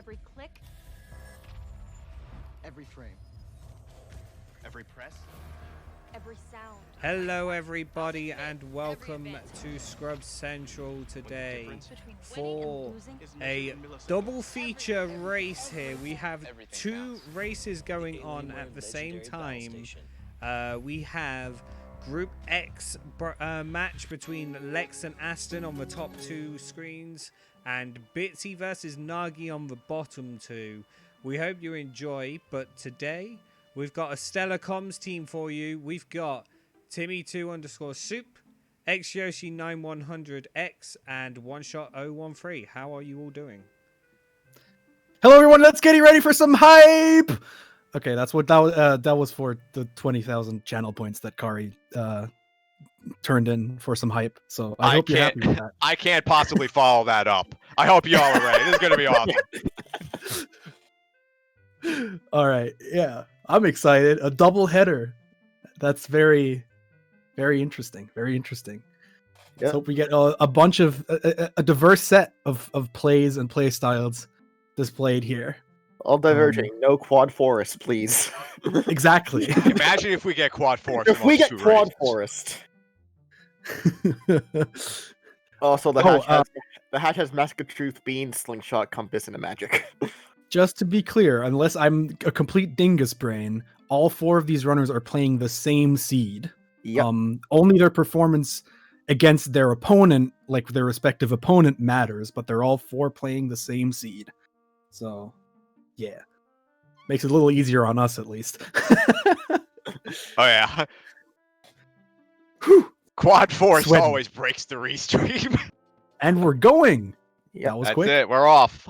Every click, every frame, every press, every sound. Hello everybody and welcome to Scrubs Central today for a double feature race here. We have two races going on at the same time. We have Group X match between Lex and Aston on the top two screens and Bitsy versus Nagi on the bottom two. We hope you enjoy, but today we've got a stellar comms team for you. We've got Timmy2_soup, XYoshi9100X, and OneShot013. How are you all doing? Hello everyone, let's get ready for some hype! Okay, that's what that was for the 20,000 channel points that Kari turned in for some hype. So I hope you're happy with that. I can't possibly follow that up. I hope you all are ready. This is going to be awesome. All right, yeah, I'm excited. A double header. That's very, very interesting. Very interesting. Yep. Let's hope we get a bunch of a diverse set of plays and play styles displayed here. All diverging. No quad forest, please. Exactly. Imagine if we get quad forest. If we get quad forest. Also, the hatch has Mask of Truth, Bean, Slingshot, Compass, and a Magic. Just to be clear, unless I'm a complete dingus brain, all four of these runners are playing the same seed. Yep. Only their performance against their opponent, like their respective opponent, matters, but they're all four playing the same seed. So, yeah. Makes it a little easier on us, at least. Oh, yeah. Whew. Quad force Sweating. always breaks the restream. And we're going! Yep. That was That's quick. it. We're off.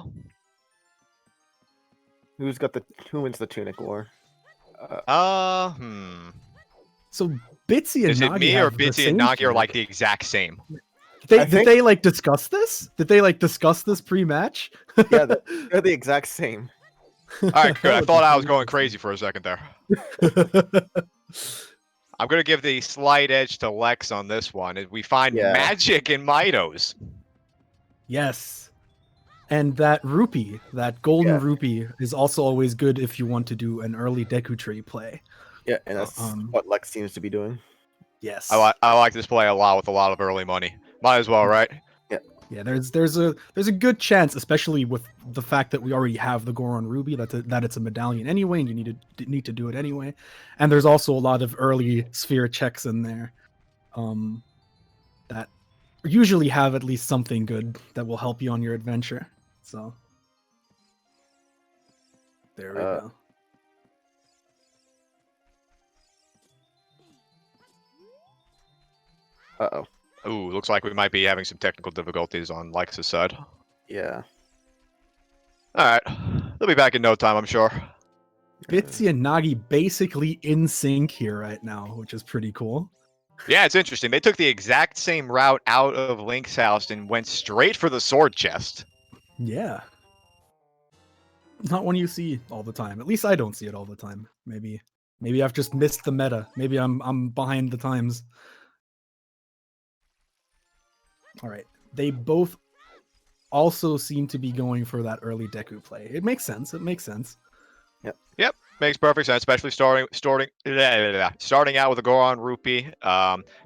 Who wins the Tunic War? So Bitsy and Is it Nagi me or have the Bitsy same and Nagi are tunic. like the exact same? Did they like discuss this? Did they like discuss this pre-match? Yeah, they're the exact same. All right, good. I thought I was going crazy for a second there. I'm going to give the slight edge to Lex on this one. We find magic in Mitos. Yes. And that rupee, that golden rupee, is also always good if you want to do an early Deku Tree play. Yeah, and that's what Lex seems to be doing. Yes. I like this play a lot with a lot of early money. Might as well, right? Yeah. Yeah, there's a good chance, especially with the fact that we already have the Goron Ruby, that it's a medallion anyway, and you need to do it anyway. And there's also a lot of early sphere checks in there, that usually have at least something good that will help you on your adventure. So there we go. Uh-oh. Ooh, looks like we might be having some technical difficulties on Lex's side. Yeah. Alright. They'll be back in no time, I'm sure. Bitsy and Nagi basically in sync here right now, which is pretty cool. Yeah, it's interesting. They took the exact same route out of Link's house and went straight for the sword chest. Yeah. Not one you see all the time. At least I don't see it all the time. Maybe I've just missed the meta. Maybe I'm behind the times. All right. They both also seem to be going for that early Deku play. It makes sense. Yep. Makes perfect sense, especially starting out with a Goron Rupee.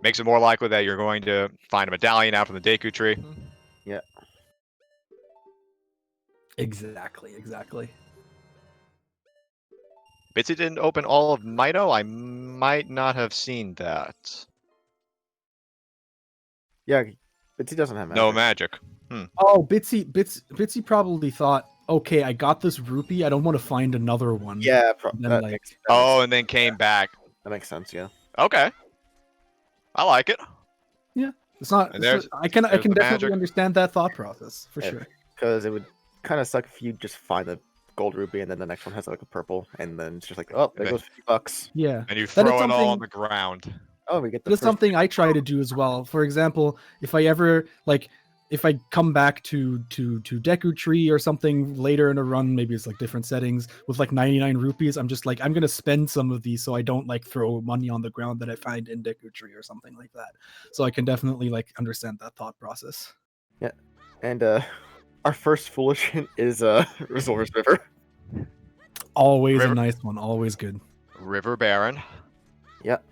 Makes it more likely that you're going to find a medallion out from the Deku tree. Yeah. Exactly. Bitsy didn't open all of Mito? I might not have seen that. Yeah, Bitsy doesn't have magic. No magic. Oh, Bitsy probably thought, okay, I got this rupee. I don't want to find another one. Yeah, and then came back. That makes sense. Yeah. Okay. I like it. Yeah, I can definitely magic. understand that thought process for sure. Because it would kind of suck if you just find a gold rupee and then the next one has like a purple, and then it's just like, oh, there goes $50. Yeah. And you throw it all on the ground. Oh, we get the. That's something I try to do as well. For example, if I come back to Deku Tree or something later in a run, maybe it's like different settings with like 99 rupees, I'm just like, I'm gonna spend some of these so I don't like throw money on the ground that I find in Deku Tree or something like that. So I can definitely like understand that thought process. Yeah, and our first foolish hint is Resource River. Always River- a nice one. Always good. River Baron. Yep.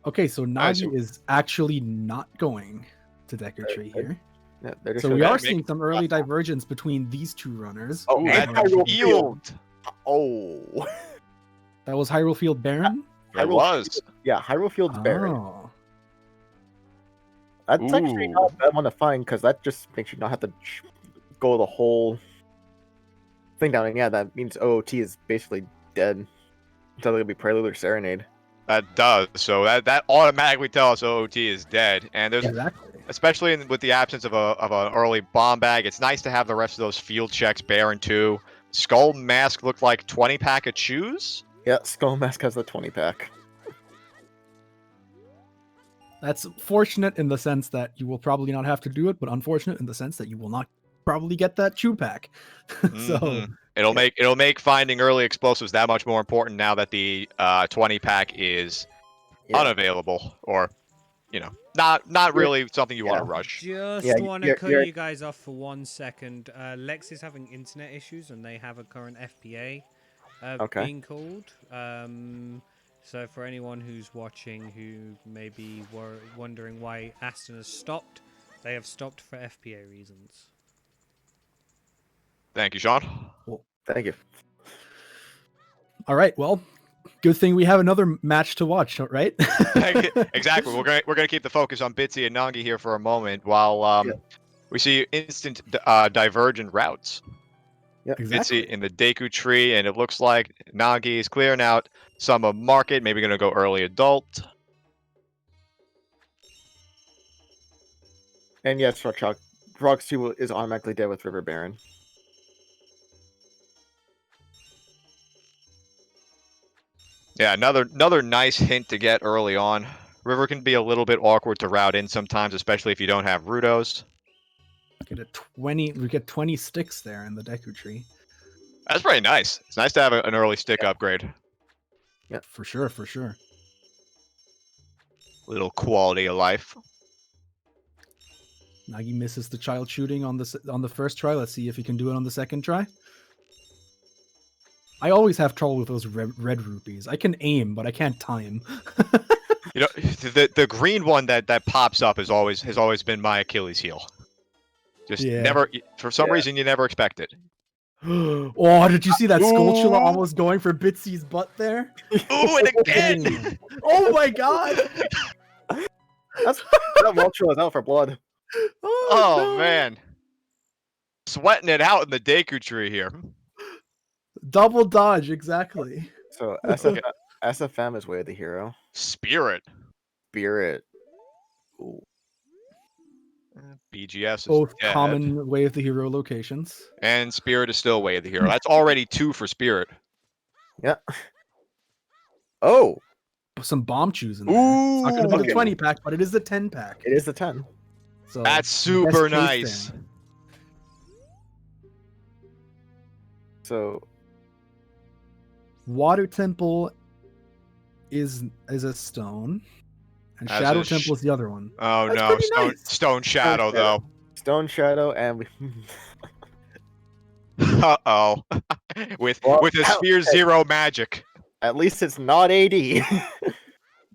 Okay, so Nice. Nagi is actually not going to Deku Tree here. Yeah, they're just So we showing- are make- seeing some early divergence between these two runners. Oh, Ooh, and that Hyrule field. Oh, That was Hyrule Field Baron? It Hyrule was. yeah, Hyrule Field's Baron. Oh. That's actually Ooh. not a bad one to find because that just makes you not have to go the whole thing down. And yeah, that means OOT is basically dead. Until it'll be Prelude or Serenade. That does. So that automatically tells us OOT is dead. And there's Exactly. especially with the absence of an early bomb bag, it's nice to have the rest of those field checks. Baron 2. Skull Mask looked like 20 pack of chews. Yeah, Skull Mask has the 20-pack. That's fortunate in the sense that you will probably not have to do it, but unfortunate in the sense that you will not probably get that chew pack. So Mhm. It'll make finding early explosives that much more important now that the 20 pack is Yeah. unavailable, or not really something you want to Yeah. rush. Just Yeah, want to you're- cut you're- you guys off for 1 second. Lex is having internet issues, and they have a current FPA Okay. being called. So for anyone who's watching who maybe were wondering why Aston has stopped, they have stopped for FPA reasons. Thank you, Sean. Thank you. all right, well, good thing we have another match to watch, right? Exactly. We're gonna keep the focus on Bitsy and Nagi here for a moment while we see instant divergent routes. Yep. Bitsy in the Deku tree, and it looks like Nagi is clearing out some of Market. Maybe gonna go early adult. And yes, Rock Rocks 2 is automatically dead with River Baron. Yeah, another nice hint to get early on. River can be a little bit awkward to route in sometimes, especially if you don't have Rudos. We get 20 sticks there in the Deku tree. That's pretty nice. It's nice to have an early stick upgrade. For sure, for sure. Little quality of life. Nagi misses the child shooting on the first try. Let's see if he can do it on the second try. I always have trouble with those red rupees. I can aim, but I can't time. You know, the green one that pops up has always been my Achilles heel. Just Yeah. never, for some reason, you never expect it. Oh, did you see that Skulltula Ooh. almost going for Bitsy's butt there? Ooh, and again! Oh my god! That Vulture was out for blood. Oh no. man, sweating it out in the Deku tree here. Double dodge, exactly. So SFM is Way of the Hero. Spirit. Spirit. Ooh. BGS is Both dead, common Way of the Hero locations. and Spirit is still Way of the Hero. That's already 2 for Spirit. Yeah. Oh, Some bomb chews in there. It's not going to be Ooh. the 20 pack, but it is the 10 pack. it is the 10. So That's best super case nice. there. So Water Temple is a stone, and As Shadow a sh- Temple is the other one. Oh That's no, pretty Stone, nice. Stone Shadow Shadow. though. Stone Shadow, and we Uh oh. with Well, a Sphere okay. 0 magic. at least it's not AD.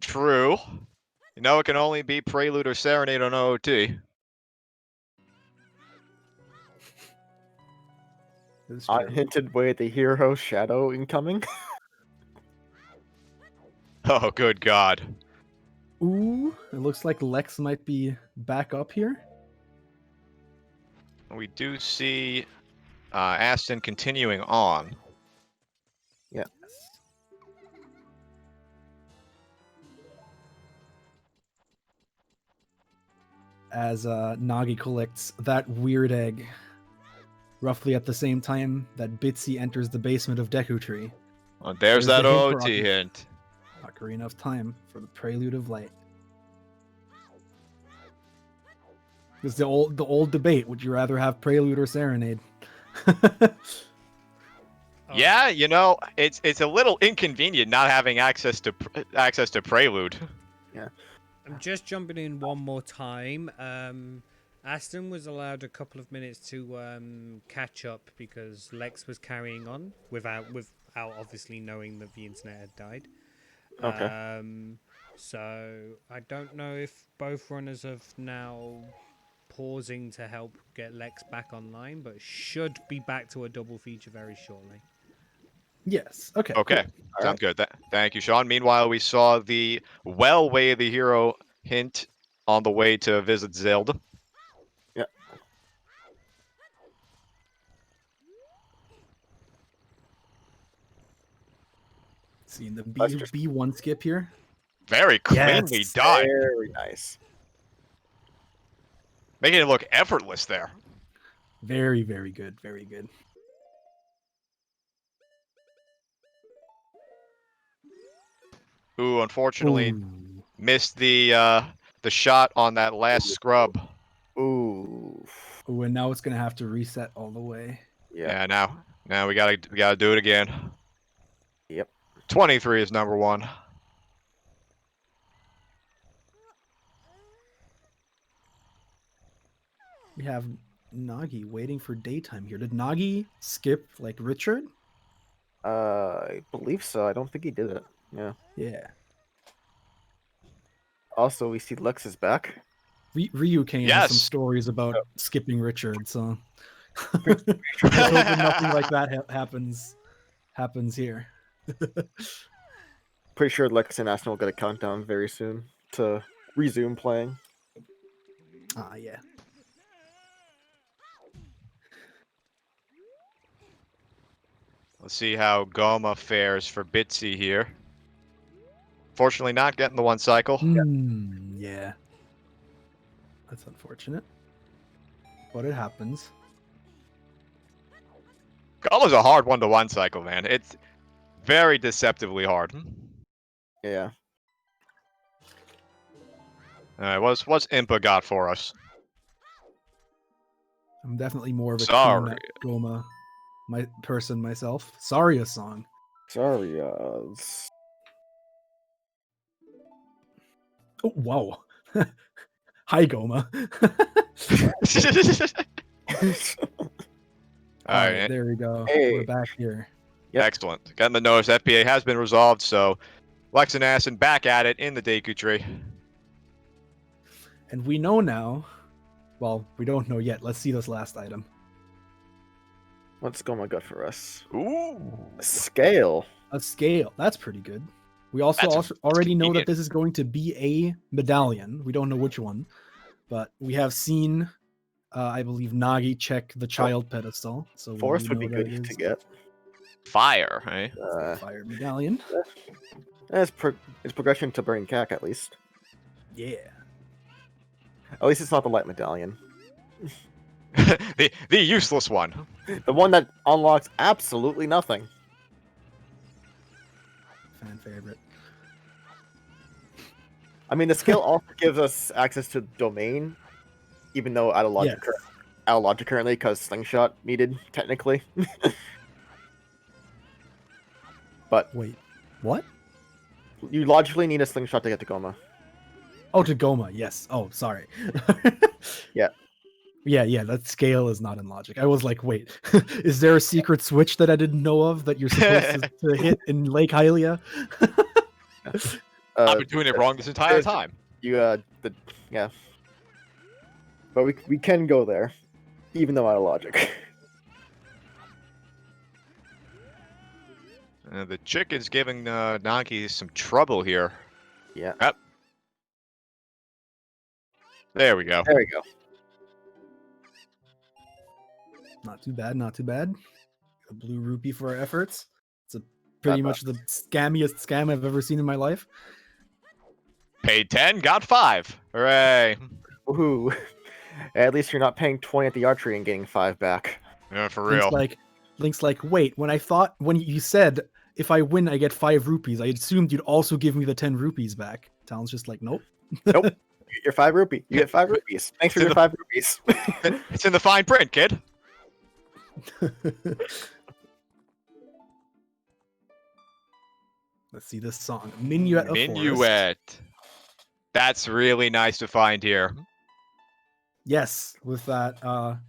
True. You know it can only be Prelude or Serenade on OOT. It's true. Unhinted Way of the Hero Shadow incoming. Oh good god. Ooh, it looks like Lex might be back up here. We do see Aston continuing on. As Nagi collects that weird egg, roughly at the same time that Bitsy enters the basement of Deku Tree. Oh, there's There's that the hint for OOT Rocky. hint. Not great enough time for the Prelude of Light. It's the old debate. Would you rather have Prelude or Serenade? Oh, Yeah, you know, it's a little inconvenient not having access to Prelude. I'm just jumping in one more time. Aston was allowed a couple of minutes to catch up because Lex was carrying on without obviously knowing that the internet had died. Okay. So I don't know if both runners have now pausing to help get Lex back online, but should be back to a double feature very shortly. Yes. Okay. Okay, All sounds good. Thank you, Sean. Meanwhile, we saw the Way of the Hero hint on the way to visit Zelda. Yeah. Seeing the Let's just- B1 skip here. Very cleanly Yes. done, Very nice. making it look effortless there. Very, very good. Very good. Who unfortunately Ooh. missed the shot on that last scrub. Ooh. Ooh, and now it's gonna have to reset all the way. Yeah. Yeah, now we gotta do it again. Yep. 23 is number one. We have Nagi waiting for daytime here. Did Nagi skip like Richard? I believe so. I don't think he did it. Yeah. Yeah. Also, we see Lex is back. Ryu Kane has some Yes. stories about skipping Richard, so let's hope that nothing like that happens here. Pretty sure Lex and Aston will get a countdown very soon to resume playing. Ah, yeah. Let's see how Goma fares for Bitsy here. Fortunately, not getting the one cycle. Yeah. That's unfortunate. But it happens. Goma's a hard one to one cycle, man. It's very deceptively hard. Yeah. Alright, what's Impa got for us? I'm definitely more of a Sorry. team at Goma myself. Sorry, a song. Sorry. Oh, whoa. Hi, Goma. All right, Alright, there we go. Hey. We're back here. Yep. excellent. Getting the notice FPA has been resolved, so Lex and Aston back at it in the Deku tree. And we know now. Well, we don't know yet. Let's see this last item. What's Goma got for us? Ooh. A scale. A scale. That's pretty good. We also already know that this is going to be a medallion. We don't know which one. But we have seen, I believe, Nagi check the child pedestal. So Force we would be know good that it to is get. Fire, eh? a fire medallion. It's progression to Burning Cack, at least. Yeah. At least it's not the light medallion. the useless one. The one that unlocks absolutely nothing. Fan favorite. I mean, the skill also gives us access to domain, even though out of logic, currently, because slingshot needed technically. But Wait, what? you logically need a slingshot to get to Goma. Oh, to Goma, yes. Oh, sorry. Yeah. Yeah, that scale is not in logic. I was like, wait, is there a secret switch that I didn't know of that you're supposed to hit in Lake Hylia? I've been doing it wrong this entire time. Yeah. But we can go there, even though out of logic. The chicken's giving Nagi some trouble here. Yeah. Yep. There we go. There we go. Not too bad, not too bad. A blue rupee for our efforts. It's pretty much the scammiest scam I've ever seen in my life. Paid 10, got 5. Hooray. Woohoo. At least you're not paying 20 at the archery and getting 5 back. Yeah, for real. Link's like, wait, when you said if I win I get 5 rupees, I assumed you'd also give me the 10 rupees back. Talon's just like, nope. Nope. You get your 5 rupee. You get 5 rupees. Thanks for your 5 rupees. It's in the fine print, kid. Let's see this song. Minuet of Forest. Minuet. That's really nice to find here. Yes, with that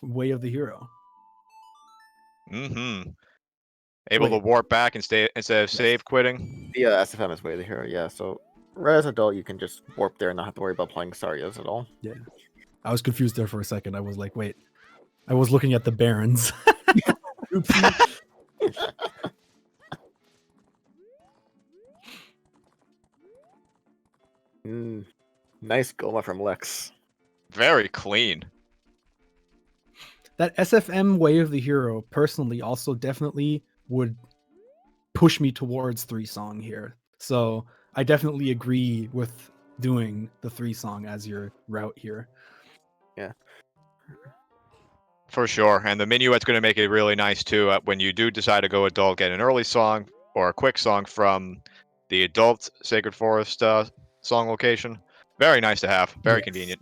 way of the hero. Mm-hmm. Able to Wait. warp back and stay instead of save quitting. The SFM is way the hero, yeah. So right as adult, you can just warp there and not have to worry about playing Sarias at all. Yeah. I was confused there for a second. I was like, wait. I was looking at the Barons. Oopsie. Nice Goma from Lex. Very clean. That SFM way of the hero, personally, also definitely would push me towards 3-song here. So I definitely agree with doing the 3-song as your route here. Yeah. For sure. And the minuet's going to make it really nice too when you do decide to go adult, get an early song or a quick song from the adult Sacred Forest song location. Very nice to have. Very Yes. convenient.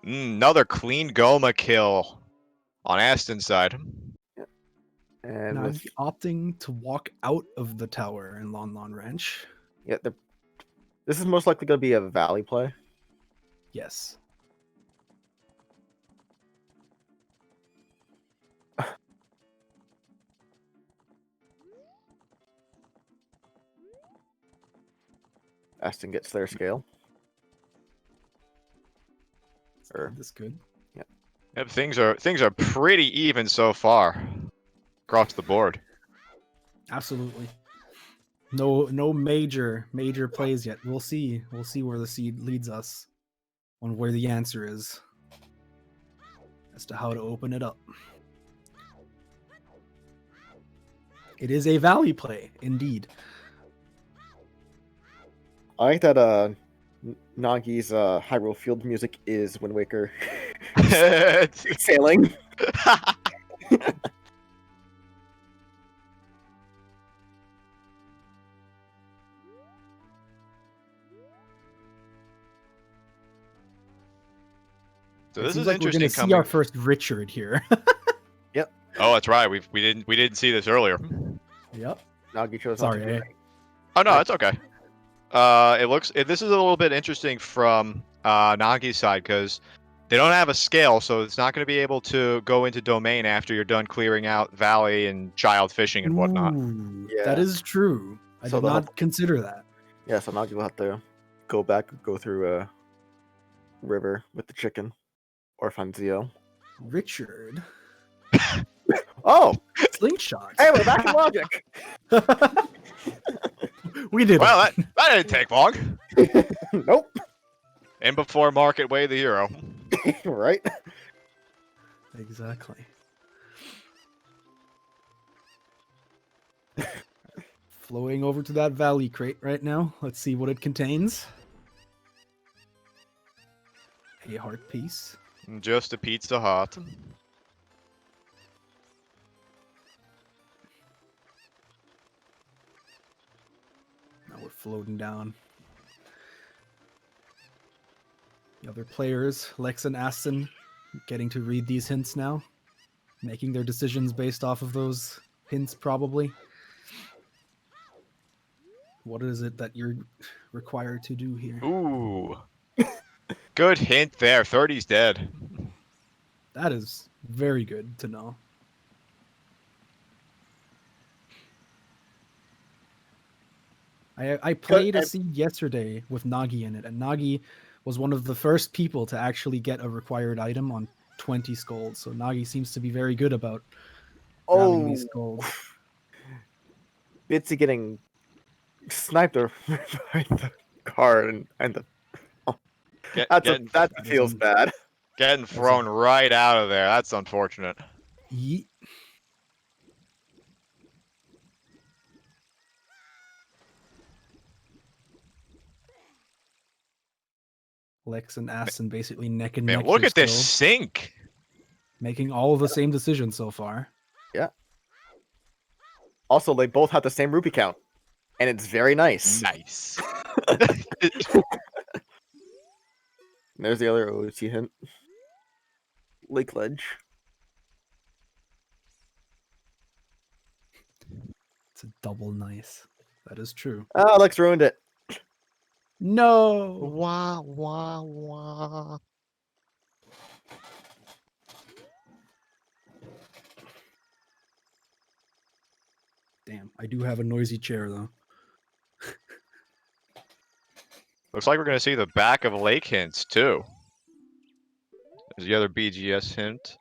Another clean Goma kill on Aston's side. And Nagi with opting to walk out of the tower in Lon Lon Ranch. yeah, this is most likely going to be a Valley play. Yes. Aston gets their scale. Or That's good. Yep, things are pretty even so far across the board. Absolutely. No major plays yet. We'll see. We'll see where the seed leads us on where the answer is as to how to open it up. It is a Valley play, indeed. I like that Nagi's Hyrule Field music is Wind Waker sailing. So It this seems is like we're interesting going to see coming. our first Richard here. Oh, that's right. We didn't see this earlier. Yep. Nagi chose Sorry, not to. eh? Oh no, it's okay. This is a little bit interesting from Nagi's side because they don't have a scale, so it's not going to be able to go into domain after you're done clearing out valley and child fishing and whatnot. Ooh, Yeah. that is true. I So did they'll not have- consider that. Yeah, so Nagi will have to go through a river with the chicken or Fanzio. Richard. Oh, Slingshot. hey, we're back in logic. We did Well, it. that didn't take long. Nope. And before Market Way the hero. Right. Exactly. Flowing over to that valley crate right now. Let's see what it contains. A heart piece. Just a Pizza Hut. Now we're floating down. The other players, Lex and Aston, getting to read these hints now. Making their decisions based off of those hints, probably. What is it that you're required to do here? Ooh. Good hint there. 30's dead. That is very good to know. I played a seed yesterday with Nagi in it, and Nagi was one of the first people to actually get a required item on 20 scolds. So Nagi seems to be very good about grabbing these scolds. Bitsy getting sniped or by the card and the that feels bad. Getting thrown right out of there. That's unfortunate. Yeet. Lex and Aston basically neck and Man, neck. look here at this still, sink. making all of the same decisions so far. Yeah. Also, they both have the same rupee count, and it's very nice. Nice. There's the other OT hint. Lake Ledge. It's a double nice. That is true. Ah, Lex ruined it. No. Wah, wah, wah. Damn, I do have a noisy chair though. Looks like we're going to see the back of Lake hints, too. There's the other BGS hint.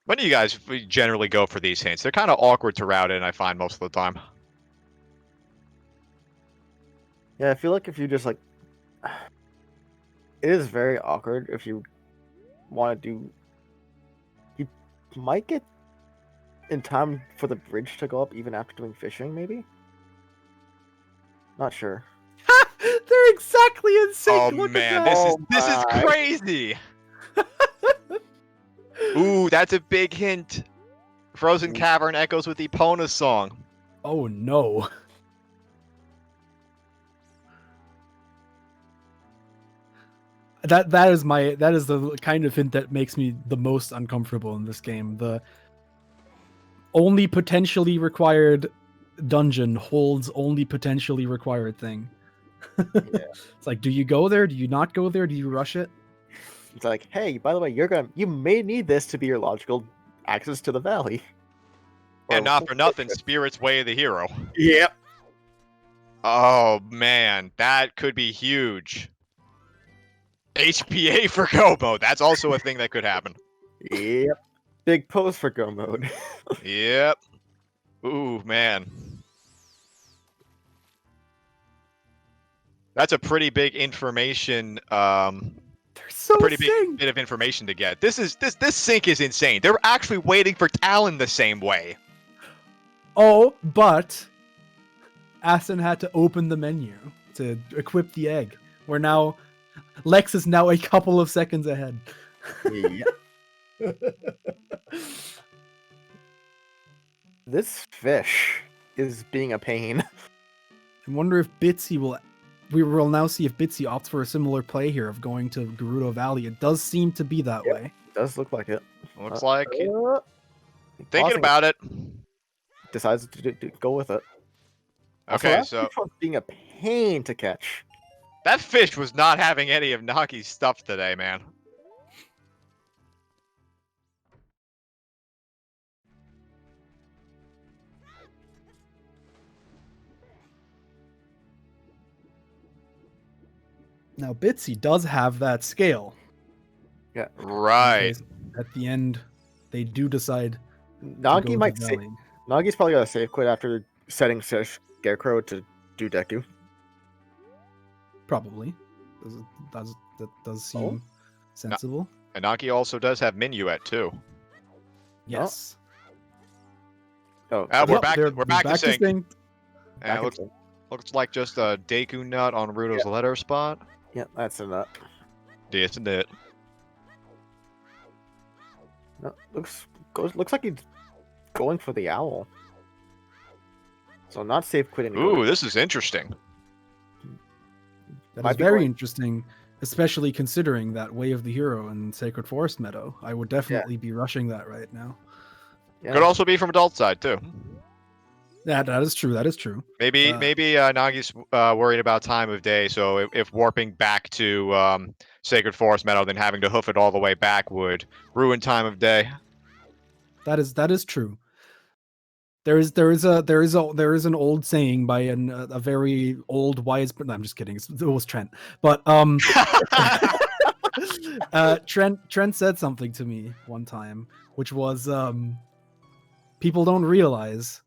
When do you guys generally go for these hints? They're kind of awkward to route in, I find, most of the time. Yeah, I feel like if you just like, it is very awkward if you want to do. You might get in time for the bridge to go up even after doing fishing, maybe. Not sure. They're exactly in sync. Oh Look man, at this that. is my. crazy. Ooh, that's a big hint. Frozen Cavern echoes with Epona's song. Oh no. That is the kind of hint that makes me the most uncomfortable in this game. The only potentially required dungeon holds only potentially required thing. Yeah. It's like, do you go there? Do you not go there? Do you rush it? It's like, hey, by the way, you may need this to be your logical access to the valley. And Or- not for nothing, Spirit's Way of the Hero. Yep. Oh man, that could be huge. HPA for Go mode. That's also a thing that could happen. Yep. Big pose for go mode. Yep. Ooh, man. That's a pretty big information, They're so pretty big synced. bit of information to get. This sync is insane. They're actually waiting for Talon the same way. Oh, but Aston had to open the menu to equip the egg. We're now Lex is now a couple of seconds ahead. Yep. This fish is being a pain. I wonder if Bitsy will. We will now see if Bitsy opts for a similar play here of going to Gerudo Valley. It does seem to be that Yep. way. It does look like it. Looks like Pausing thinking about it. decides to go with it. Okay, Also, so that fish was being a pain to catch. that fish was not having any of Nagi's stuff today, man. Now Bitsy does have that scale. Right. Because at the end, they do decide. to go Nagi to might the say valley. Nagi's probably got a save quit after setting Scarecrow to do Deku. Probably. That does seem sensible. And Nagi also does have Minuet too. Yes. Oh, We're Yep, back. they're We're back to sync. And back it in looks like just a Deku nut on Rudo's letter spot. Yeah, that's a nut. Isn't it? No, looks like he's going for the owl. So not save quitting. Ooh, this is interesting. That Might is be very going- interesting, especially considering that Way of the Hero and Sacred Forest Meadow. I would definitely be rushing that right now. Yeah. Could also be from adult side too. That is true. That is true. Maybe Nagi's worried about time of day. So if warping back to Sacred Forest Meadow, then having to hoof it all the way back would ruin time of day. That is true. There is an old saying by a very old wise. No, I'm just kidding. It was Trent, but Trent said something to me one time, which was people don't realize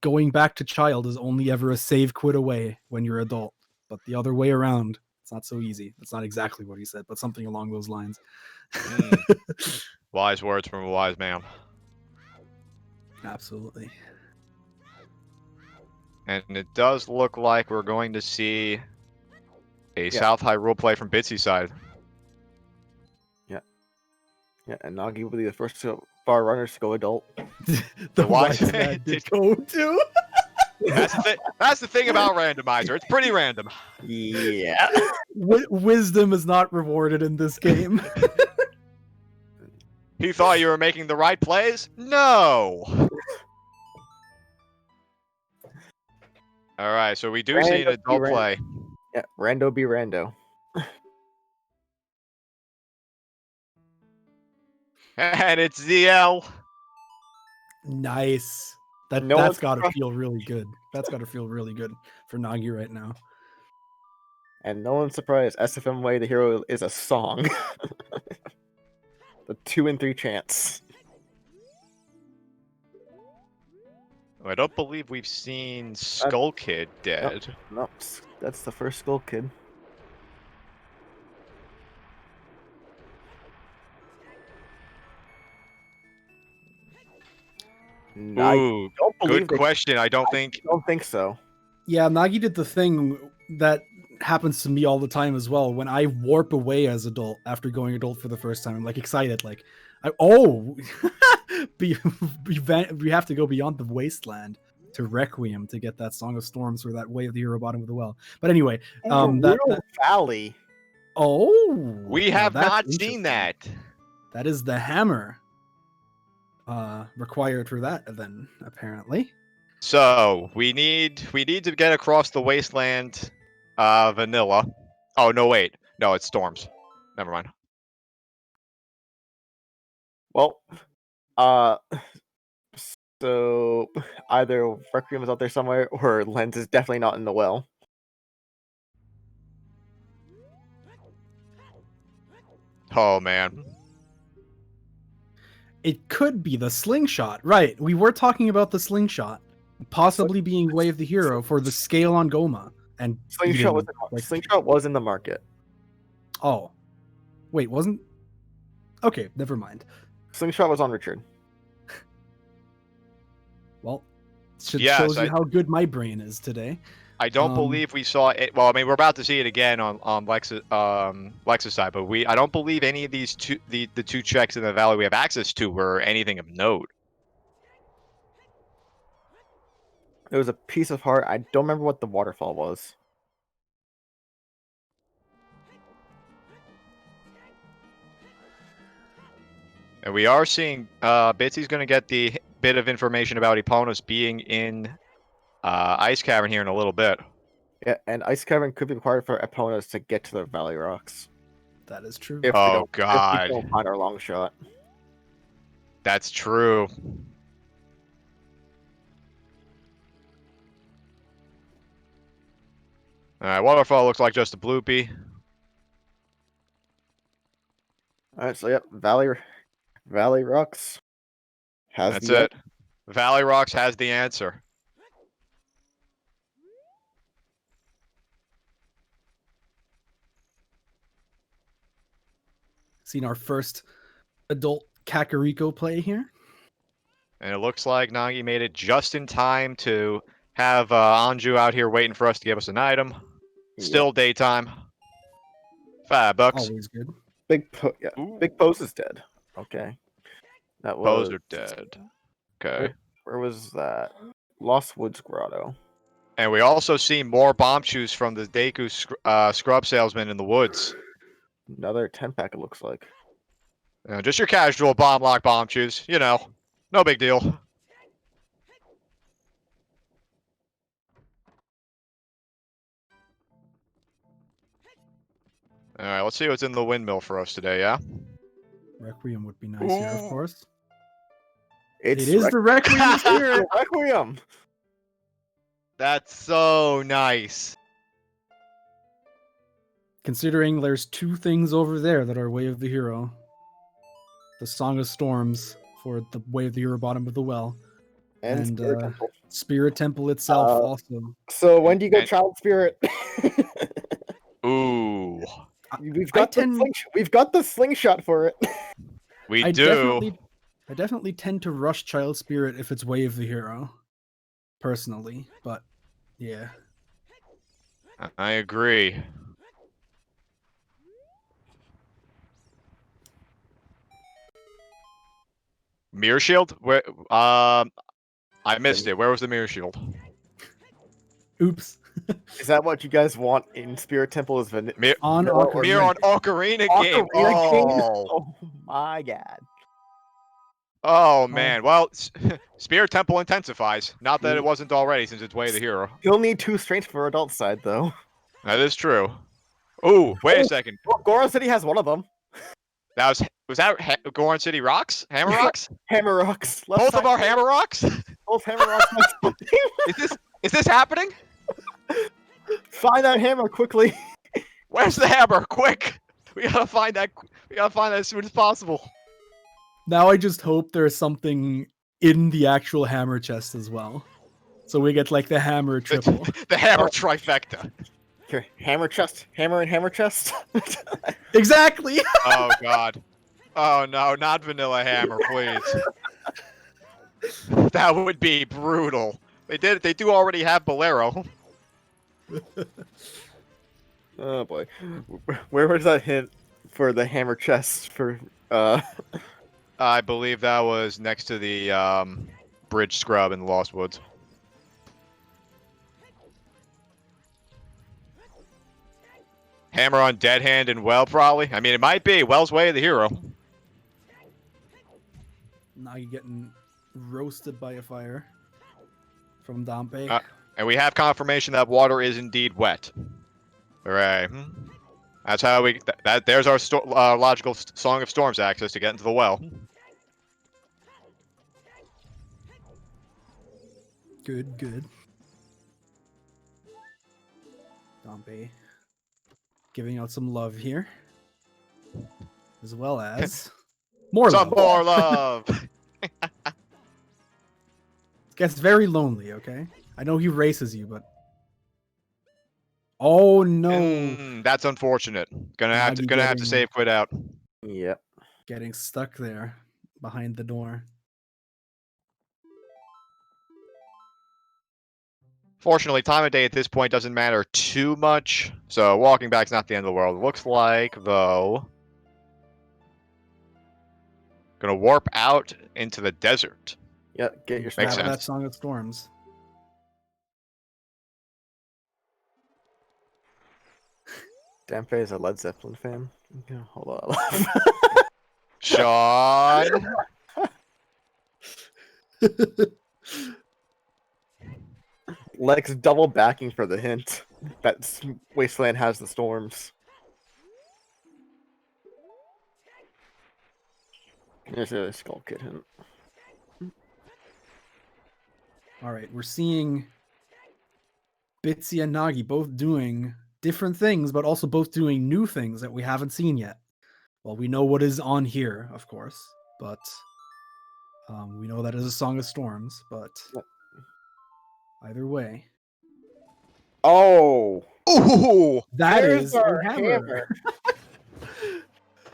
going back to child is only ever a save quit away when you're adult, but the other way around, it's not so easy. That's not exactly what he said, but something along those lines. Wise words from a wise man. Absolutely. And it does look like we're going to see a South High role play from Bitsy side. Yeah, and Nagi will be the first far runners to go adult. The wise wise man man did- did go to. That's the thing about randomizer. It's pretty random. Yeah. Wisdom is not rewarded in this game. He thought you were making the right plays? No. All right, so we do see an Rando be adult rando. play. Yeah, rando be rando. And it's ZL. Nice. That's one's got to surprised- feel really good. That's got to feel really good for Nagi right now. And no one's surprised. SFM Way the Hero is a song. The 2 and 3 chance. I don't believe we've seen Skull Kid dead. Nope, that's the first Skull Kid. I Ooh, don't believe good they- question. I don't think. don't think so. Yeah, Nagi did the thing that happens to me all the time as well. When I warp away as adult after going adult for the first time, I'm like excited, like, we have to go beyond the wasteland to Requiem to get that Song of Storms or that Way of the Hero Bottom of the Well. But anyway, Real Valley. We now have that's not seen interesting. that. That is the hammer required for that then, apparently. So we need to get across the wasteland. Vanilla. Oh no, wait, no, it's storms. Never mind. Well, so either Requiem is out there somewhere, or Lens is definitely not in the well. Oh man. It could be the slingshot. Right. We were talking about the slingshot possibly being Way of the Hero for the scale on Goma. And Slingshot was eating, like, Slingshot was in the market. Oh. Wait, wasn't? Okay, never mind. Slingshot was on Richard. Well, Yes, shows you how good my brain is today. I don't believe we saw it. Well, I mean, we're about to see it again on Lexus side, but I don't believe any of these the two checks in the valley we have access to were anything of note. There was a piece of heart. I don't remember what the waterfall was. And we are seeing Bitsy's going to get the bit of information about Epona's being in Ice Cavern here in a little bit. Yeah, and Ice Cavern could be required for opponents to get to the Valley Rocks. That is true. If we Oh, don't, God. If we don't find our long shot. That's true. Alright, waterfall looks like just a bloopy. Alright, so yep, Valley Rocks has That's the it. Valley Rocks has the answer. Seen our first adult Kakariko play here. And it looks like Nagi made it just in time to have Anju out here waiting for us to give us an item. Still daytime. $5. Always good. Big Pose is dead. Okay. That was Pose are dead. Okay. Where was that? Lost Woods Grotto. And we also see more bomb shoes from the Deku scrub salesman in the woods. Another 10-pack, it looks like. Just your casual bomb lock bomb shoes. You know, no big deal. All right, let's see what's in the windmill for us today, yeah? Requiem would be nice here, of Ooh. course. It It is the Requiem spirit. Requiem! That's so nice. Considering there's two things over there that are Way of the Hero. The Song of Storms for the Way of the Hero Bottom of the Well. And Spirit Temple. Spirit Temple itself also. So when do you get Child Spirit? Ooh, We've got the slingshot for it. we do. I definitely tend to rush Child Spirit if it's Way of the Hero. Personally, but yeah. I agree. Mirror shield? Where? I missed it. Where was the mirror shield? Oops. Is that what you guys want in Spirit Temple? Is On Mirror Ocarina. on Ocarina game. Ocarina King? Oh. Oh my god. Oh man. Well, Spear Temple intensifies. Not that it wasn't already, since it's way the hero. He'll need 2 strength for adult side though. That is true. Ooh, wait a second. Well, Goron City has one of them. That was that Goron City Rocks? Hammer Rocks? Hammer Rocks. Left Both of side- our Hammer Rocks? Both Hammer Rocks. have something. Is this happening? Find that hammer quickly. Where's the hammer? Quick! We gotta find that. We gotta find that as soon as possible. Now I just hope there's something in the actual hammer chest as well. So we get like the hammer triple. The hammer trifecta. Here, hammer chest. Hammer and hammer chest. Exactly! Oh god. Oh no, not vanilla hammer, please. That would be brutal. They do already have Bolero. Oh boy. Where was that hint for the hammer chest for I believe that was next to the bridge scrub in the Lost Woods. Hammer on Dead Hand and Well, probably. I mean, it might be. Well's way of the hero. Nagi getting roasted by a fire from Dampe. And we have confirmation that water is indeed wet. Hooray. That's how we... there's our logical Song of Storms access to get into the well. Good, good. Dampe giving out some love here. As well as... more Some love. more love! Gets very lonely, okay? I know he races you, but... Oh no! That's unfortunate. Gonna have to getting- save quit out. Yep. Getting stuck there behind the door. Fortunately, time of day at this point doesn't matter too much, so walking back's not the end of the world. Looks like, though... Gonna warp out into the desert. Yeah, get your Makes Grab sense. that Song of Storms. Dampe is a Led Zeppelin fan. Yeah, hold on. Sean! Lex double backing for the hint that Wasteland has the storms. There's a Skull Kid hint. Alright, we're seeing Bitsy and Nagi both doing different things, but also both doing new things that we haven't seen yet. Well, we know what is on here, of course, but we know that is a Song of Storms, but either way. Oh! Ooh! That There's is our a hammer.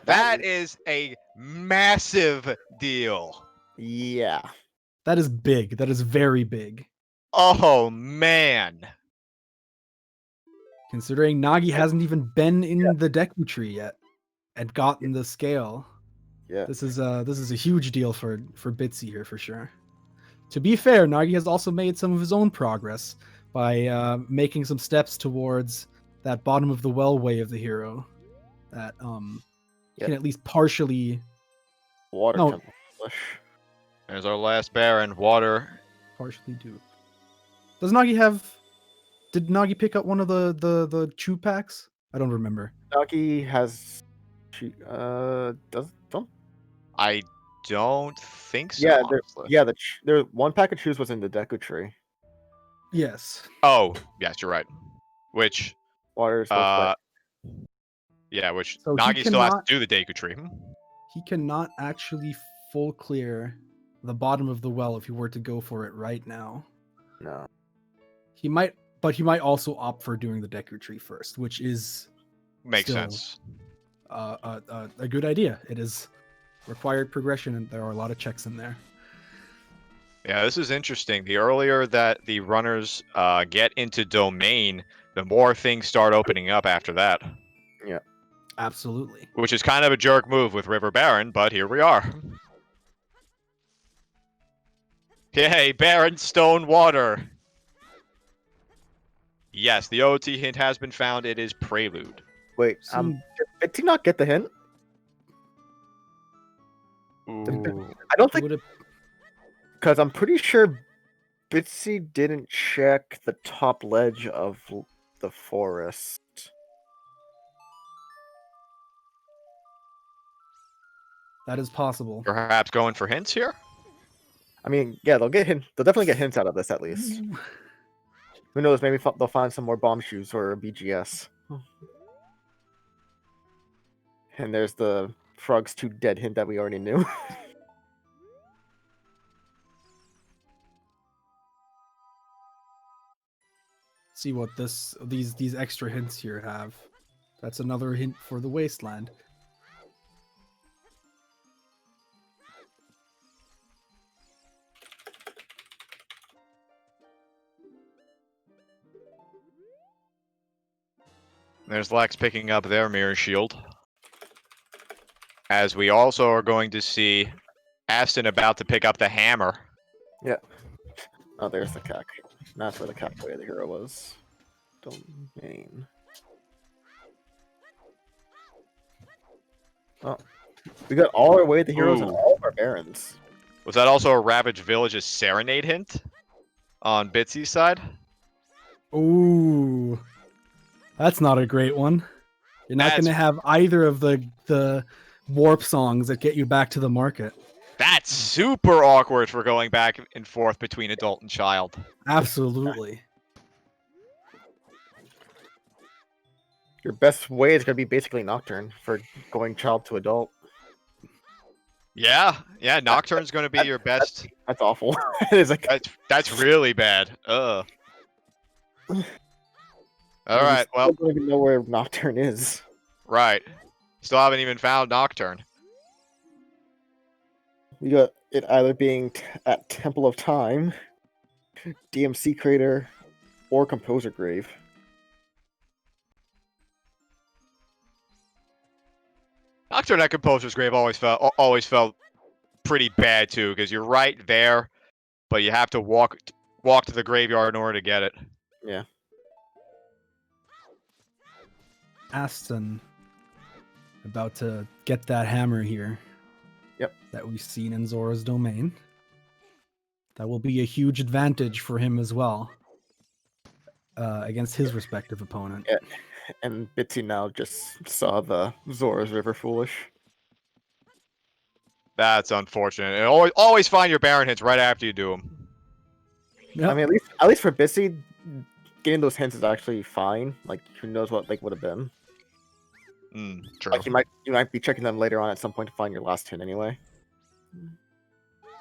That is a massive deal. Yeah. That is big. That is very big. Oh, man. Considering Nagi hasn't even been in the Deku tree yet and gotten the scale. Yeah. This is a huge deal for Bitsy here for sure. To be fair, Nagi has also made some of his own progress by making some steps towards that bottom of the well way of the hero that can at least partially Water No. temple flesh. There's our last Baron, water. do. Does Nagi have? Did Nagi pick up one of the chew packs? I don't remember. Nagi has don't I don't think so. yeah, honestly. there one pack of chews was in the Deku tree. Yes. Oh, yes, you're right. Which, Water is both yeah, which So he Nagi still has to cannot- do the Deku Tree. He cannot actually full clear the bottom of the well if he were to go for it right now. No. He might, but he might also opt for doing the Deku tree first, which is Makes Still. sense. a good idea. It is required progression, and there are a lot of checks in there. Yeah, this is interesting. The earlier that the runners get into domain, the more things start opening up after that. Absolutely. Which is kind of a jerk move with River Baron, but here we are. Yay, Baron Stone Water! Yes, the OT hint has been found. It is Prelude. Wait, Some- did he not get the hint? Ooh. I don't It think, would have. because I'm pretty sure Bitsy didn't check the top ledge of the forest. That is possible. Perhaps going for hints here? I mean, yeah, they'll definitely get hints out of this at least. Who knows? Maybe they'll find some more bomb shoes or a BGS. And there's the frog's 2 dead hint that we already knew. See what these extra hints here have. That's another hint for the wasteland. There's Lex picking up their mirror shield. As we also are going to see Aston about to pick up the hammer. Yeah. Oh, there's the cac. That's where the Capway of the hero was. Domain. Oh. We got all our way of the heroes and Ooh. all of our barons. Was that also a Ravaged Village's Serenade hint? On Bitsy's side? Ooh, that's not a great one. You're not going to have either of the warp songs that get you back to the market. That's super awkward for going back and forth between adult and child. Absolutely. Your best way is going to be basically Nocturne for going child to adult. Yeah, Nocturne's going to be your best. That's awful. It's like, That's really bad. Ugh. All right, well, I don't even know where Nocturne is. right. Still haven't even found Nocturne. We got it either being at Temple of Time, DMC Crater, or Composer Grave. Nocturne at Composer's Grave always felt pretty bad too, because you're right there, but you have to walk to the graveyard in order to get it. Yeah. Aston about to get that hammer here. Yep. That we've seen in Zora's domain. That will be a huge advantage for him as well. Against his respective opponent. Yeah. And Bitsy now just saw the Zora's River Foolish. That's unfortunate. And always find your Baron hits right after you do them. Yep. I mean, at least for Bitsy, getting those hints is actually fine. Like, who knows what like would have been. True. Like, you might be checking them later on at some point to find your last hint anyway.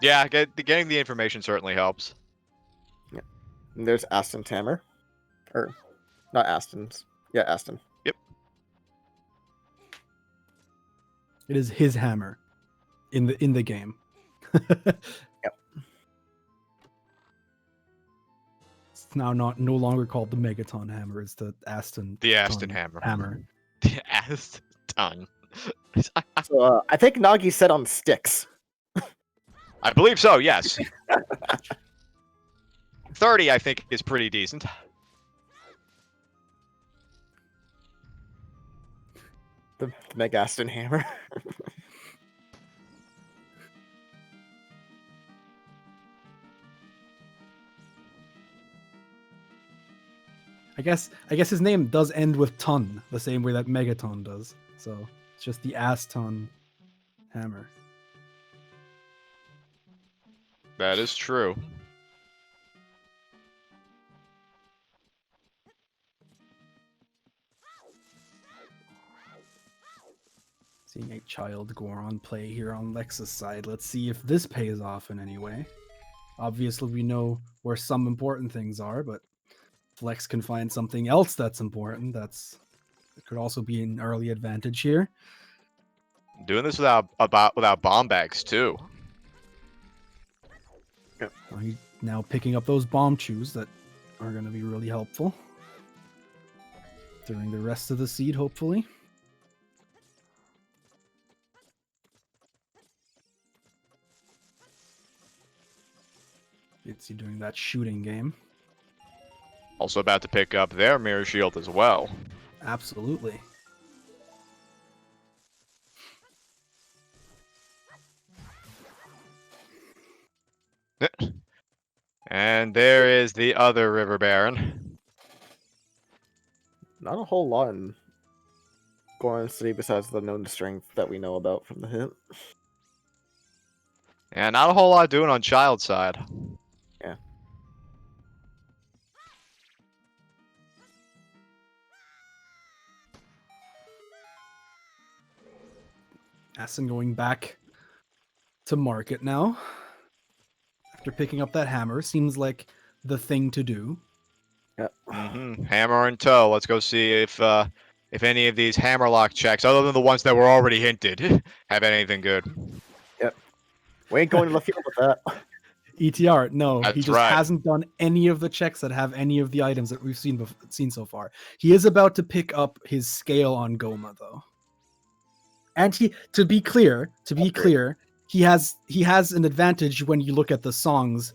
Yeah, getting the information certainly helps. Yeah. And there's Aston's hammer. Or, not Aston's. Yeah, Aston. Yep. It is his hammer in the game. Yep. It's now no longer called the Megaton hammer. It's the Aston. The Aston ton hammer. Hammer. The Aston. So I think Nagi said on sticks. I believe so. Yes. 30, I think, is pretty decent. The Meg Aston hammer. I guess his name does end with ton, the same way that Megaton does. So it's just the Aston hammer. That is true. Seeing a child Goron play here on Lex's side. Let's see if this pays off in any way. Obviously, we know where some important things are, but if Lex can find something else that's important, it could also be an early advantage here. Doing this without bomb bags too. He's now picking up those bomb chews that are going to be really helpful during the rest of the seed, hopefully. Bitsy doing that shooting game. Also about to pick up their mirror shield as well. And there is the other River Baron. Not a whole lot in Goron City besides the known strength that we know about from the hint. And not a whole lot doing on Child's side. Yeah. Aston going back to market now. After picking up that hammer, seems like the thing to do. Yeah. Hammer in tow. Let's go see if any of these hammerlock checks, other than the ones that were already hinted, have anything good. We ain't going to the field with that. ETR, no, he That's just right. hasn't done any of the checks that have any of the items that we've seen so far. He is about to pick up his scale on Goma, though. And to be clear, he has an advantage when you look at the songs.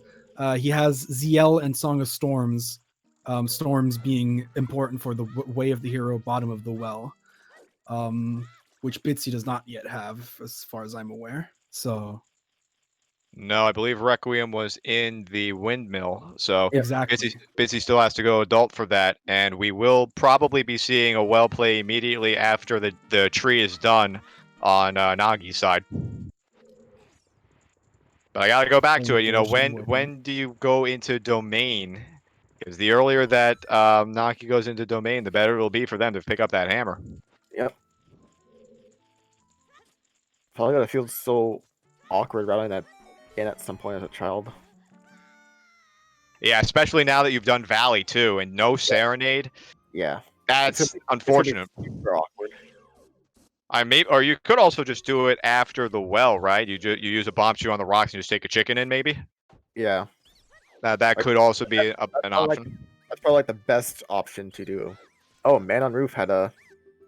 He has ZL and Song of Storms, Storms being important for the Way of the Hero, Bottom of the Well, which Bitsy does not yet have, as far as I'm aware. So No, I believe Requiem was in the windmill, so exactly. Bitsy still has to go adult for that, and we will probably be seeing a well play immediately after the tree is done on Nagi's side. But I gotta go back to it. You know, when do you go into domain? Because the earlier that Nagi goes into domain, the better it'll be for them to pick up that hammer. Yep. Probably gotta feel so awkward riding that in at some point as a child. Yeah, especially now that you've done Valley too, and no Serenade. Yeah. That's It's unfortunate. super awkward. Or you could also just do it after the well, right? You use a bomb shoe on the rocks and just take a chicken in, maybe. Yeah. That could also be an option. That's probably like the best option to do. Oh, Man on Roof had a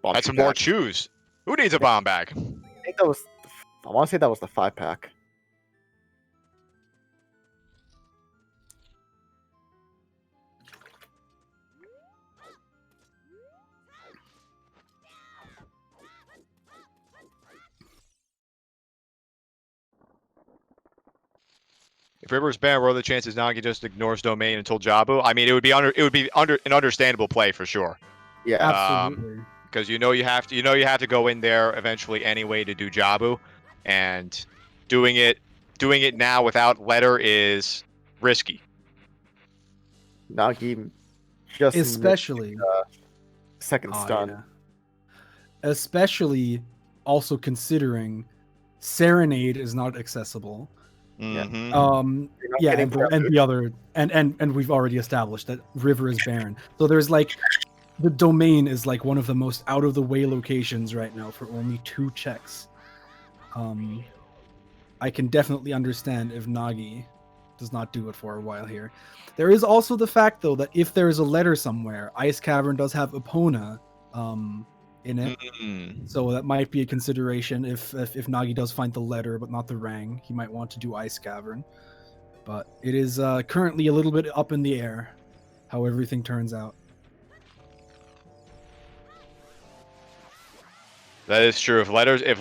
bomb. That's some more chews. Who needs a bomb bag? I think that was. I want to say that was the 5-pack. If River's banned, what are the chances Nagi just ignores domain until Jabu? I mean, it would be an understandable play for sure. Yeah. Absolutely. Because you have to go in there eventually anyway to do Jabu, and doing it now without letter is risky. Nagi just Especially second stun. yeah. Especially also considering Serenade is not accessible. Mm-hmm. Yeah, and the other and we've already established that River is barren. So there's like the domain is like one of the most out of the way locations right now for only 2 checks. I can definitely understand if Nagi does not do it for a while here. There is also the fact though that if there is a letter somewhere, Ice Cavern does have Epona in it. So that might be a consideration if Nagi does find the letter but not the Rang. He might want to do Ice Cavern. But it is currently a little bit up in the air how everything turns out. That is true. If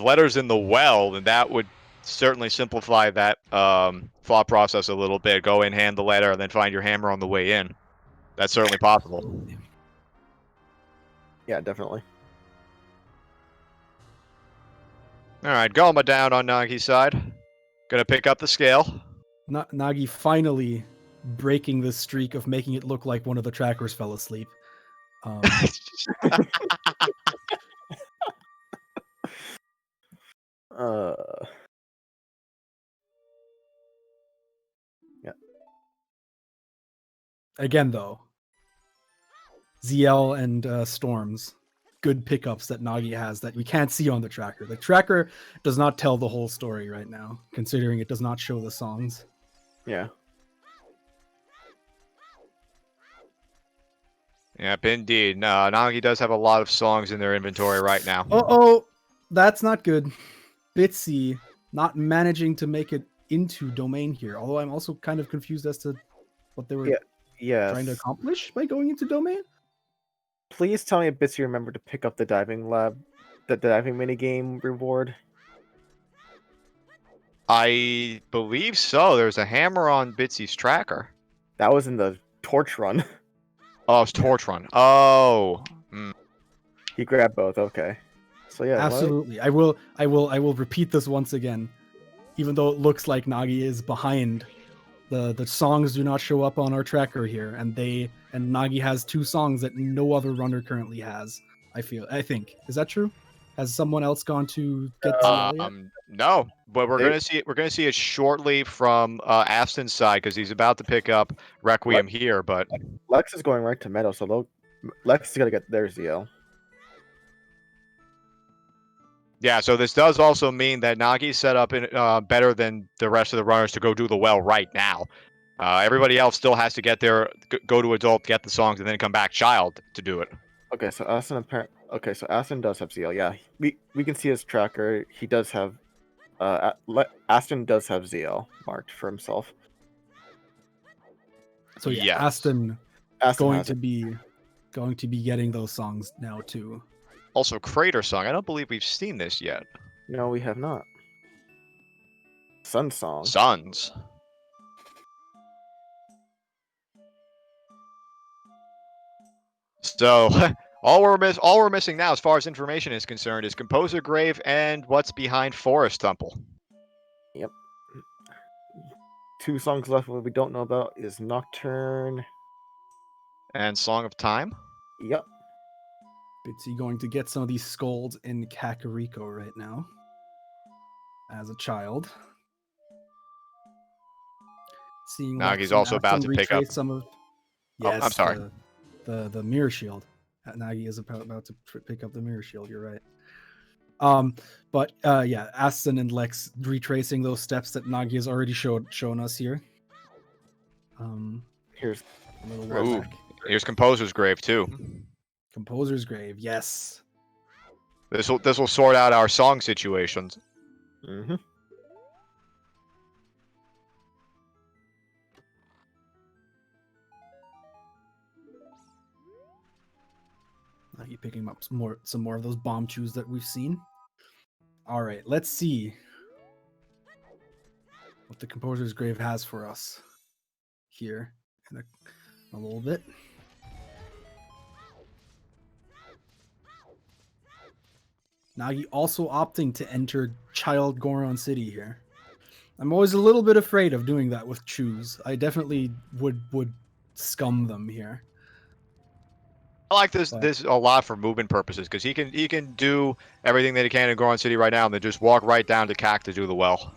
letters in the well, then that would certainly simplify that thought process a little bit. Go in, hand the letter, and then find your hammer on the way in. That's certainly possible. Yeah, definitely. All right, Goma down on Nagi's side. Gonna pick up the scale. Nagi finally breaking the streak of making it look like one of the trackers fell asleep. Yeah. Again, though, ZL and Storms, good pickups that Nagi has that we can't see on the tracker. The tracker does not tell the whole story right now, considering it does not show the songs. Yeah. Yep, indeed. Nagi does have a lot of songs in their inventory right now. Oh, that's not good. Bitsy not managing to make it into domain here. Although I'm also kind of confused as to what they were trying to accomplish by going into domain. Please tell me if Bitsy remembered to pick up the diving minigame reward. I believe so. There's a hammer on Bitsy's tracker. That was in the torch run. Oh, it's Torch Run. Oh. He grabbed both. Okay. So yeah, Absolutely. I will repeat this once again. Even though it looks like Nagi is behind, the songs do not show up on our tracker here, and Nagi has 2 songs that no other runner currently has. I think. Is that true? Has someone else gone to get ZL yet? No, but we're They- gonna see it. We're gonna see it shortly from Aston's side because he's about to pick up Requiem here. But Lex is going right to Meadow, so Lex is gonna get their ZL. yeah, so this does also mean that Nagi's set up in, better than the rest of the runners to go do the well right now. Everybody else still has to get there, go to adult, get the songs, and then come back child to do it. Okay, so Aston does have ZL. Yeah, we can see his tracker. He does have. Aston does have ZL marked for himself. So yeah, Yes. Aston going has to it. be getting those songs now too. Also, Crater Song. I don't believe we've seen this yet. No, we have not. Sun Song. Sons. So all we're missing now, as far as information is concerned, is Composer Grave and what's behind Forest Temple. 2 songs left. What we don't know about is Nocturne. And Song of Time. Yep. Bitsy going to get some of these scolds in Kakariko right now. As a child. Seeing Nagi's Lex and also about Aston to pick up- retrace some of. Oh, I'm sorry. The mirror shield. Nagi is about to pick up the mirror shield. You're right. But yeah, Aston and Lex retracing those steps that Nagi has already shown us here. Here's A little while Ooh. back. Here's Composer's Grave too. Composer's Grave. Yes. This will sort out our song situations. mm-hmm. Nagi picking up some more of those bomb chews that we've seen. All right, let's see what the Composer's Grave has for us here in a little bit. Nagi also opting to enter Child Goron City here. I'm always a little bit afraid of doing that with chews. I definitely would scum them here. I like this But- this a lot for movement purposes because he can do everything that he can in Goron City right now and then just walk right down to CAC to do the well.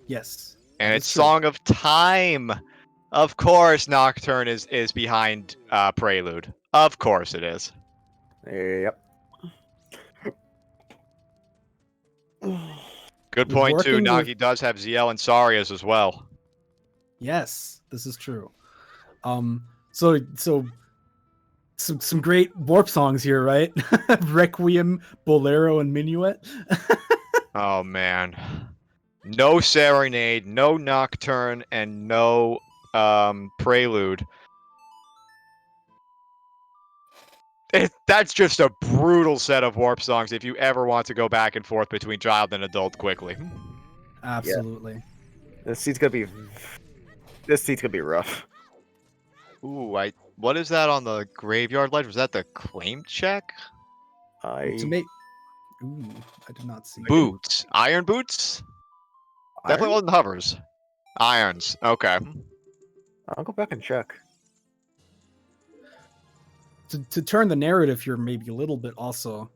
Yes. And that it's is true. Song of Time. Of course, Nocturne is behind Prelude. Of course it is. Yep. Good He's point too. working with- Nagi does have ZL and Sarias as well. Yes, this is true. So some great warp songs here, right? Requiem, Bolero, and Minuet. Oh man. No Serenade, no Nocturne, and no Prelude. That's just a brutal set of warp songs if you ever want to go back and forth between child and adult quickly. Absolutely. This seat's gonna be rough. Ooh, what is that on the graveyard ledge? Was that the claim check? To make. Ooh, I did not see. Boots. Iron boots? Definitely wasn't hovers. Irons. Okay. I'll go back and check. To turn the narrative here, maybe a little bit. Also,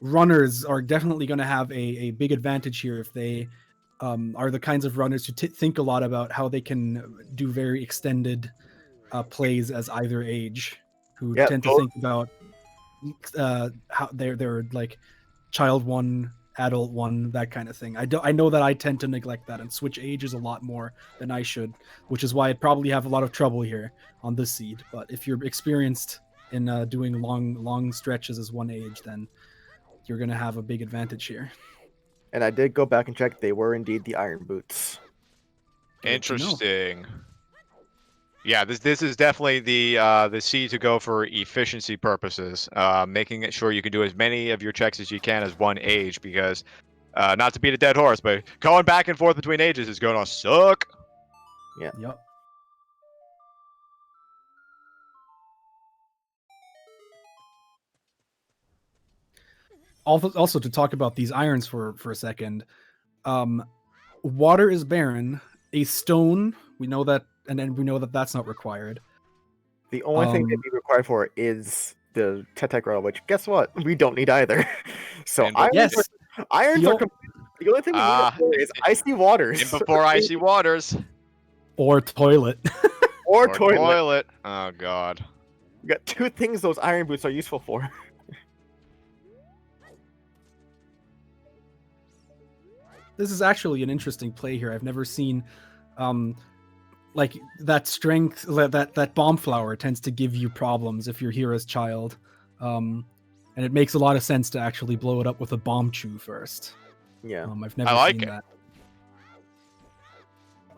runners are definitely going to have a big advantage here if they are the kinds of runners who think a lot about how they can do very extended plays as either age, who Yeah, tend to think about how they're like child 1, adult 1, that kind of thing. I know that I tend to neglect that and switch ages a lot more than I should, which is why I'd probably have a lot of trouble here on this seed. But if you're experienced in doing long stretches as one age, then you're gonna have a big advantage here. And I did go back and check. They were indeed the iron boots. Good to know. Interesting. Yeah, this is definitely the C to go for efficiency purposes, making it sure you can do as many of your checks as you can as one age, because Not to beat a dead horse, but going back and forth between ages is going to suck. Yep. Also, to talk about these irons for a second, water is barren. A stone, we know that, and then we know that that's not required. The only thing that'd be required for it is the Tetegra, which guess what? We don't need either. So And irons, yes. irons The are o- the only thing we need is icy waters. And before icy waters. Or toilet. or Or toilet. Oh, God. We got two things those iron boots are useful for. This is actually an interesting play here. I've never seen, like that strength, that bomb flower tends to give you problems if you're here as child, and it makes a lot of sense to actually blow it up with a bomb chew first. Yeah. I've never like seen it. that.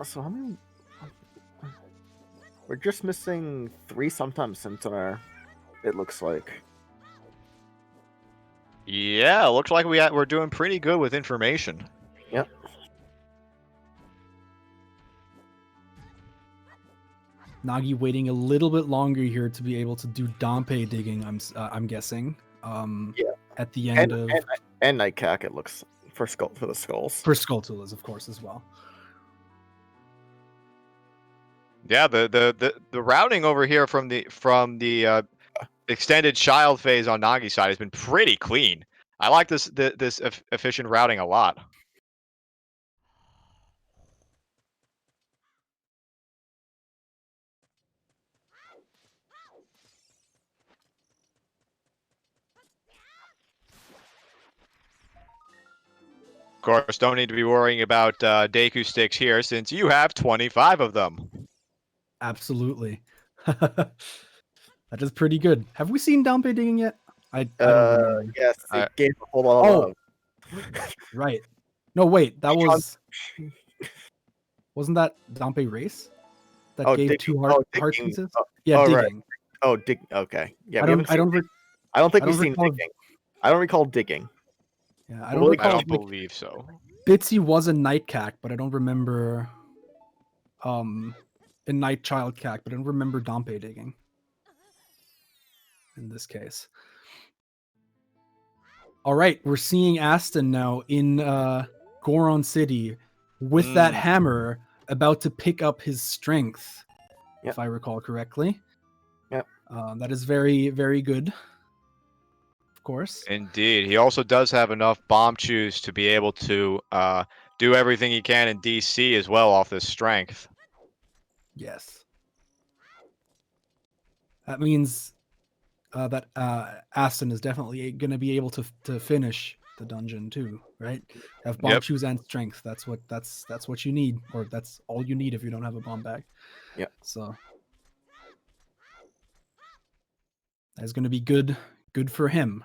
So how many? We're just missing 3 sometimes center. It looks like. Yeah, looks like we're doing pretty good with information. Yep. Nagi waiting a little bit longer here to be able to do Dompe digging. I'm guessing. Yeah. At the end of And Nightcack, it looks for the skulls. for Skulltulas, of course, as well. Yeah, the routing over here from the extended child phase on Nagi's side has been pretty clean. I like this efficient routing a lot. Of course, don't need to be worrying about Deku sticks here since you have 25 of them. Absolutely. That is pretty good. Have we seen Dompe digging yet? I don't remember. Yes, it I- gave a whole lot of Oh. love. Right. No, wait. That wasn't that Dompe Race? That Oh, gave digging. 2 Oh, heart digging. pieces? Oh, Yeah, oh, right. digging. Oh, dig. Okay. Yeah, I we haven't don't seen. re- I don't think I we've don't seen recall- digging. I don't recall digging. yeah, I I don't don't I recall. don't Like, believe so. Bitsy was a night cack, but I don't remember a night child cack, but I don't remember Dompe digging. In this case. All right, we're seeing Aston now in Goron City with that hammer about to pick up his strength, Yep. if I recall correctly. Yep. That is very, very good. Of course. Indeed. He also does have enough bomb chews to be able to do everything he can in DC as well off this strength. Yes. That means that Aston is definitely going to be able to finish the dungeon too, right? Have bomb Yep. chews and strength. That's what you need, or that's all you need if you don't have a bomb bag. Yep. So that's going to be good for him.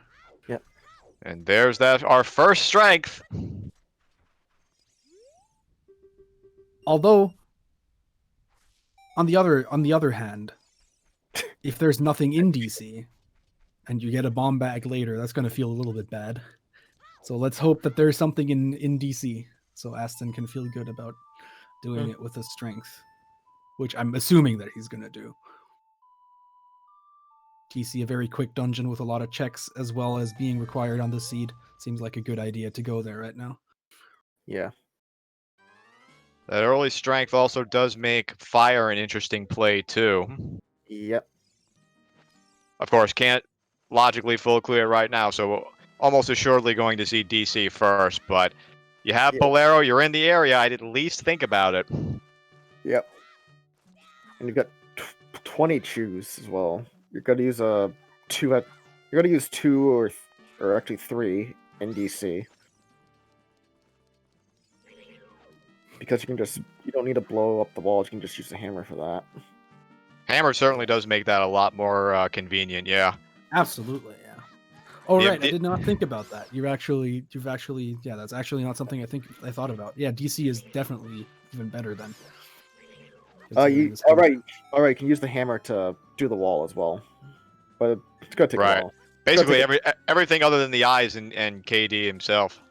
And there's our first strength. Although, on the other hand, if there's nothing in DC and you get a bomb bag later, that's going to feel a little bit bad. So let's hope that there's something in DC so Aston can feel good about doing it with his strength, which I'm assuming that he's going to do. DC, a very quick dungeon with a lot of checks as well as being required on the seed. Seems like a good idea to go there right now. Yeah. That early strength also does make fire an interesting play too. Yep. Of course, can't logically full clear right now, so almost assuredly going to see DC first, but you have Yeah. Bolero, you're in the area, I'd at least think about it. Yep. And you've got 20 chews as well. You're gonna use You're gonna use 2 or actually 3 in DC. Because you don't need to blow up the walls. You can just use the hammer for that. Hammer certainly does make that a lot more convenient, yeah. Absolutely, yeah. Oh Yeah, right, I did not think about that. You've actually, yeah, that's actually not something I thought about. Yeah, DC is definitely even better than. considering this All game. right. You can use the hammer to do the wall as well, but it's gonna take Right. a while. Basically, take everything other than the eyes and KD himself.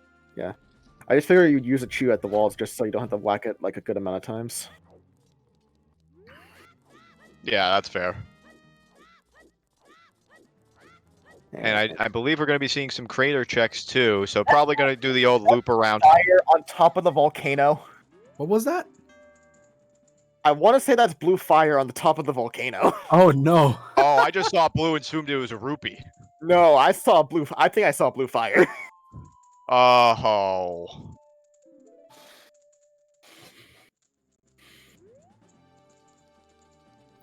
I just figure you'd use a chew at the walls just so you don't have to whack it like a good amount of times. Yeah, that's fair. And I believe we're going to be seeing some crater checks too, so probably going to do the old loop around. Fire on top of the volcano. What was that? I want to say that's blue fire on the top of the volcano. Oh no. Oh, I just saw blue and assumed it was a rupee. No, I saw blue. I think I saw blue fire. Oh.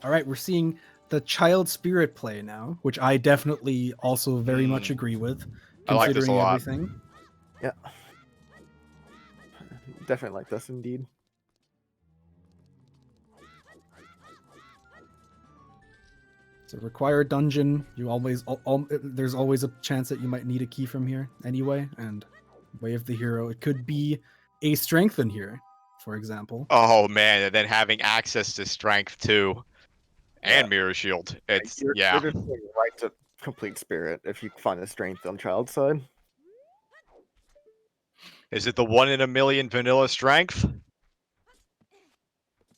All right, we're seeing the child spirit play now, which I definitely also very much agree with, I like this a considering lot. everything. Yeah. Definitely like this, indeed. It's a required dungeon. You always, there's always a chance that you might need a key from here anyway. And Way of the Hero, it could be a strengthen here, for example. Oh man, and then having access to strength too, and Yeah. mirror shield. It's You're yeah. just going right to complete spirit if you find the strength on child's side. Is it the 1 in a million vanilla strength?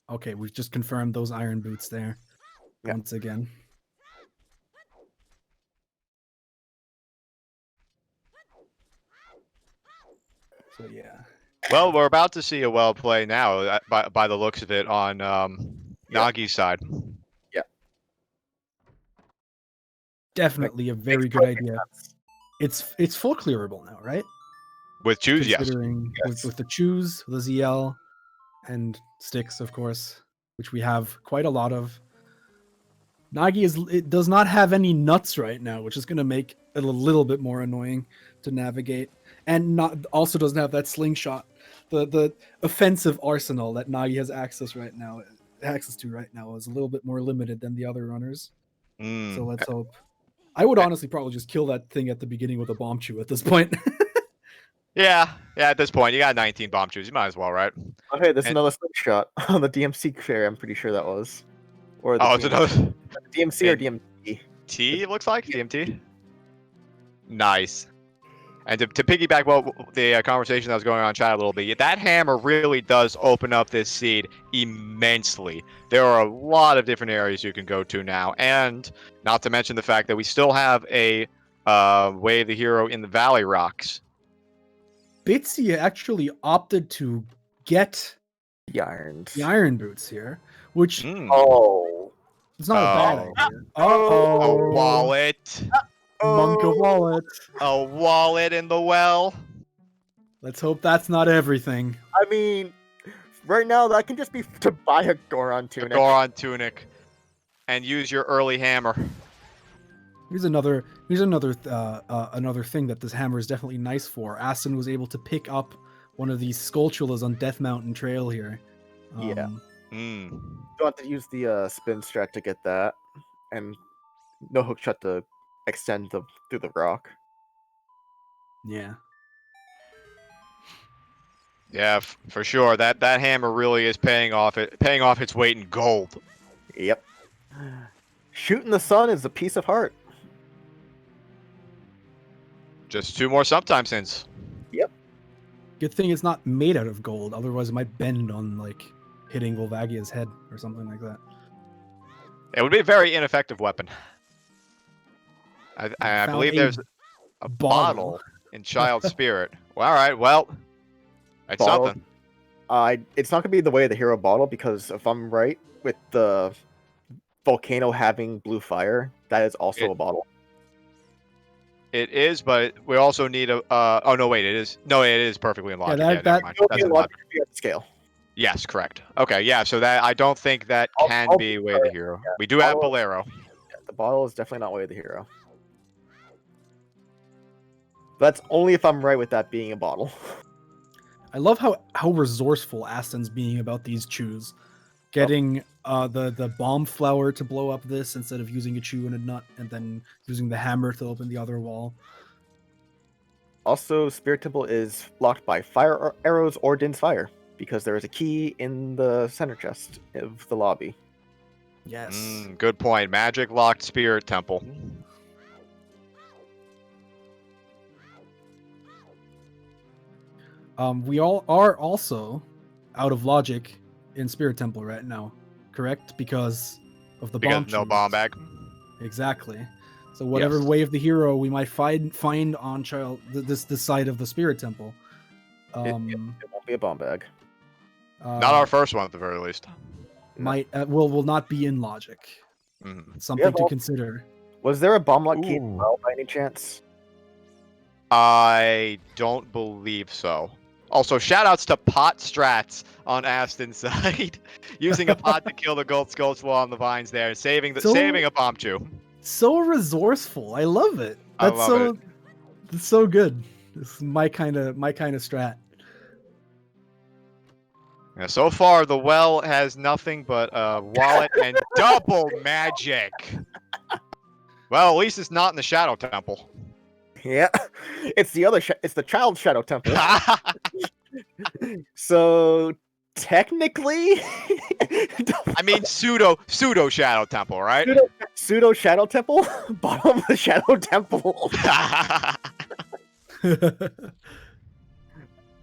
Okay, we've just confirmed those iron boots there Yeah. once again. So yeah. Well, we're about to see a well play now, by the looks of it, on Yeah. Nagi's side. Definitely a very good idea. It's full clearable now, right? With choose, yes. Considering Yes. with the choose, the ZL, and sticks, of course, which we have quite a lot of. Nagi it does not have any nuts right now, which is going to make it a little bit more annoying to navigate, and also doesn't have that slingshot. The offensive arsenal that Nagi has access to right now is a little bit more limited than the other runners. Mm. So let's hope. I would honestly probably just kill that thing at the beginning with a bomb chew at this point. Yeah, at this point, you got 19 bomb chews. You might as well, right? Oh, hey, there's And- another slingshot on the DMC fair. I'm pretty sure that was. Or the Oh, it's another DMC or and- DMT. T, it looks like? DMT? Nice. And to piggyback the conversation that was going on in chat a little bit, that hammer really does open up this seed immensely. There are a lot of different areas you can go to now, and not to mention the fact that we still have a Way of the Hero in the Valley Rocks. Bitsy actually opted to get The irons. the iron boots here, which Mm. Oh. is not a bad Oh. idea. A wallet. Monk of wallet. A wallet in the well. Let's hope that's not everything. I mean, right now that can just be to buy a Goron tunic. Goron tunic. And use your early hammer. Here's another another thing that this hammer is definitely nice for. Aston was able to pick up one of these Skulltulas on Death Mountain Trail here. Yeah. Mm. You have to use the spin strat to get that, and no hook shot to extend through the rock. Yeah. Yeah, for sure. That hammer really is paying off its weight in gold. Yep. Shooting the sun is a piece of heart. Just 2 more sometime since. Good thing it's not made out of gold, otherwise it might bend on like hitting Volvagia's head or something like that. It would be a very ineffective weapon. I found believe a there's a bottle in Child Spirit. Well, all right, well, it's Bottle. something. It's not gonna be the Way of the Hero bottle because if I'm right with the volcano having blue fire, that is also a bottle. It is, but we also need a. Oh no, wait, it is. No, it is perfectly in logic. that- Yeah, never mind. It'll That's be in a lot logic. if you have the scale. Yes, correct. Okay, yeah. So that I don't think that can I'll be be Way of the correct, Hero. yeah. We do have Bottle- Bolero. Yeah, the bottle is definitely not Way of the Hero. That's only if I'm right with that being a bottle. I love how resourceful Aston's being about these chews. Getting the bomb flower to blow up this instead of using a chew and a nut, and then using the hammer to open the other wall. Also, Spirit Temple is locked by fire arrows or Din's Fire because there is a key in the center chest of the lobby. Yes. Good point. Magic locked Spirit Temple. We all are also out of logic in Spirit Temple right now, correct? Because of the Because bomb. no bomb choose. bag. Exactly. So whatever Yes. way of the hero we might find on this side of the Spirit Temple, It won't be a bomb bag. Not our first one at the very least. might will not be in logic. Mhm. Something to consider. Was there a bomb lock key as Ooh. well, by any chance? I don't believe so. Also, shoutouts to pot strats on Aston's side, using a pot to kill the gold skulls while on the vines there, saving a bomb chew. So resourceful. I love it. I That's love it. That's so good. This is my kind of strat. Yeah, so far, the well has nothing but a wallet and double magic. Well, at least it's not in the Shadow Temple. Yeah, it's the other. It's the Child Shadow Temple. So technically, I mean, pseudo Shadow Temple, right? pseudo Shadow Temple, bottom of the Shadow Temple.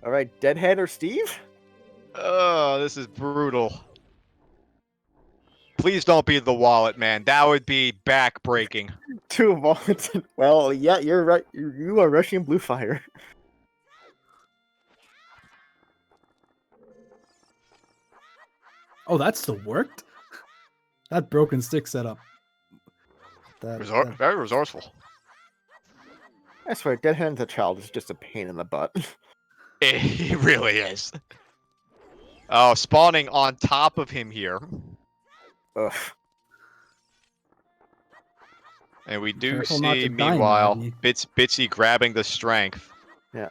All right, Deadhead or Steve? Oh, this is brutal. Please don't be the wallet, man. That would be back-breaking. Two wallets. Well, yeah, you're right. You are rushing Blue Fire. Oh, that still worked? That broken stick setup. Very resourceful. I swear, Deadhead and the Child is just a pain in the butt. It really is. Oh, spawning on top of him here. Ugh. And we do Careful not see, to die, meanwhile, Nagi. Bitsy grabbing the strength. Yeah.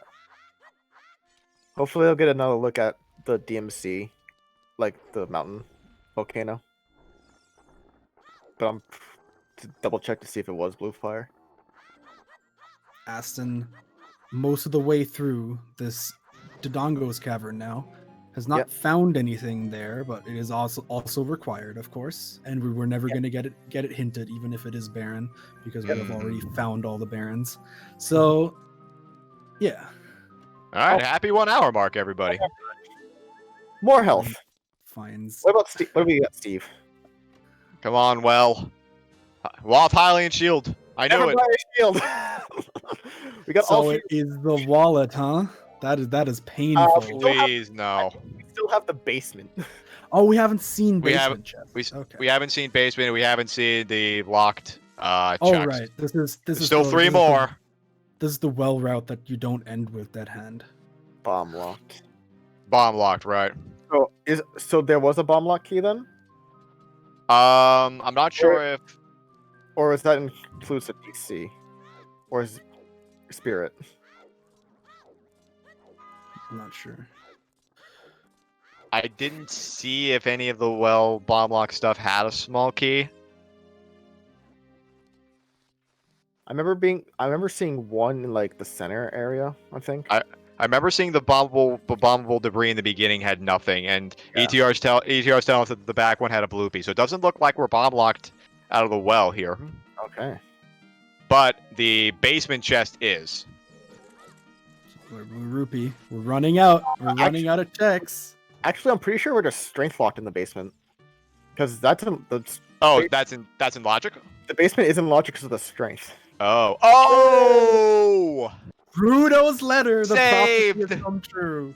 Hopefully, I'll get another look at the DMC, like the mountain volcano. But I'm to double check to see if it was Blue Fire. Aston, most of the way through this Dodongo's cavern now, has not found anything there, but it is also required, of course. And we were never going to get it hinted, even if it is barren, because we have already found all the barrens. So, yeah. All right, happy 1 hour mark, everybody. More health. Finds. What about Steve? What do we got, Steve? Come on, well. Wild Hylian Shield. I knew it. Everybody shield. We got all So three. it is the wallet, huh? That is painful. Please, no. We still have the basement. Oh, we haven't seen We basement chests. We haven't seen basement. We haven't seen the locked Oh, checks. right. This is Still the- 3 this is more. This is the well route that you don't end with dead hand. Bomb locked. Bomb locked, right? So there was a bomb lock key then, I'm not sure if or is that inclusive DC, or is Spirit? I'm not sure. I didn't see if any of the bomb lock stuff had a small key. I remember seeing one in like the center area. I think. I remember seeing the bombable debris in the beginning had nothing, and Yeah. ETR's telling us that the back one had a bloopy, so it doesn't look like we're bomb locked out of the well here. Okay. But the basement chest is. We're rupee. We're running out. We're running out of checks. Actually, I'm pretty sure we're just strength locked in the basement, because Oh, that's in logic. the basement isn't logic because of the strength. Oh! Rudo's letter. The prophecy Saved! has come true.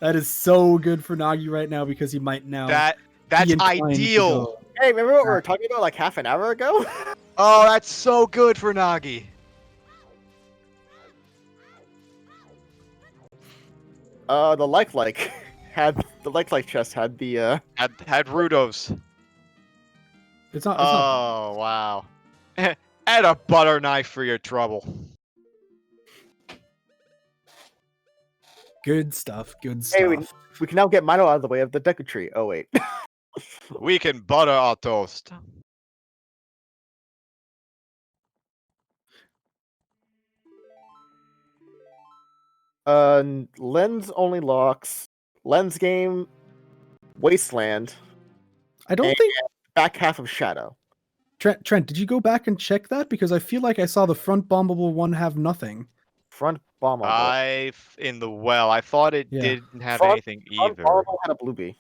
That is so good for Nagi right now because he might now. That's be inclined to ideal. go. Hey, remember what we were talking about like half an hour ago? Oh, that's so good for Nagi. The like chest had the Had Rudos. It's not. Oh, wow. And a butter knife for your trouble. Good stuff. Good stuff. Hey, we can now get Mino out of the way of the Deku Tree. Oh wait. We can butter our toast. Lens only locks. Lens game. Wasteland. I don't and think. Back half of Shadow. Trent, did you go back and check that? Because I feel like I saw the front bombable one have nothing. Front bomb on In the well. I thought it Yeah. didn't have Front- anything Front either. bomb had a blue bee.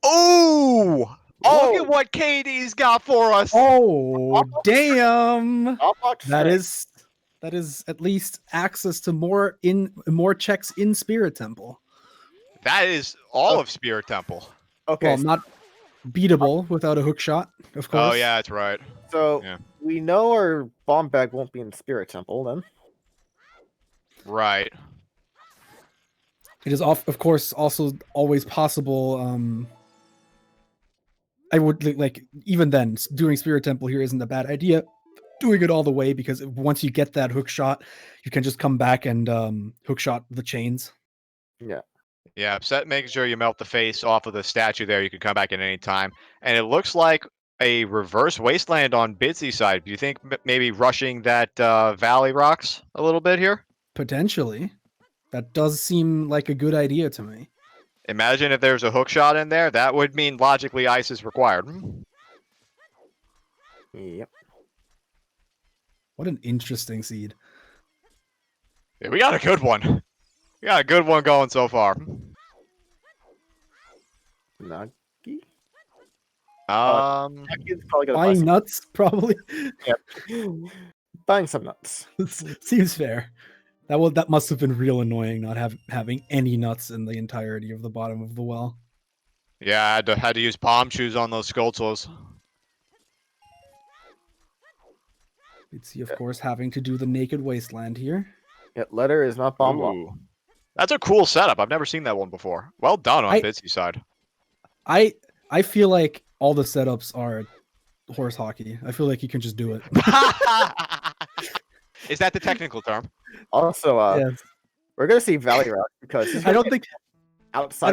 Oh! Oh! Look at what KD's got for us. Oh, damn! Outbox That strength. is at least access to more checks in Spirit Temple. That is all of Spirit Temple. Okay, Well, not beatable without a hook shot, of course. Oh yeah, that's right. so yeah. we know our bomb bag won't be in Spirit Temple then. Right. It is of course also always possible. I would like even then doing Spirit Temple here isn't a bad idea. Doing it all the way because once you get that hook shot, you can just come back and hook shot the chains. Yeah. Yeah, making sure you melt the face off of the statue there. You can come back at any time. And it looks like a reverse wasteland on Bitsy's side. Do you think maybe rushing that Valley Rocks a little bit here? Potentially. That does seem like a good idea to me. Imagine if there's a hook shot in there. That would mean logically ice is required. Yep. What an interesting seed. Yeah, we got a good one. We got a good one going so far. Nagi? Nagi's probably gonna buy Buying some. nuts, probably. Yep. Buying some nuts. Seems fair. That must have been real annoying not having any nuts in the entirety of the bottom of the well. Yeah, I had to use palm shoes on those Skultos. Bitsy, of course, having to do the naked wasteland here. Yeah, letter is not bomb block. Ooh. That's a cool setup. I've never seen that one before. Well done on Bitsy's side. I feel like all the setups are horse hockey. I feel like you can just do it. Is that the technical term? Also, Yes. we're gonna see Valley Rock because I don't think outside.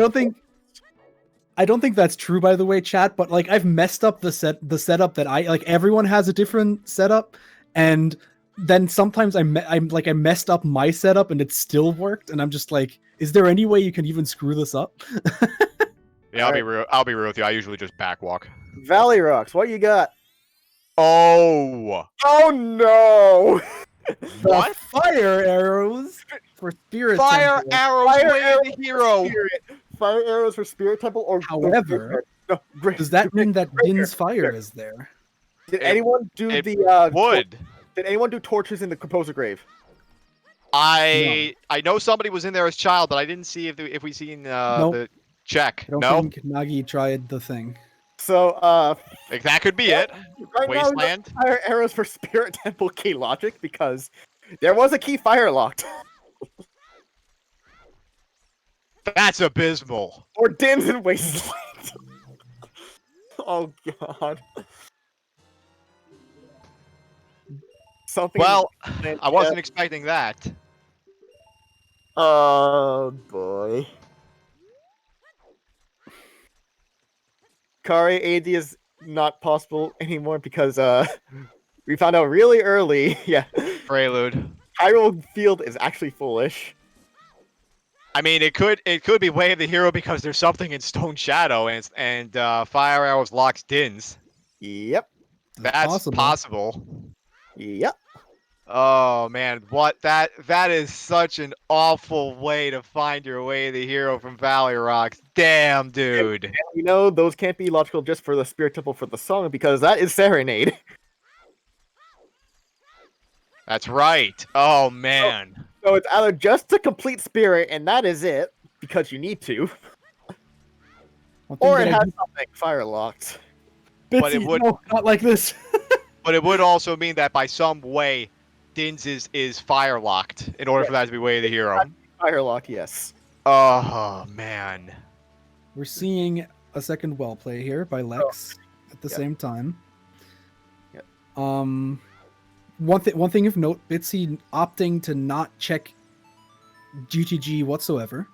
I don't think that's true, by the way, chat. But like, I've messed up the setup that I like. Everyone has a different setup, and then sometimes I messed up my setup and it still worked, and I'm just like, is there any way you can even screw this up? Yeah, I'll be real with you. I usually just backwalk. Valley Rocks, what you got? Oh. Oh no! What? Fire arrows for Spirit Fire Temple. arrows Fire way arrows the hero. Fire arrows for Spirit Temple, or However, no, does that mean that Din's fire is there? Did anyone do it the would. Did anyone do torches in the composer grave? I know somebody was in there as child, but I didn't see if we seen Nope. the check. I don't No, think Nagi tried the thing. So like, that could be it. right now, Wasteland. fire arrows for Spirit Temple key logic because there was a key fire locked. That's abysmal. Or Din's in Wasteland. Oh god. Something. Well, in- I wasn't expecting that. Oh boy. Kari AD is not possible anymore because we found out really early. Yeah. Prelude. Hyrule Field is actually foolish. I mean, it could be Way of the Hero because there's something in Stone Shadow and Fire Arrows locks Dins. Yep. That's possible. Yep. Oh man, what that is such an awful way to find your Way of the Hero from Valley Rocks. Damn, dude. And you know those can't be logical just for the Spirit Temple for the song because that is Serenade. That's right. Oh man. So it's either just to complete Spirit and that is it because you need to, or it has something fire locked. Bitsy, But it would- no, not like this. But it would also mean that by some way, Dins is fire locked in order for that to be Way of the Hero. Fire lock, yes. Oh man. We're seeing a second well play here by Lex at the same time. Yep. One thing of note, Bitsy opting to not check GTG whatsoever.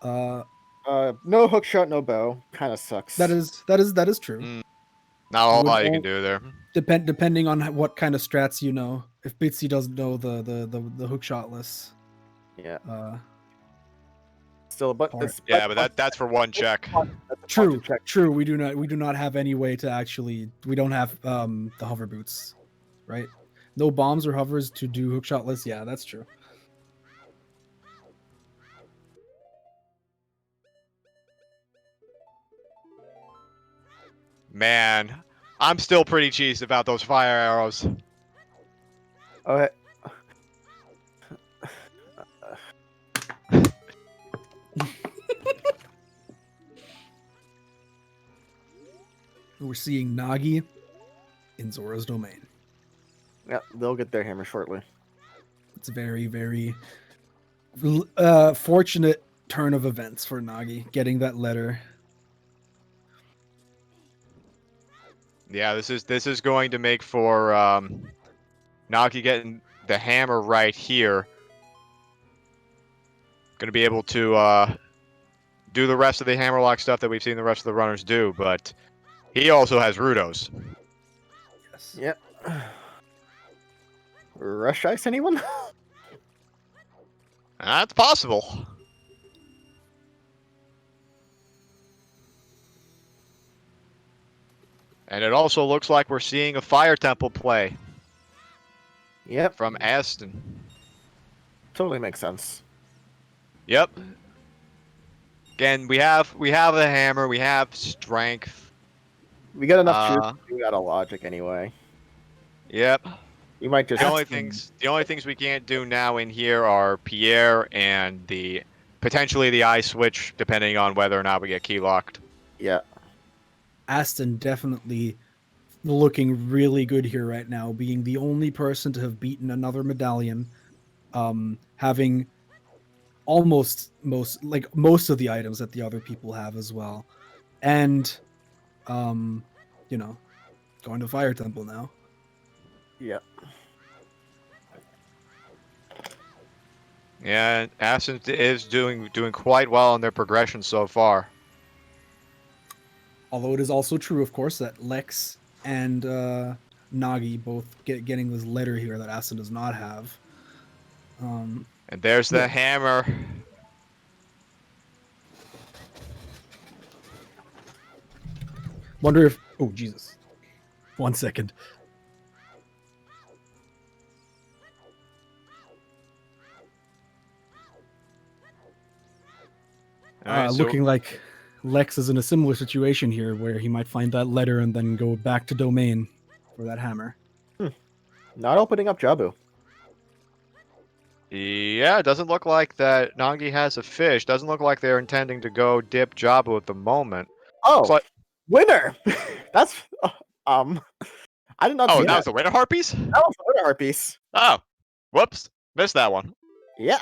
No hook shot, no bow. Kind of sucks. That is true. Not a whole Would lot you all- can do there. Depending on what kind of strats you know. If Bitsy doesn't know the hook shotless, Yeah. Still, But Yeah, but that's for one check. true. We do not have any way to actually. We don't have the hover boots, right? No bombs or hovers to do hookshotless. Yeah, that's true. Man, I'm still pretty cheesed about those fire arrows. Okay. We're seeing Nagi in Zora's domain. Yeah, they'll get their hammer shortly. It's a very, very fortunate turn of events for Nagi, getting that letter. Yeah, this is going to make for Nagi getting the hammer right here. Going to be able to do the rest of the hammerlock stuff that we've seen the rest of the runners do, but he also has Rudos. Yes. Yep. Rush ice anyone? That's possible. And it also looks like we're seeing a fire temple play Yep. from Aston. Totally makes sense. Yep. Again, we have a hammer, we have strength. We got enough Uh, truth. We got a logic anyway. Yep. We might just. The only things we can't do now in here are Pierre and potentially the eye switch, depending on whether or not we get key locked. Yeah. Aston definitely looking really good here right now, being the only person to have beaten another medallion, having almost most of the items that the other people have as well, and you know, going to Fire Temple now. Yeah. Yeah, Aston is doing quite well in their progression so far. Although it is also true, of course, that Lex and Nagi both getting this letter here that Aston does not have. And there's the Yeah. hammer. Wonder if... Oh, Jesus. 1 second. Alright, so Looking like Lex is in a similar situation here, where he might find that letter and then go back to domain for that hammer. Not opening up Jabu. yeah, it doesn't look like that Nagi has a fish. Doesn't look like they're intending to go dip Jabu at the moment. Oh, Looks like, winner! That's I did not oh, see that was the winner harpies? That was the winner art piece. Oh, whoops, missed that one. Yeah.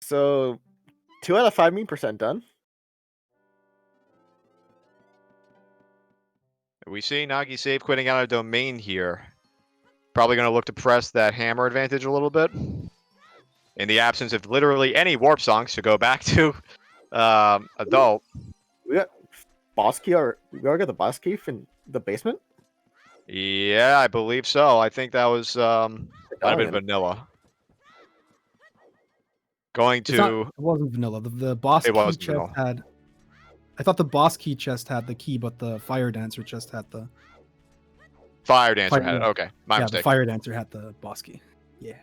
So 2 out of 5 % done. We see Nagi save quitting out of domain here. Probably going to look to press that hammer advantage a little bit. In the absence of literally any warp songs to go back to adult. We got boss key, or we already got the boss key from the basement. Yeah, I believe so. I think that was might have been Medallion. vanilla. Going It's not, to it wasn't vanilla. The boss It key wasn't chest vanilla. had... I thought the boss key chest had the key, but the fire dancer chest had the... Fire Dancer Fire- had it. yeah. Okay, my the mistake. fire dancer had the boss key. Yeah.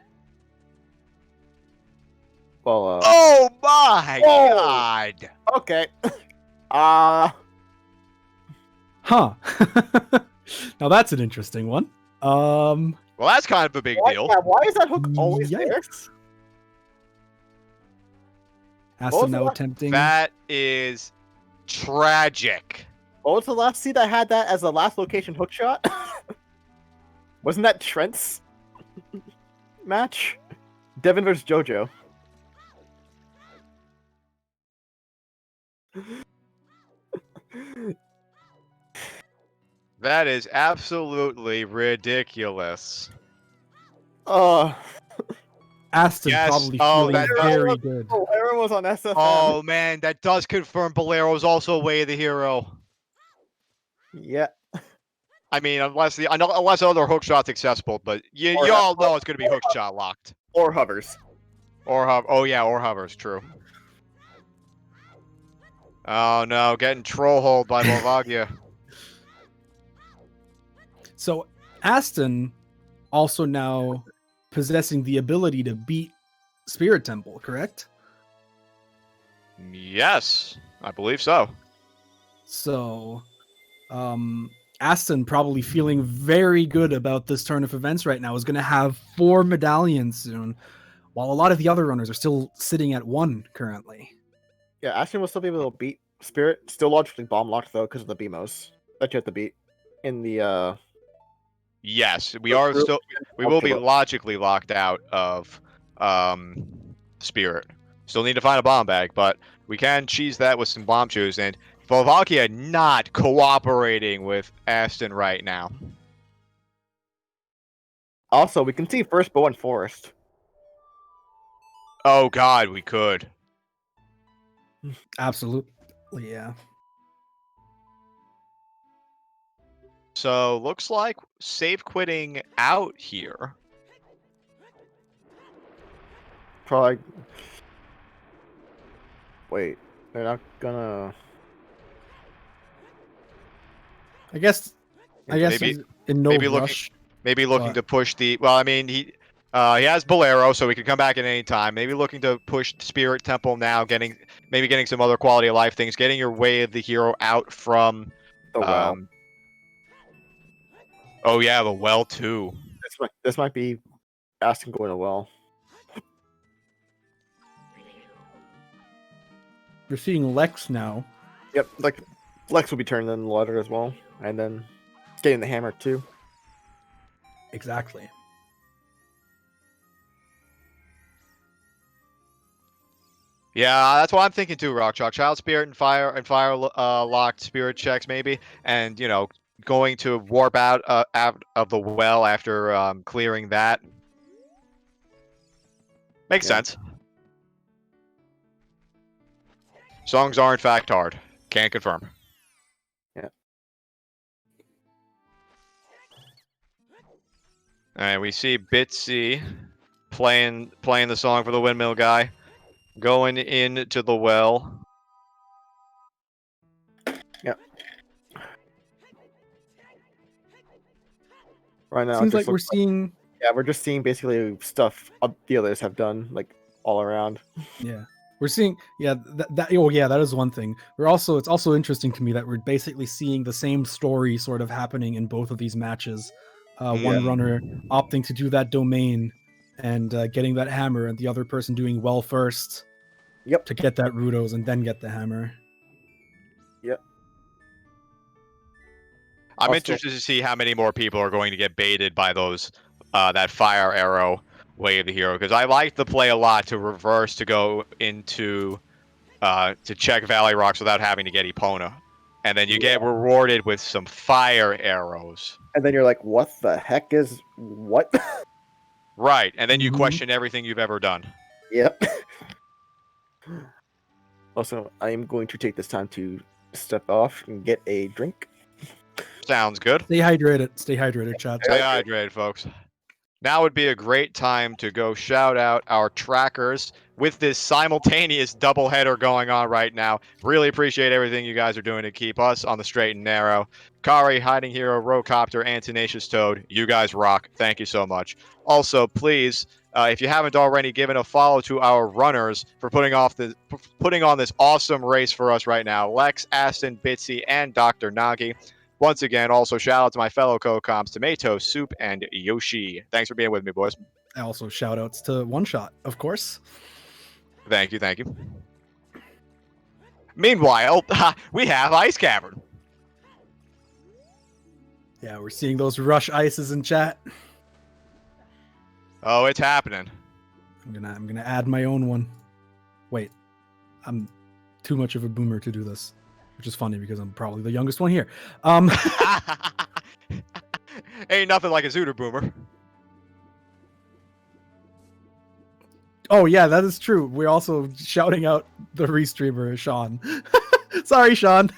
Well, Oh my Whoa! god! okay. Huh. Now that's an interesting one. Well, that's kind of a big deal. Why is that hook always there? Yikes. was Aston the now last- attempting... That is tragic. What was the last seed that had that as the last location hook shot? Wasn't that Trent's match? Devin versus JoJo. That is absolutely ridiculous. Aston Yes. probably Oh, feeling that- very good. Aaron was on SFM. Oh man, that does confirm Bolero is also Way of the Hero. Yeah. I mean, unless other hook shots accessible, but you Or- all know it's going to be hook shot locked. Or hovers. Or hover. Oh yeah, or hovers. True. Oh no, getting troll hold by Lovagia. So Aston also now possessing the ability to beat Spirit Temple, correct? Yes, I believe so. So, Aston, probably feeling very good about this turn of events right now, is going to have 4 medallions soon, while a lot of the other runners are still sitting at 1 currently. Yeah, Aston will still be able to beat Spirit. Still logically bomb locked though because of the BMOs that you have to beat in the Yes, we are still. We will be Calculus. logically locked out of Spirit. Still need to find a bomb bag, but we can cheese that with some bomb chews. And Slovakia not cooperating with Aston right now. Also, we can see first bow and forest. Oh God, we could. Absolutely, yeah. So looks like safe quitting out here. Probably. Wait, they're not gonna. I guess Maybe- he's in no maybe looking- rush. Maybe looking But- to push the. Well, I mean, he has Bolero, so he can come back at any time. Maybe looking to push Spirit Temple now, getting some other quality of life things, getting your way of the hero out from. The well. Oh yeah, the well too. This might be Aston going to well. You're seeing Lex now. Yep, like Lex will be turning in the ladder as well, and then getting the hammer too. Exactly. Yeah, that's what I'm thinking too, Rock Chalk. Child Spirit and fire locked spirit checks maybe, and going to warp out of the well after clearing that. Makes Yeah. sense. Songs are in fact hard. Can't confirm. Yeah. And we see Bitsy playing the song for the windmill guy, going into the well. Right now, it Seems just like we're looks seeing. yeah, we're just seeing basically stuff the others have done, like all around. Yeah, we're seeing. Yeah, that is one thing. It's also interesting to me that we're basically seeing the same story sort of happening in both of these matches. Yeah. One runner opting to do that domain and getting that hammer, and the other person doing well first. Yep. To get that Rudos and then get the hammer. Yep. I'm Also- interested to see how many more people are going to get baited by those that fire arrow way of the hero, because I like the play a lot to reverse to go into to check Valley Rocks without having to get Epona, and then you get rewarded with some fire arrows. And then you're like, what the heck is what? Right, and then you Mhm. question everything you've ever done. Yep. Also, I am going to take this time to step off and get a drink. Sounds good. Stay hydrated, chat. Stay hydrated, folks. Now would be a great time to go shout out our trackers with this simultaneous doubleheader going on right now. Really appreciate everything you guys are doing to keep us on the straight and narrow. Kari, Hiding Hero, Rocopter, and Tenacious Toad, you guys rock. Thank you so much. Also, please, if you haven't already, given a follow to our runners for putting on this awesome race for us right now. Lex, Aston, Bitsy, and Dr. Nagi. Once again, also shout out to my fellow co-coms, Tomato, Soup, and Yoshi. Thanks for being with me, boys. Also, shout outs to One Shot, of course. Thank you, thank you. Meanwhile, we have Ice Cavern. Yeah, we're seeing those rush ices in chat. Oh, it's happening. I'm gonna add my own one. Wait, I'm too much of a boomer to do this, which is funny because I'm probably the youngest one here. Ain't nothing like a Zooter Boomer. Oh yeah, that is true. We're also shouting out the restreamer, Sean. Sorry, Sean.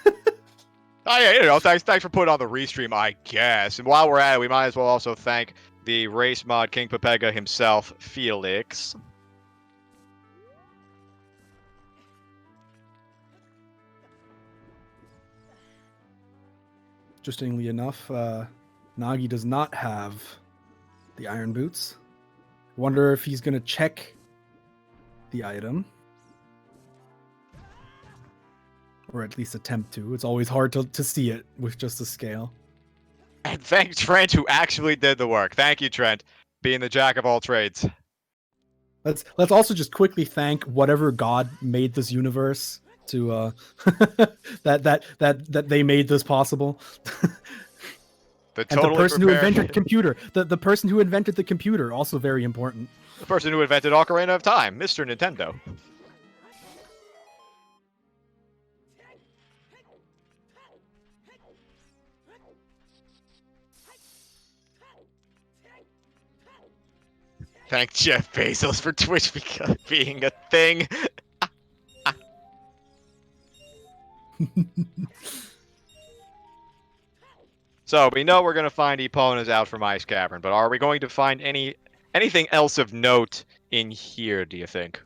Oh yeah, thanks for putting on the restream, I guess. And while we're at it, we might as well also thank the race mod King Pepega himself, Felix. Interestingly enough, Nagi does not have the iron boots. Wonder if he's gonna check the item. Or at least attempt to. It's always hard to see it with just a scale. And thank Trent, who actually did the work. Thank you, Trent, being the jack of all trades. Let's also just quickly thank whatever god made this universe to that they made this possible. The And the person who invented computer, the person who invented the computer, also very important. The person who invented Ocarina of Time, Mr. Nintendo. Thank Jeff Bezos for Twitch being a thing. So we know we're going to find Epona's out from Ice Cavern, but are we going to find anything else of note in here, do you think?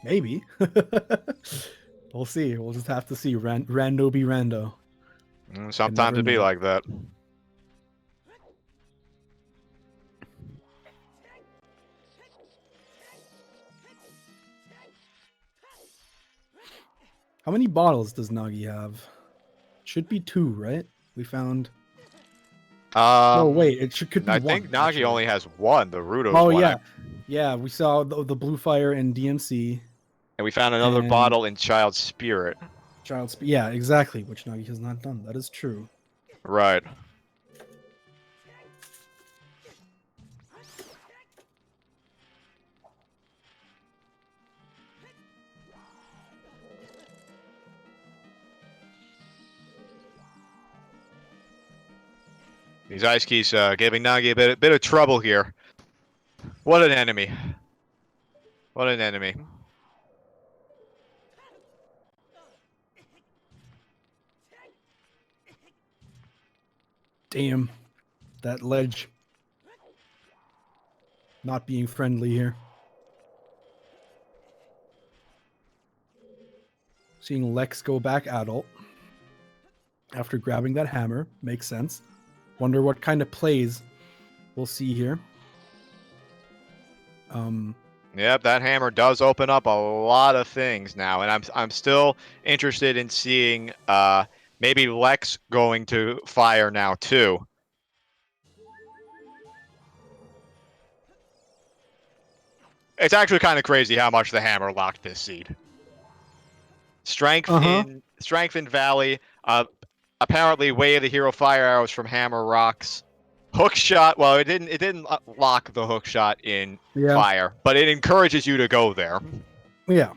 Maybe. We'll see. We'll just have to see. Rando be rando. Sometimes it'd be know. like that. How many bottles does Nagi have? Should be 2, right? We found. Oh wait, could be I 1. think Nagi actually. only has 1. The Rudo's Oh one. yeah, yeah. We saw the blue fire in DMC. And we found another And- bottle in Child's Spirit. Yeah, exactly. Which Nagi has not done. That is true. Right. These ice keys giving Nagi a bit of trouble here. What an enemy. What an enemy. Damn, that ledge. Not being friendly here. Seeing Lex go back adult after grabbing that hammer makes sense. Wonder what kind of plays we'll see here. Yep, that hammer does open up a lot of things now, and I'm still interested in seeing maybe Lex going to fire now too. It's actually kind of crazy how much the hammer locked this seed. Strength in Valley. Apparently, Way of the Hero fire arrows from Hammer rocks. Hook shot. Well, it didn't lock the hook shot in fire, but it encourages you to go there. Yeah.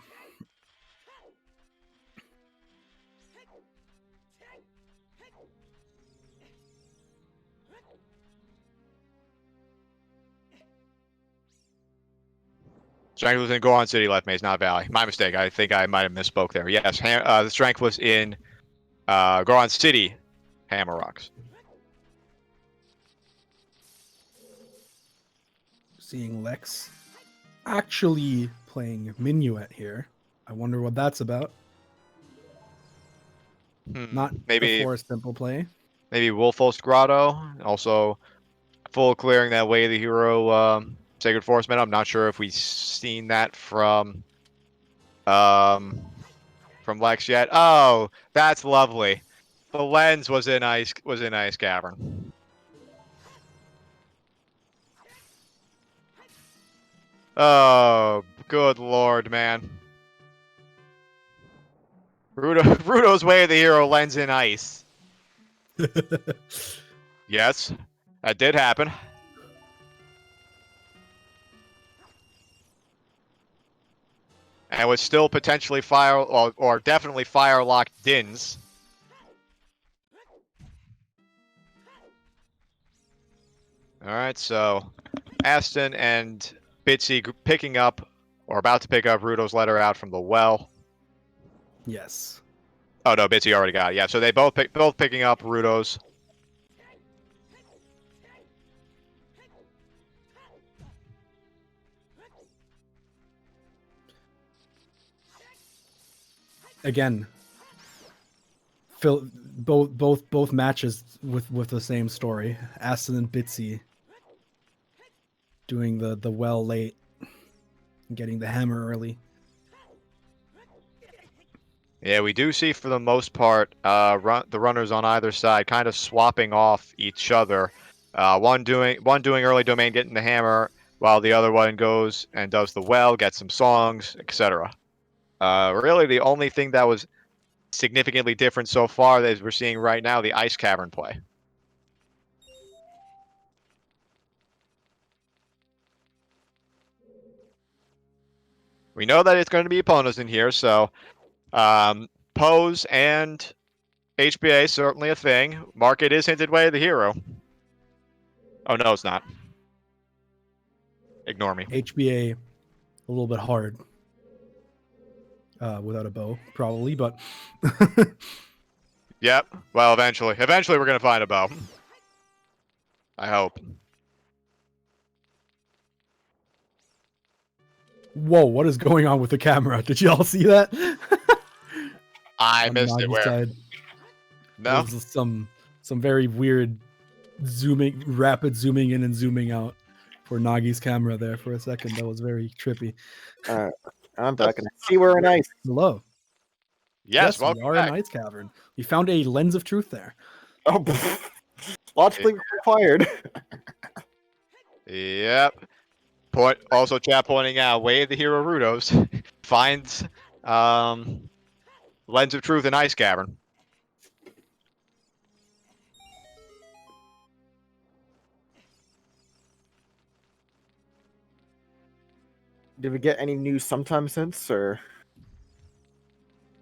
Strength was in Goron City, left maze, not Valley. My mistake. I think I might have misspoke there. Yes, the strength was in Goron City, Hammer rocks. Seeing Lex actually playing Minuet here. I wonder what that's about. Not maybe the Forest Temple play. Maybe Wolfos Grotto. Also, full clearing that Way of the Hero Sacred Forest Meadow. I'm not sure if we've seen that from Lex yet. Oh, that's lovely. The lens was in Ice Cavern. Oh, good lord, man. Rudo's Way of the Hero lens in ice. Yes, that did happen. And was still potentially fire, or definitely fire locked Dins. Alright, so Aston and Bitsy picking up, or about to pick up Rudo's letter out from the well. Yes. Oh no, Bitsy already got it. Yeah, so they both picking up Rudo's. Again, both matches with the same story. Aston and Bitsy doing the well late, getting the hammer early. Yeah, we do see for the most part the runners on either side kind of swapping off each other. One doing early domain, getting the hammer, while the other one goes and does the well, gets some songs, etc. Really, the only thing that was significantly different so far that we're seeing right now, the ice cavern play. We know that it's going to be opponents in here, so pose and HBA certainly a thing. Market is hinted way of the hero. Oh no, it's not. Ignore me. HBA a little bit hard without a bow, probably, but Yep. Well, eventually we're gonna find a bow. I hope. whoa, what is going on with the camera? Did you all see that? I On missed it. Nagi's Where? side. No. There's some very weird rapid zooming in and zooming out for Nagi's camera there for a second. That was very trippy. I'm back and I see we're in ice. Hello. Yes. We Welcome are back. in Ice Cavern. We found a lens of truth there. Oh, logically required. Yep. Also, chat pointing out, Way of the Hero Rudos finds Lens of Truth in Ice Cavern. Did we get any news sometime since, or?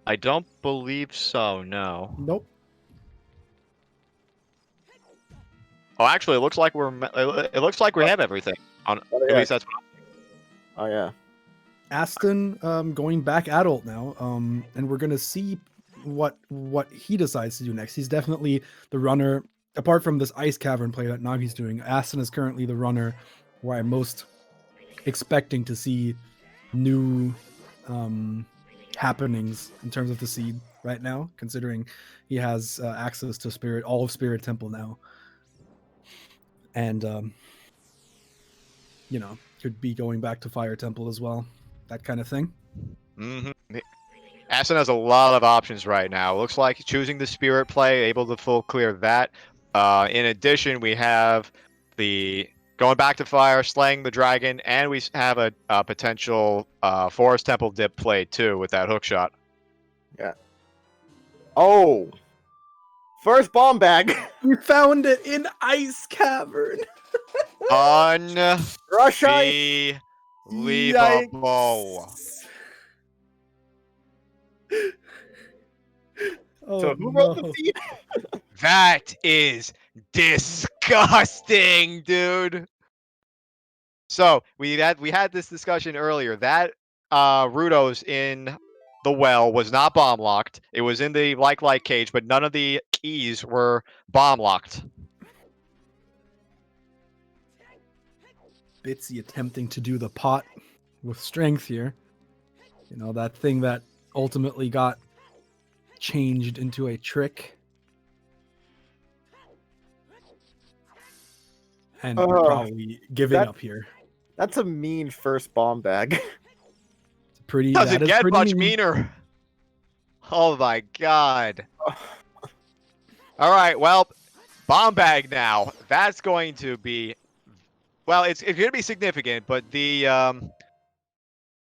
I don't believe so. No. Nope. Oh, actually, it looks like it looks like we have everything. On Oh, at yeah. least that's what Oh yeah. Aston going back adult now, and we're gonna see what he decides to do next. He's definitely the runner. Apart from this Ice Cavern play that Nagi's doing, Aston is currently the runner where I'm most expecting to see new happenings in terms of the seed right now, considering he has access to all of Spirit Temple now, and could be going back to Fire Temple as well, that kind of thing. Mm-hmm. Aston has a lot of options right now. Looks like choosing the Spirit play, able to full clear that. In addition, we have the going back to fire, slaying the dragon, and we have a potential Forest Temple dip play too with that hook shot. Yeah. Oh. First bomb bag. We found it in Ice Cavern. Rush ice. Unbelievable. Oh, So who wrote the seed? That is disgusting, dude. So we had this discussion earlier. That Rudos in the well was not bomb locked. It was in the like cage, but none of the keys were bomb locked. Bitsy attempting to do the pot with strength here. You know, that thing that ultimately got changed into a trick. And probably giving up here. That's a mean first bomb bag. It's pretty. Doesn't get pretty much mean. meaner. Oh my god. All right, well, bomb bag now. That's going to be, well, it's going to be significant, but the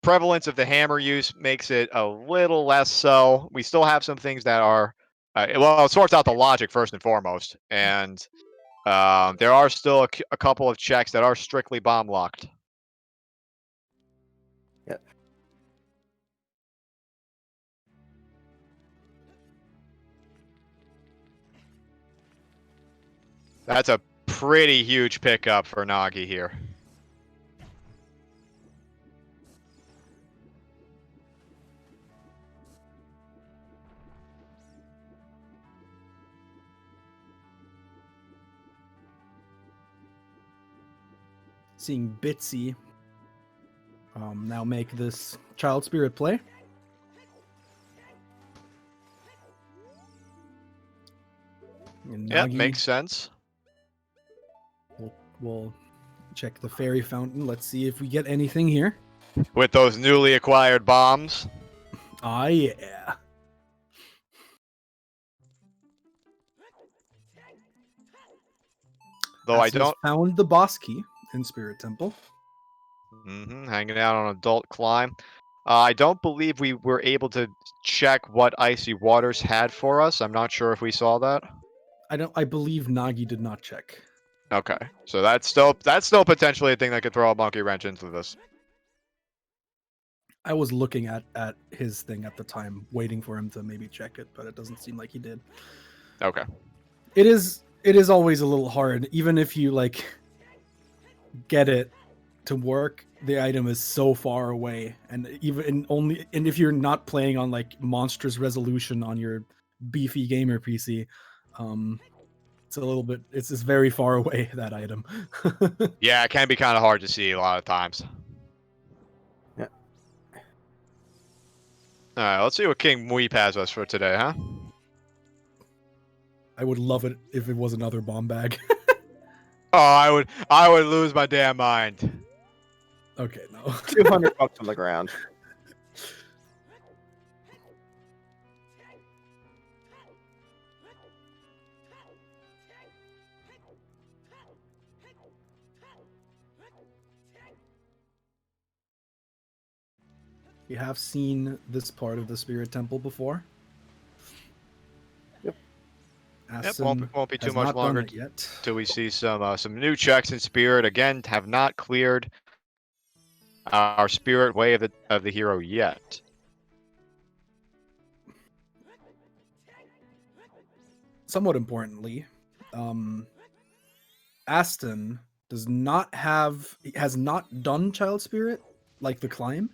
prevalence of the hammer use makes it a little less so. We still have some things that are, well, it sorts out the logic first and foremost, and there are still a couple of checks that are strictly bomb locked. Yep. That's a pretty huge pickup for Nagi here. Seeing Bitsy now make this child spirit play. And Yep, Nagi, makes sense. we'll check the fairy fountain. Let's see if we get anything here. With those newly acquired bombs. Ah, yeah. Though I Aston has don't... found the boss key in Spirit Temple. hanging out on Adult Climb. I don't believe we were able to check what Icy Waters had for us. I'm not sure if we saw that. I believe Nagi did not check. Okay, so that's still potentially a thing that could throw a monkey wrench into this. I was looking at his thing at the time, waiting for him to maybe check it, but it doesn't seem like he did. Okay. It is always a little hard, even if you like get it to work. The item is so far away, and if you're not playing on like monstrous resolution on your beefy gamer PC, it's a little bit. It's just very far away, that item. Yeah, it can be kind of hard to see a lot of times. Yeah. All right, let's see what King Weep has us for today, huh? I would love it if it was another bomb bag. Oh, I would lose my damn mind. Okay, no. $200 on the ground. We have seen this part of the Spirit Temple before. Yep. Aston won't be too has much not longer done it yet. till we see some new checks in Spirit. Again, have not cleared our Spirit way of the hero yet. Somewhat importantly, Aston has not done Child Spirit like the climb,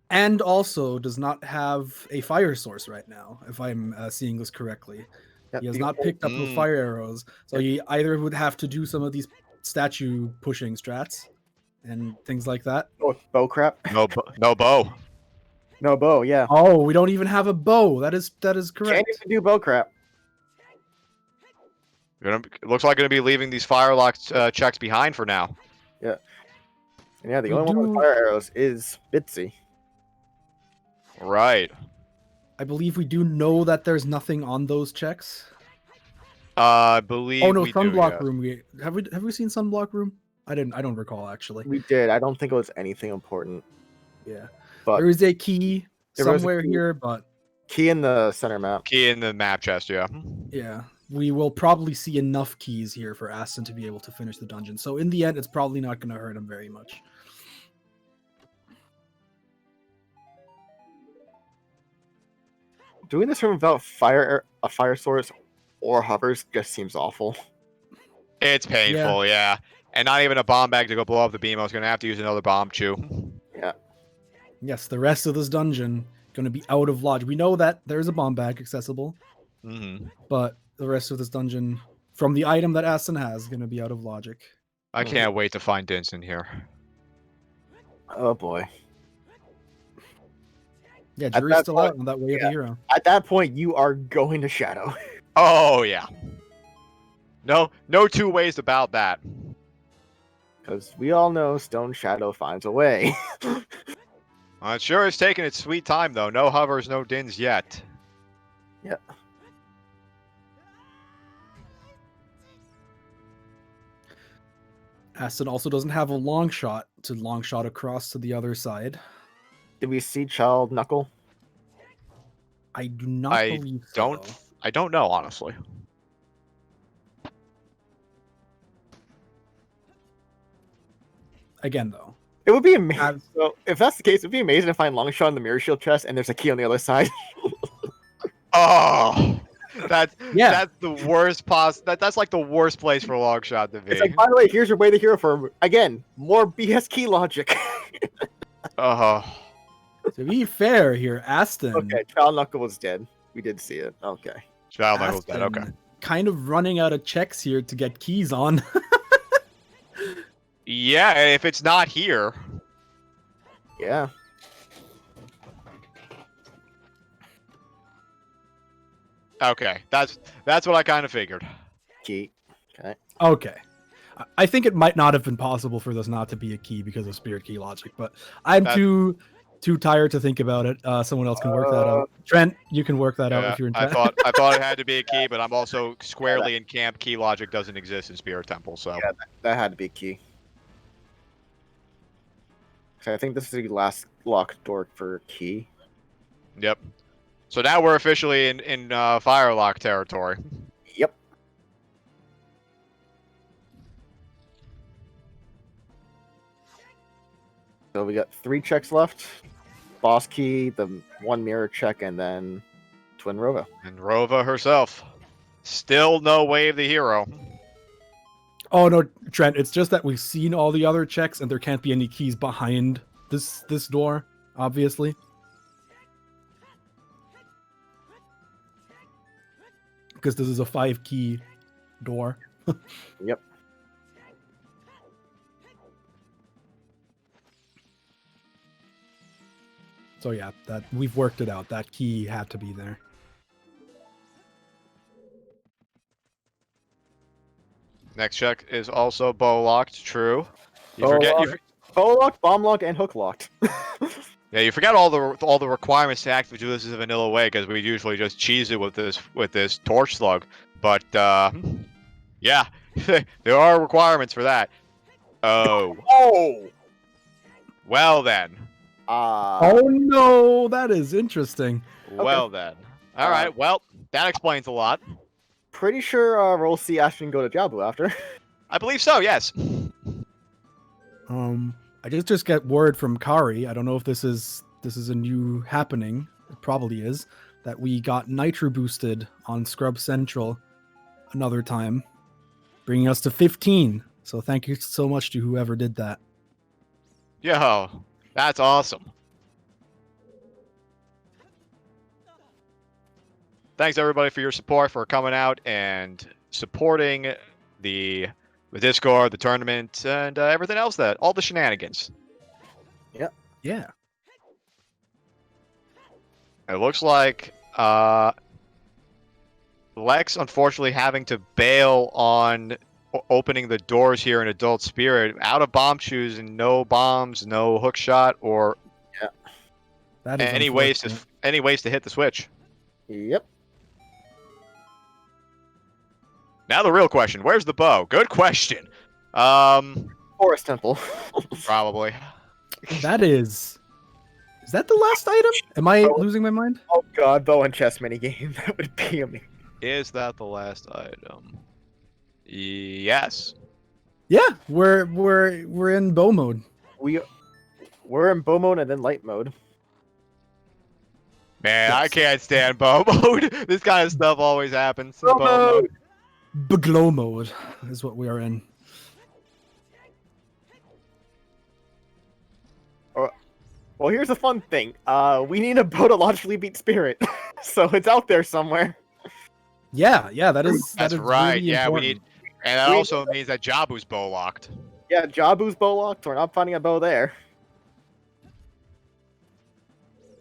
and also does not have a fire source right now, if I'm seeing this correctly. Yep, He has the not picked up the fire arrows, so he either would have to do some of these statue pushing strats and things like that. Oh, bow crap. No bow. No bow, yeah. Oh, we don't even have a bow. That is correct. Can't even do bow crap. It looks like going to be leaving these firelock checks behind for now. And yeah, the We only one with do- fire arrows is Bitsy. Right. I believe we do know that there's nothing on those checks. I believe. Oh no, we do, sunblock yeah. room. Have we seen sunblock room? I don't recall actually. We did. I don't think it was anything important. Yeah, But there is a key There was a somewhere key. here, but key in the center map. Key in the map chest, yeah. yeah, we will probably see enough keys here for Aston to be able to finish the dungeon. So in the end, it's probably not going to hurt him very much. Doing this room without a fire source or hovers just seems awful. It's painful, yeah. And not even a bomb bag to go blow up the beam. I was going to have to use another bomb chew. Yes, the rest of this dungeon going to be out of logic. We know that there's a bomb bag accessible, but the rest of this dungeon, from the item that Aston has, is going to be out of logic. I can't wait to find Dinson here. Oh boy. Yeah, At Jury's that still point- out on that way of the hero. At that point, you are going to Shadow. Oh, yeah. No two ways about that. Because we all know Stone Shadow finds a way. It sure is taking its sweet time, though. No hovers, no dins yet. Yep. Aston also doesn't have a long shot to long shot across to the other side. Did we see Child Knuckle? I do not I believe don't. so. I don't know, honestly. Again, though. It would be amazing. As- So, if that's the case, it'd be amazing to find Longshot in the Mirror Shield chest and there's a key on the other side. Oh, that's Yeah. the worst that's like the worst place for a long shot to be. It's like, by the way, here's your way to hero for, again, more BS key logic. Oh, To be fair here, Aston. Okay, Child Knuckle was dead. We did see it. Okay. Child Knuckles dead. Aston Okay. Kind of running out of checks here to get keys on. Yeah, if it's not here. Yeah. Okay, that's what I kind of figured. Key. Okay. Okay. I think it might not have been possible for this not to be a key because of spirit key logic, but I'm That- too tired to think about it. Someone else can work that out. Trent, you can work that out Yeah, if you're in I chat. thought it had to be a key, but I'm also squarely in camp. Key logic doesn't exist in Spirit Temple, so Yeah, that had to be a key. So I think this is the last locked door for key. yep. So now we're officially in Firelock territory. Yep. So we got 3 checks left. Boss key, the 1 mirror check, and then Twin Rova. And Rova herself, still no way of the hero. Oh no, Trent, it's just that we've seen all the other checks and there can't be any keys behind this door, obviously. Because this is a 5-key door. Yep. So yeah, that we've worked it out. That key had to be there. Next check is also bow locked. True. You Bow forget. locked. Bow locked, bomb locked, and hook locked. Yeah, you forget all the requirements to actually do this as a vanilla way because we usually just cheese it with this torch slug. But yeah, there are requirements for that. Oh, Oh. well then. Oh no, that is interesting. Well then. All right. Well, that explains a lot. Pretty sure we'll see Aston go to Jabu after. I believe so. Yes. I just get word from Kari. I don't know if this is a new happening. It probably is. That we got nitro boosted on Scrub Central another time, bringing us to 15. So thank you so much to whoever did that. Yo, that's awesome. Thanks everybody for your support, for coming out and supporting the Discord, the tournament, and everything else all the shenanigans. Yeah. It looks like Lex, unfortunately, having to bail on opening the doors here in Adult Spirit, out of bomb shoes and no bombs, no hook shot, or That is any ways to hit the switch. Yep. Now the real question: where's the bow? Good question. Forest Temple. Probably. That is that the last item? Am I losing my mind? Oh god, bow and chess minigame. That would be amazing. Is that the last item? Yes. Yeah, we're in bow mode. We're in bow mode and then light mode. Man, I Yes. can't stand bow mode. This kind of stuff always happens. in Bow bow mode. Beglow mode is what we are in. Well, here's a fun thing. We need a bow to logically beat Spirit, so it's out there somewhere. Yeah, that is That's that is right. really Yeah, we important. need, and that also means that Jabu's bow locked. Yeah, Jabu's bow locked. We're not finding a bow there.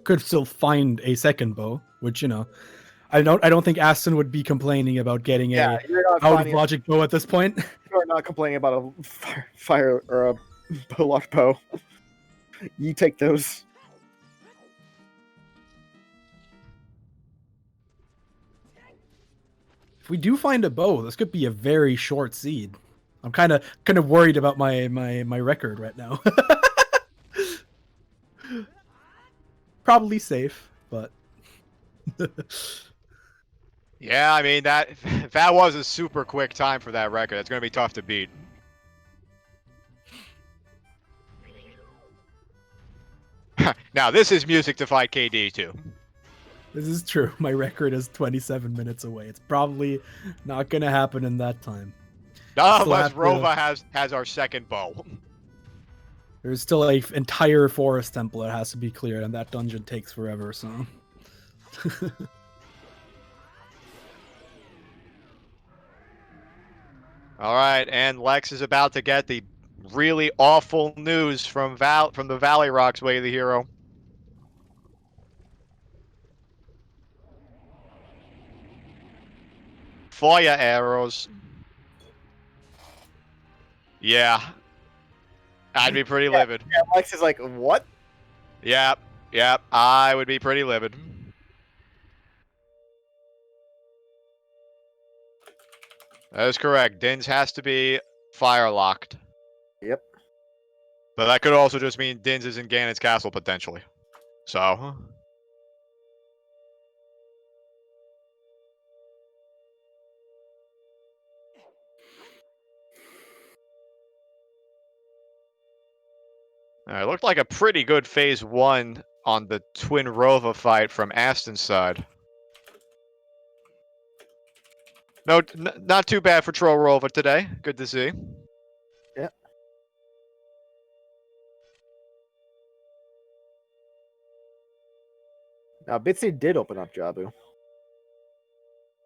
Could still find a second bow, which I don't think Aston would be complaining about getting Yeah, a you're not out of finding. logic bow at this point. You're not complaining about a fire or a bow locked bow. You take those. If we do find a bow, this could be a very short seed. I'm kind of worried about my record right now. Probably safe, but Yeah, I mean that if that was a super quick time for that record, it's gonna be tough to beat. Now this is music to fight KD too. this is true. My record is 27 minutes away. It's probably not gonna happen in that time. Not Still unless have to- Rova has our second bow. There's still a entire forest temple that has to be cleared, and that dungeon takes forever. So. All right, and Lex is about to get the really awful news from the Valley Rocks way of the hero. Fire arrows. Yeah. I'd be pretty livid. Yeah, Lex is like, what? Yep. Yep. I would be pretty livid. That is correct. Dins has to be fire locked. Yep. But that could also just mean Dins is in Ganon's castle potentially. So. It looked like a pretty good phase 1 on the Twin Rova fight from Aston's side. No, not too bad for Troll Rova today. Good to see. Yeah. Now, Bitsy did open up Jabu.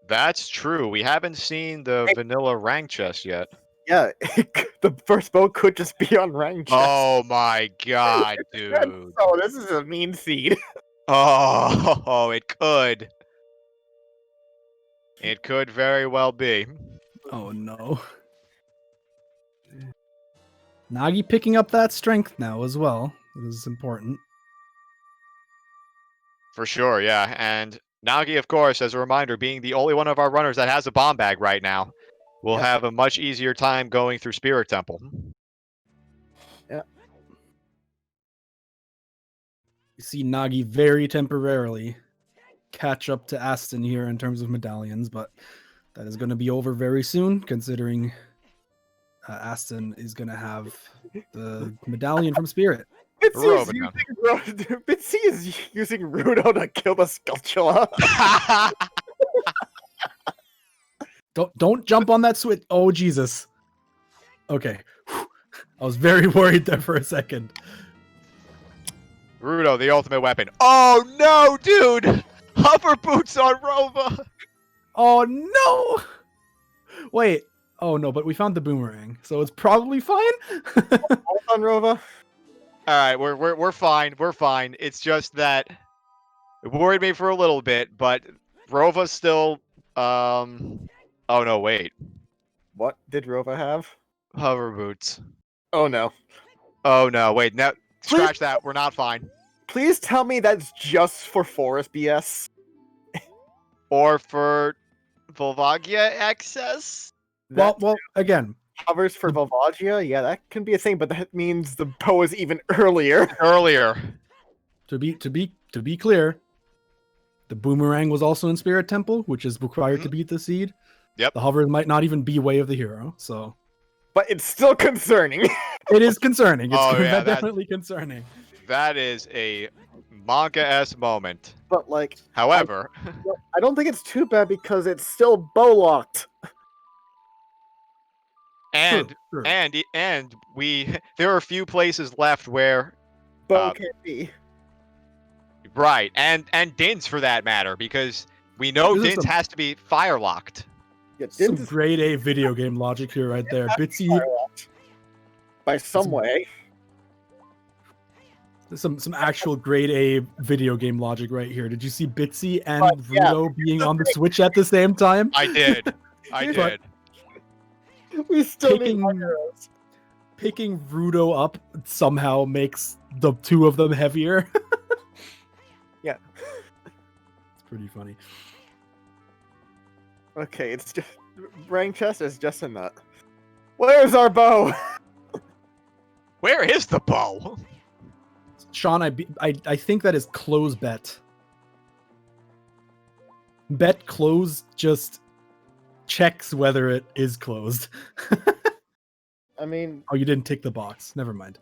That's true. We haven't seen the vanilla rank chest yet. Yeah, the first boat could just be on rank chest. Oh my god, dude. So this is a mean seed. Oh, it could. It could very well be. Oh no. Nagi picking up that strength now as well. It is important. For sure, yeah. And Nagi, of course, as a reminder, being the only one of our runners that has a bomb bag right now, will Yep. have a much easier time going through Spirit Temple. Yeah. You see Nagi very temporarily catch up to Aston here in terms of medallions, but that is going to be over very soon, considering Aston is going to have the medallion from Spirit. Bitsy is using Rudo to kill the Skulltula. Don't jump on that switch. Oh Jesus. Okay. I was very worried there for a second. Rudo, the ultimate weapon. Oh no, dude! Hover boots on Rova! Oh no! Wait. Oh no, but we found the boomerang, so it's probably fine. On Rova. Alright, we're fine. We're fine. It's just that it worried me for a little bit, but Rova's still oh no, wait. What did Rova have? Hover boots. Oh no. Oh no, wait, now scratch that. We're not fine. Please tell me that's just for Forest BS. Or for Volvagia access? Well, again, Hovers for Volvagia? Yeah, that can be a thing, but that means the bow is even earlier. Earlier. to be clear, the boomerang was also in Spirit Temple, which is required to beat the seed. Yep. The hover might not even be Way of the Hero, so But it's still concerning. it is concerning. It's Oh, yeah, definitely concerning. That is a manga-esque moment. But like, However, I don't think it's too bad because it's still bow locked. and True. and there are a few places left where Bow can't be. right, and Dins for that matter, because we know This is Dins some- has to be fire locked. Yeah, Some Din's grade A video game logic here, right there. Bitsy, fire locked. By some way. some actual grade A video game logic right here. Did you see Bitsy and But, yeah, Rudo being on the Switch at the same time? I did. I But- did. We still Taking- need arrows. Picking Rudo up somehow makes the two of them heavier. Yeah. It's pretty funny. Okay, it's just rank chest is just a nut. Where's our bow? Where is the bow? Sean, I think that is close bet. Bet close just checks whether it is closed. I mean, Oh, you didn't tick the box. Never mind.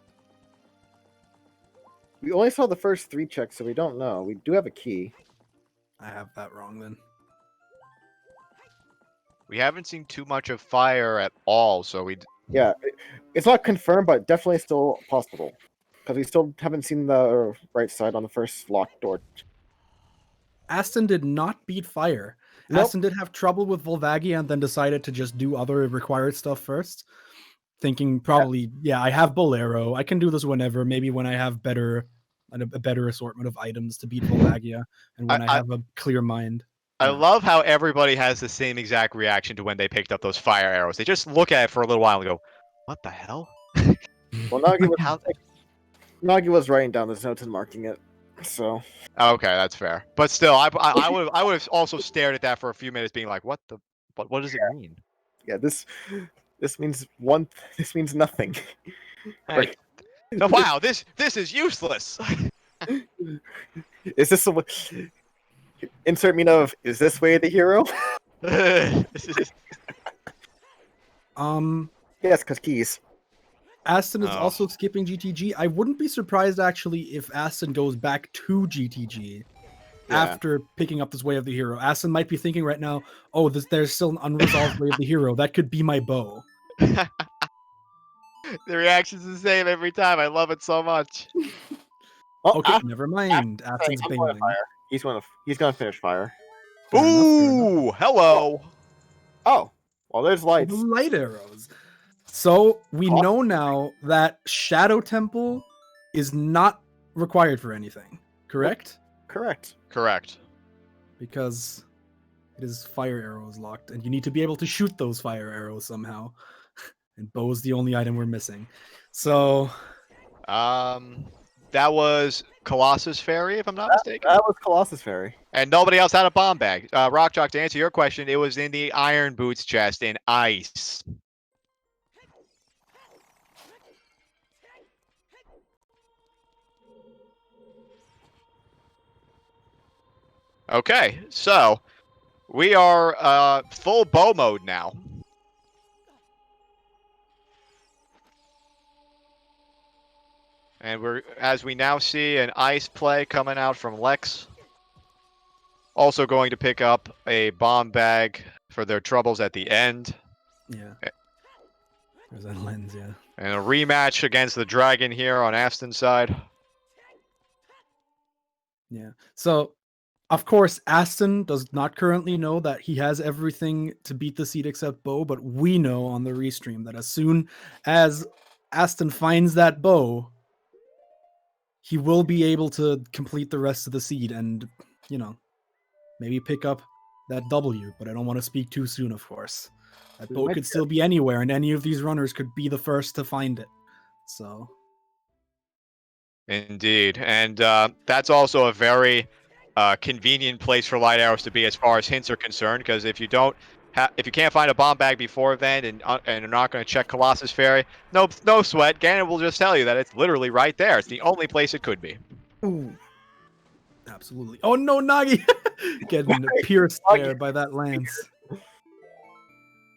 we only saw the first 3 checks, so we don't know. We do have a key. I have that wrong then. We haven't seen too much of fire at all, so we. Yeah, it's not confirmed, but definitely still possible. Because we still haven't seen the right side on the first locked door. Aston did not beat fire. Nope. Aston did have trouble with Volvagia and then decided to just do other required stuff first. Thinking probably, yeah, I have Bolero. I can do this whenever. Maybe when I have a better assortment of items to beat Volvagia and when I have a clear mind. I Yeah. love how everybody has the same exact reaction to when they picked up those fire arrows. They just look at it for a little while and go, "What the hell?" Well, Nagi was, How- Nagi was writing down his notes and marking it. So Okay, that's fair. But still, I would have also stared at that for a few minutes, being like, what does it mean?" yeah, this means this means nothing. Hey, so, wow, this is useless. Is this the insert meme of is this way the hero? This is- Yes, because keys. Aston is Oh. also skipping GTG. I wouldn't be surprised actually if Aston goes back to GTG Yeah. after picking up this Way of the Hero. Aston might be thinking right now, oh, there's still an unresolved Way of the Hero. That could be my bow. The reaction's the same every time. I love it so much. Oh, Okay, never mind. Aston's he's going to bailing. fire. He's gonna finish fire. Fair enough, fair enough. Ooh, hello. Oh, well, there's Oh, lights. the light arrows. So we know now that Shadow Temple is not required for anything, correct? Correct. Correct. Because it is fire arrows locked, and you need to be able to shoot those fire arrows somehow. And bow is the only item we're missing. So That was Colossus Fairy, if I'm not mistaken. That was Colossus Fairy. And nobody else had a bomb bag. Rockjock, to answer your question, it was in the Iron Boots chest in ice. Okay, so we are full bow mode now. And as we now see an ice play coming out from Lex. Also going to pick up a bomb bag for their troubles at the end. yeah. There's that lens, yeah. And a rematch against the dragon here on Aston's side. Yeah. So, of course, Aston does not currently know that he has everything to beat the seed except bow, but we know on the restream that as soon as Aston finds that bow, he will be able to complete the rest of the seed and, maybe pick up that W, but I don't want to speak too soon, of course. That bow could still be anywhere, and any of these runners could be the first to find it. So, Indeed. And that's also a very convenient place for light arrows to be as far as hints are concerned, because if you can't find a bomb bag before then and you're not going to check Colossus Fairy, no sweat. Ganon will just tell you that it's literally right there. It's the only place it could be. ooh. Absolutely. Oh no, Nagi! Getting pierced there by that lance.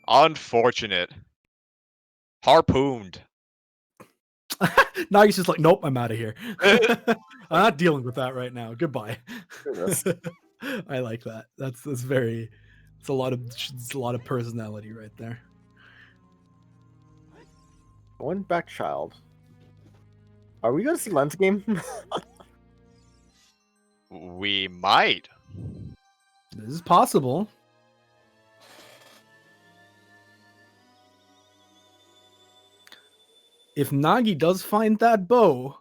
Unfortunate. Harpooned. Nagi's just like, nope, I'm out of here. I'm not dealing with that right now. Goodbye. I like that. That's very. It's a lot of personality right there. One back child. Are we gonna see Lens game? We might. This is possible. If Nagi does find that bow,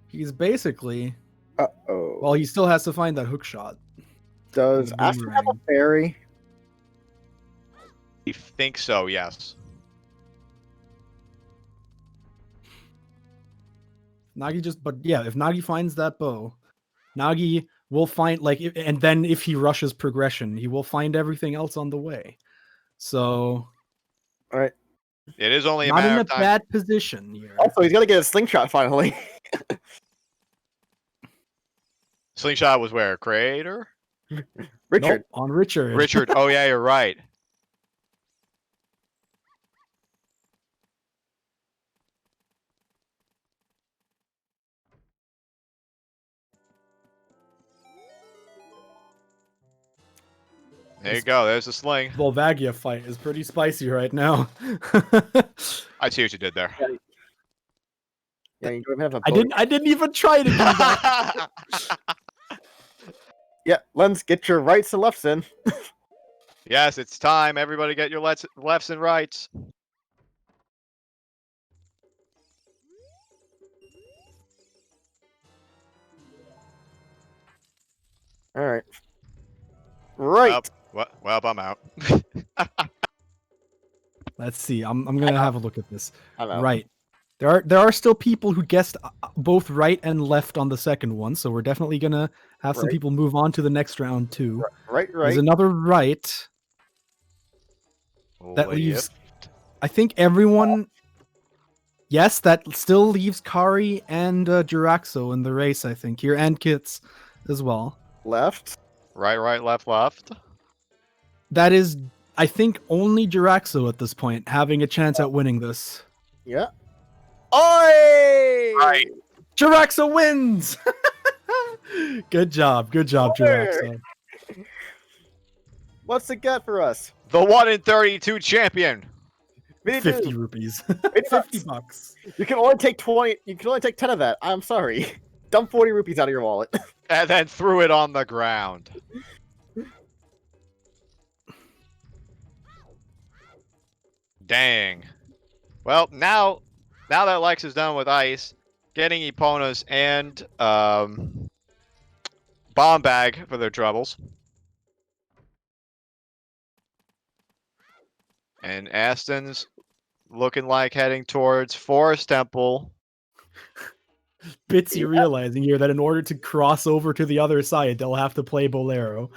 he's basically. Uh-oh. Well, he still has to find that hook shot. Does the Aston have a boomerang. fairy? I think so, yes. But yeah, if Nagi finds that bow, Nagi will find and then if he rushes progression, he will find everything else on the way. So, All right. It is only a not in matter a of time. bad position here. Also, he's gonna get a slingshot finally. Slingshot was where? Crater? Richard. Nope, on Richard. Richard. Oh, yeah, you're right. There you go. There's the sling. Volvagia fight is pretty spicy right now. I see what you did there. Yeah, you don't even have a I didn't even try to do that. Yeah, Lens, get your rights and lefts in. Yes, it's time. Everybody get your lefts and rights. All right. Right. Well, I'm out. Let's see. I'm gonna have a look at this. I'm out. Right. There are still people who guessed both right and left on the second one, so we're definitely gonna have some Right. people move on to the next round too. Right. There's another right. That leaves, I think everyone. Yes, that still leaves Kari and Jiraxo in the race. I think here and Kits as well. Left. Right, left. That is, I think, only Jiraxo at this point having a chance at winning this. Yeah. Oi! Right. Jiraxo wins. Good job, Jiraxo. What's it got for us? The 1 in 32 champion. 50 rupees. It's 50 bucks. You can only take 20. You can only take 10 of that. I'm sorry. Dump 40 rupees out of your wallet. And then threw it on the ground. Dang. Well, now that Lex is done with ice, getting Eponas and bomb bag for their troubles. And Aston's looking like heading towards Forest Temple. Bitsy realizing here that in order to cross over to the other side, they'll have to play Bolero.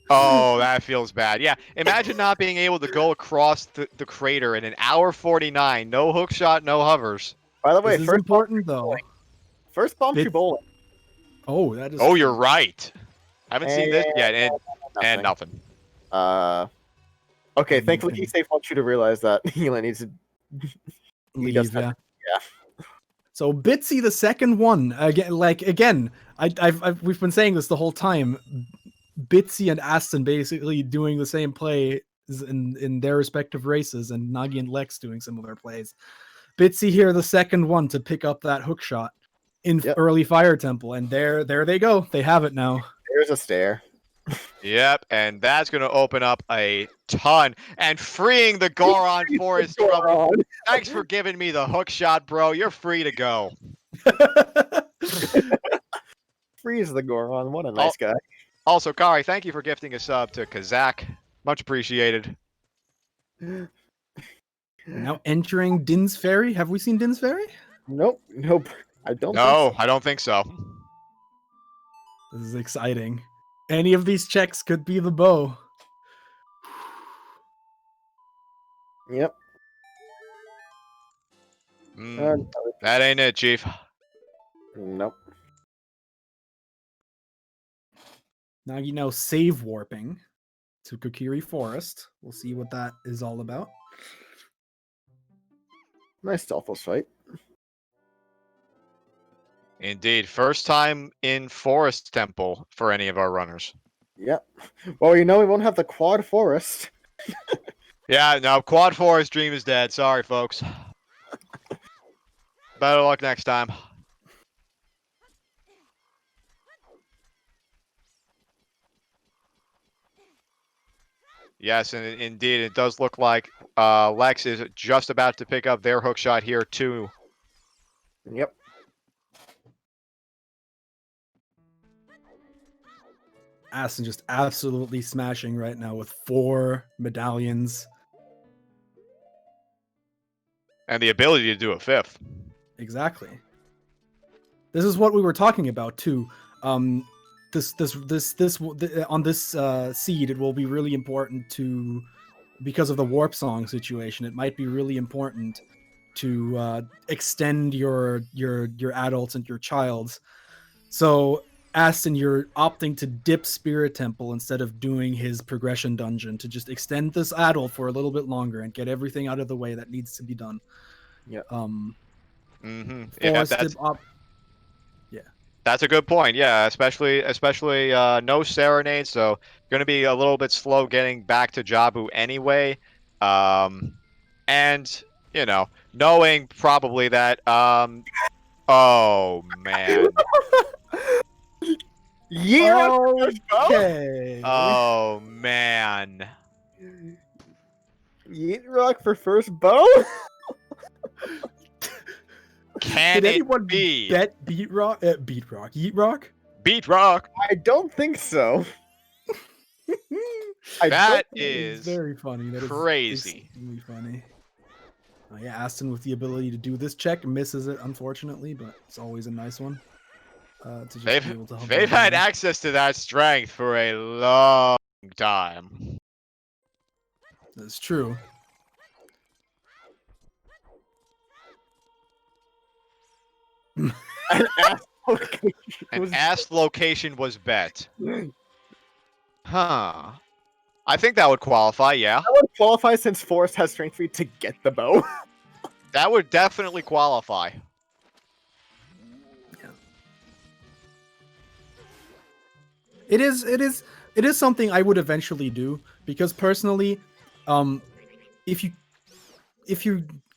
Oh, that feels bad. Yeah, imagine not being able to go across the crater in an hour 49. No hook shot, no hovers. By the way, This is important though. First bomb shoe bowling. Oh, that is. Oh, you're right. Haven't seen this yet, and Nothing. nothing. Okay, thankfully he's safe enough to realize that he needs to leave. does Yeah. have- yeah. So Bitsy, the second one again. We've been saying this the whole time. Bitsy and Aston basically doing the same play in their respective races, and Nagi and Lex doing similar plays. Bitsy here, the second one to pick up that hook shot in early Fire Temple, and there they go. They have it now. There's a stair. Yep, and that's going to open up a ton. And freeing the Goron Forest trouble. Thanks for giving me the hook shot, bro. You're free to go. Freeze the Goron. What a nice guy. Also, Kari, thank you for gifting a sub to Kazak. Much appreciated. Now entering Din's Ferry. Have we seen Din's Ferry? Nope. I don't. No, I don't think so. This is exciting. Any of these checks could be the bow. Yep. That ain't it, Chief. Nope. Nagi now save warping to Kokiri Forest. We'll see what that is all about. Nice stealth fight. Indeed. First time in Forest Temple for any of our runners. Yep. Well, we won't have the quad forest. Yeah, no, Quad Forest dream is dead. Sorry, folks. Better luck next time. Yes, and indeed, it does look like Lex is just about to pick up their hook shot here, too. Yep. Aston just absolutely smashing right now with 4 medallions. And the ability to do a 5th. Exactly. This is what we were talking about too. On this seed, it will be really important to, because of the warp song situation. It might be really important to extend your adults and your childs. So, Aston, you're opting to dip Spirit Temple instead of doing his progression dungeon to just extend this adult for a little bit longer and get everything out of the way that needs to be done. Yeah. Yeah, that's a good point. Yeah, especially no serenade, so going to be a little bit slow getting back to Jabu anyway. And knowing probably that. Oh man. Okay. Oh man. Yeet rock for first bow? Can Did it anyone be? bet Yeet Rock? Beat Rock. I don't think so. That It's is very funny. That is crazy. extremely funny. Yeah, Aston with the ability to do this check misses it, unfortunately, but it's always a nice one. To just be able to hover They've had around. access to that strength for a long time. That's true. An ass location An was- ass location was bet. Huh. I think that would qualify, yeah. That would qualify since Forrest has strength 3 to get the bow. That would definitely qualify. It is something I would eventually do because personally, if you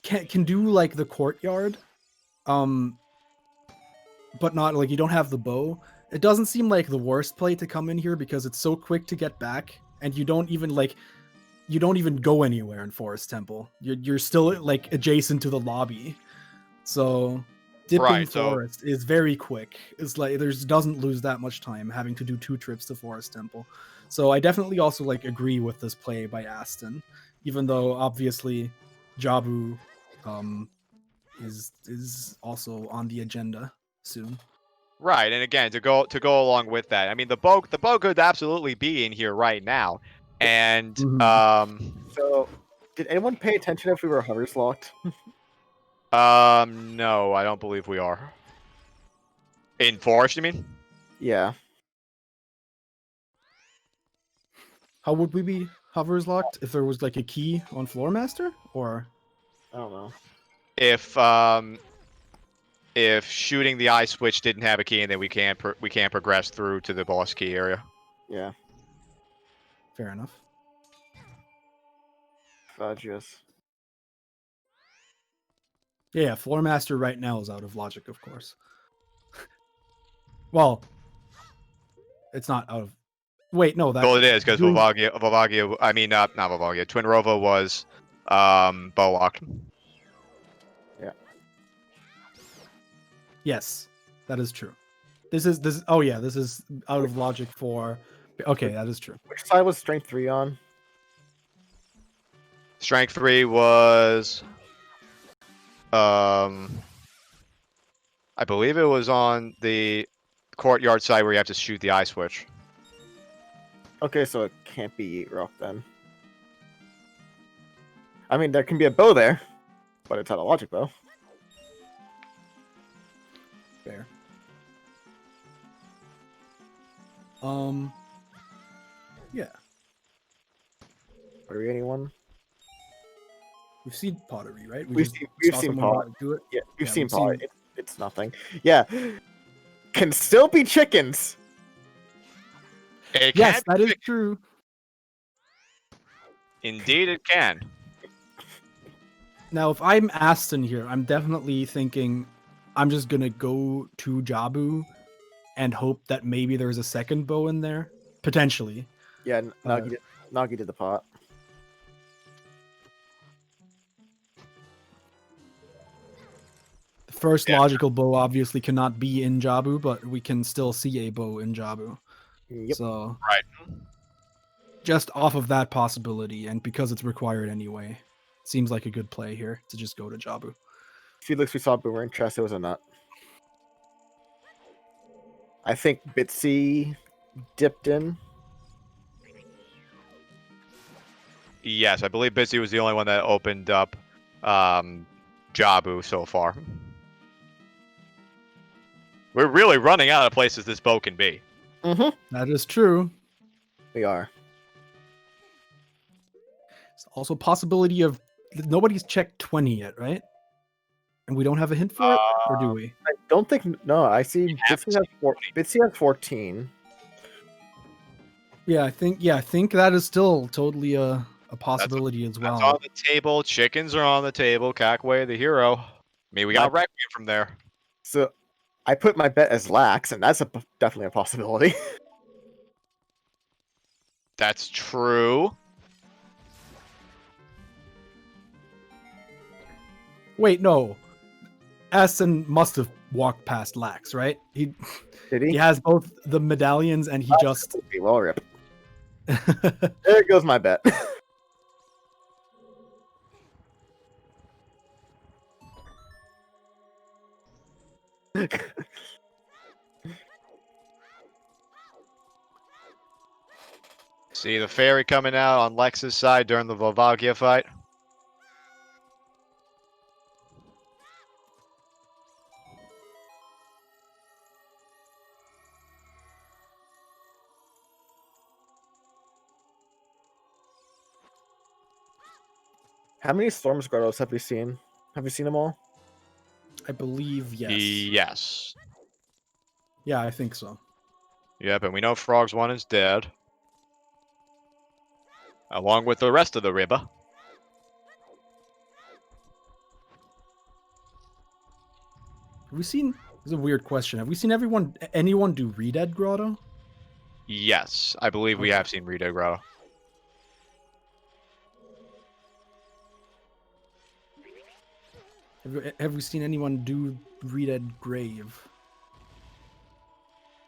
can do like the courtyard, but not like you don't have the bow, it doesn't seem like the worst play to come in here because it's so quick to get back and you don't even go anywhere in Forest Temple. You're still like adjacent to the lobby, so dipping Right, so- Forest is very quick. It's like doesn't lose that much time having to do 2 trips to Forest Temple. So I definitely also like agree with this play by Aston, even though obviously Jabu is also on the agenda soon. Right, and again, to go along with that, I mean the bow could absolutely be in here right now, and So, did anyone pay attention if we were hovers locked? no, I don't believe we are. In Forest, you mean? Yeah. How would we be hovers locked if there was like a key on Floormaster, or I don't know. If shooting the eye switch didn't have a key, and then we can't progress through to the boss key area. Yeah. fair enough? Fudges. Yeah, Floormaster right now is out of logic, of course. Well, it's not out of. Wait, no, that. Well, it is because doing- Vavagia. I mean, not Vavagia. Twin Rova was bow locked. Yes, that is true. This is. Oh yeah, this is out of logic for. Okay, that is true. Which side was strength 3 on? Strength 3 was I believe it was on the courtyard side where you have to shoot the eye switch. Okay, so it can't be Yeet Rock then. I mean, there can be a bow there, but it's out of logic bow. Fair. Yeah, Are we anyone? we've seen pottery, right? We've just we've saw seen someone pottery. do it. Yeah, we've Yeah, seen we've pot. seen- It's nothing. Yeah. Can still be chickens. It Yes, can that be is true. Indeed, it can. Now, if I'm Aston here, I'm definitely thinking I'm just gonna go to Jabu and hope that maybe there's a second bow in there, potentially. Yeah, Nagi did the pot. The first logical bow obviously cannot be in Jabu, but we can still see a bow in Jabu. Yep. So Right. just off of that possibility, and because it's required anyway, seems like a good play here to just go to Jabu. Felix, we saw Boomerang Chest. It was a nut. I think Bitsy dipped in. Yes, I believe Bitsy was the only one that opened up Jabu so far. We're really running out of places this bow can be. Mm-hmm. That is true. We are. There's also possibility of nobody's checked 20 yet, right? And we don't have a hint for it, or do we? I don't think. No, I see. Bitsy has 14. Yeah, I think that is still totally a possibility as That's well. on the table. Chickens are on the table. Cackway, the hero. I mean, we got Requiem from there. So I put my bet as lax, and that's definitely a possibility. That's true. Wait, no. Aston must have walked past Lax, right? He Did he? he has both the medallions and he just. Okay, well, rip. There goes my bet. See the fairy coming out on Lex's side during the Volvagia fight. How many Storm Grottos have we seen? Have you seen them all? I believe yes. Yes. Yeah, I think so. Yep, and we know Frogs 1 is dead. Along with the rest of the river. Have we seen? This is a weird question. Have we seen anyone do Redead Grotto? Yes, I believe we Okay. have seen Rita grow. Have we seen anyone do Redead Grave?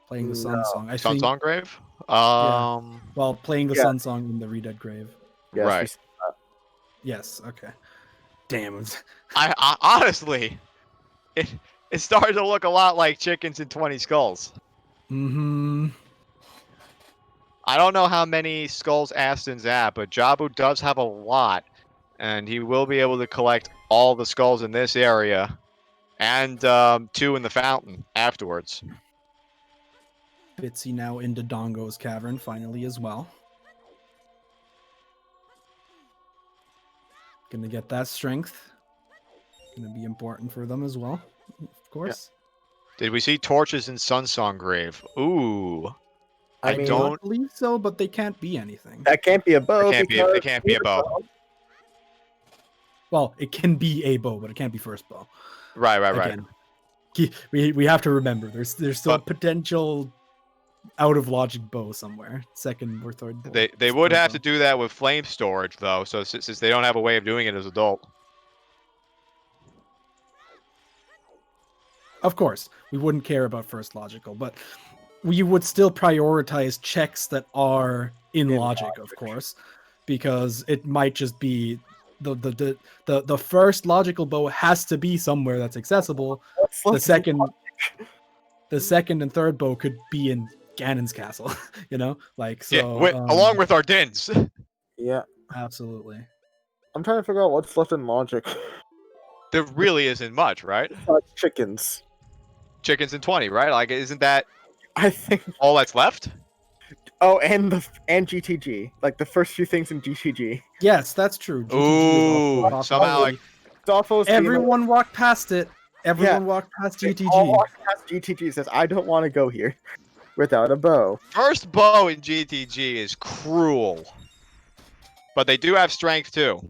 Playing the Sun Song. I Sun think. Song Grave? Well, playing the Yeah. Sun Song in the Redead Grave. Yes, Right. we see that. Yes. Okay. Damn. I honestly, it started to look a lot like Chickens and 20 Skulls. Mm-hmm. I don't know how many skulls Aston's at, but Jabu does have a lot, and he will be able to collect all the skulls in this area, and 2 in the fountain afterwards. Bitsy now into Dongo's cavern finally as well. Gonna get that strength. Gonna be important for them as well, of course. Did we see torches in Sunsong Grave? Ooh, I mean, don't- believe so, but they can't be anything. That can't be a bow. It can't be a bow. Well, it can be a bow, but it can't be first bow. Right. Again, we have to remember there's still But- potential out of logic bow somewhere, second or third bow. They would third have bow. to do that with flame storage though, so since they don't have a way of doing it as adult. Of course, we wouldn't care about first logical, but we would still prioritize checks that are in logic, of course, because it might just be the first logical bow has to be somewhere that's accessible. The second and third bow could be in Ganon's castle, like so. Yeah, along with our dins. Yeah, Absolutely. I'm trying to figure out what's left in logic. There really isn't much, right? Chickens. Chickens and 20, right? Like, isn't that I think. all that's left? Oh, and GTG, like the first few things in GTG. Yes, that's true. GTG is Ooh, also a somehow, like, possibility. Dolpho's Everyone walked past it. Everyone walked past All GTG. walk past GTG says, I don't want to go here without a bow. first bow in GTG is cruel. But they do have strength too.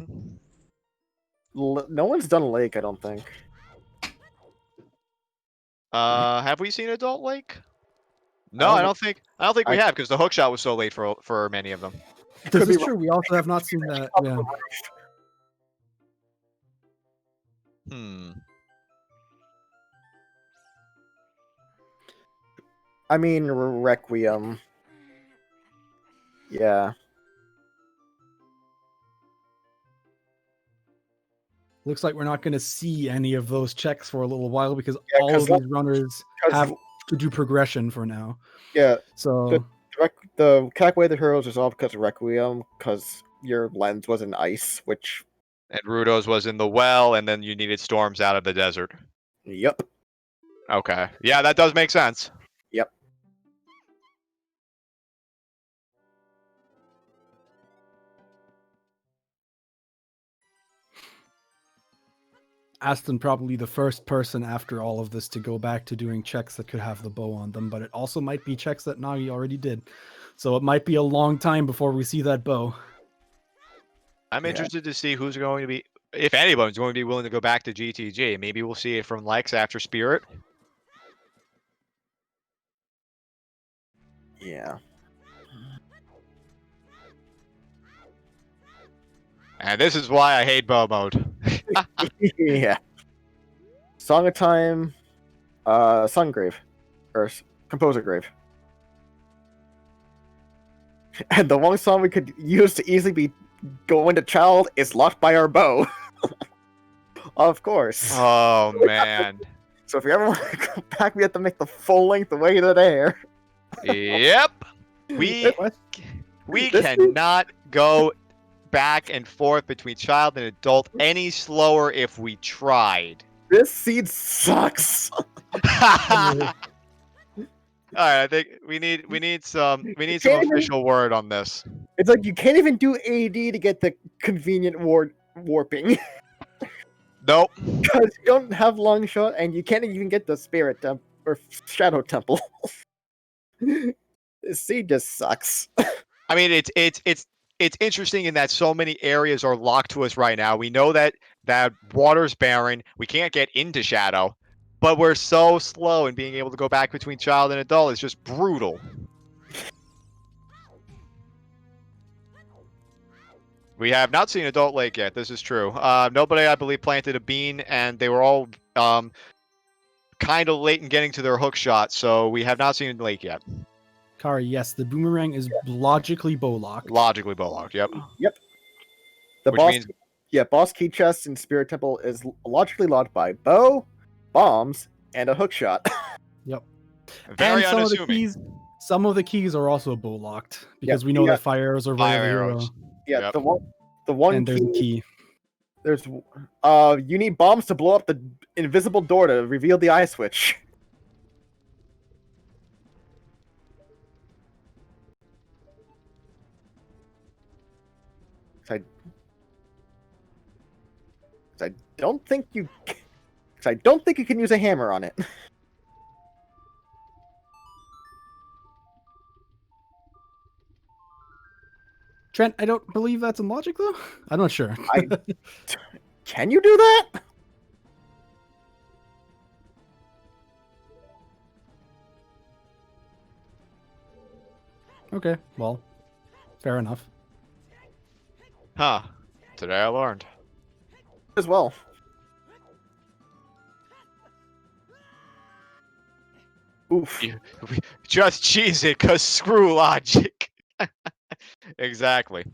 No one's done Lake, I don't think. Have we seen Adult Lake? No, don't I don't think we I- have because the hookshot was so late for many of them. This Could be is true. We also have not seen that. Yeah. I mean, Requiem. Yeah. Looks like we're not going to see any of those checks for a little while because Yeah, all 'cause of these runners 'cause- have to do progression for now. Yeah, So the Cackway the Heroes is all because of Requiem, because your lens was in ice, which, And Rudo's was in the well, and then you needed storms out of the desert. yep. Okay, yeah, that does make sense. Aston probably the first person after all of this to go back to doing checks that could have the bow on them, but it also might be checks that Nagi already did. So it might be a long time before we see that bow. I'm Yeah. interested to see who's going to be, if anybody's going to be willing to go back to GTG. Maybe we'll see it from Lex after Spirit. Yeah. And this is why I hate bow mode. Yeah. Song of Time, Sungrave, or Composer Grave. And the one song we could use to easily be go into child is Locked by Our Bow. Of course. Oh man. So if you ever want to come back, we have to make the full length way to there. Yep. We This- cannot go back and forth between child and adult any slower if we tried. This seed sucks. All right, I think we need some Can't even- official word on this. It's like you can't even do AD to get the convenient warping Nope. because you don't have long shot, and you can't even get the spirit or shadow temple. This seed just sucks. I mean, it's interesting in that so many areas are locked to us right now. We know that water's barren. We can't get into shadow, but we're so slow in being able to go back between child and adult. It's just brutal. We have not seen Adult Lake yet. This is true. Nobody, I believe, planted a bean, and they were all kind of late in getting to their hook shot, so we have not seen Lake yet. Kari, yes, the boomerang is logically bow locked. Logically bowlocked, yep. The Which boss, means- boss key chest in Spirit Temple is logically locked by bow, bombs, and a hook shot. Very and unassuming. some of the keys are also bow locked because Yeah, we know yeah. that fire arrows are Fire very arrows. Yeah, Yep. the one and there's a key. There's you need bombs to blow up the invisible door to reveal the eye switch. I don't think you. I don't think you can use a hammer on it. Trent, I don't believe that's in logic though. I'm not sure. Can you do that? Okay, well, fair enough. Huh. Today I learned. As well. Oof. You- Just cheese it, cause screw logic. Exactly.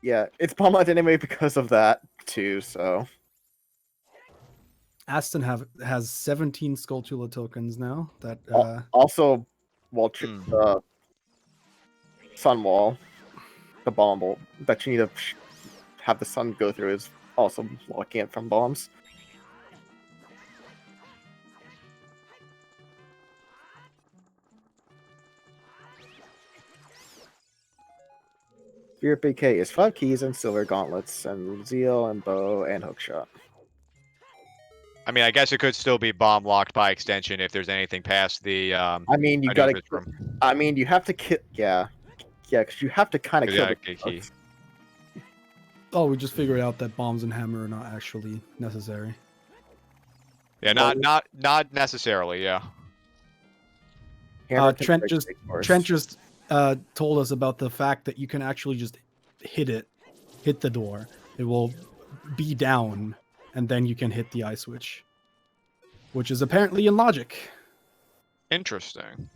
Yeah, it's bombed anyway because of that too. So Aston has 17 Skulltula tokens now. That also, well, Hmm. the sun wall, the bomb bolt that you need to have the sun go through is also blocking it from bombs. Spirit BK is 5 keys and silver gauntlets and zeal and bow and hookshot. I mean, I guess it could still be bomb locked by extension if there's anything past the I mean, you gotta. maneuvers room. I mean, you have to kill. Yeah, because you have to kind of kill. Yeah, the key. oh, we just figured out that bombs and hammer are not actually necessary. Yeah, not necessarily. Yeah. Hammer can Trent break just big doors. Trent just told us about the fact that you can actually just hit the door. It will be down, and then you can hit the eye switch, which is apparently in logic. Interesting.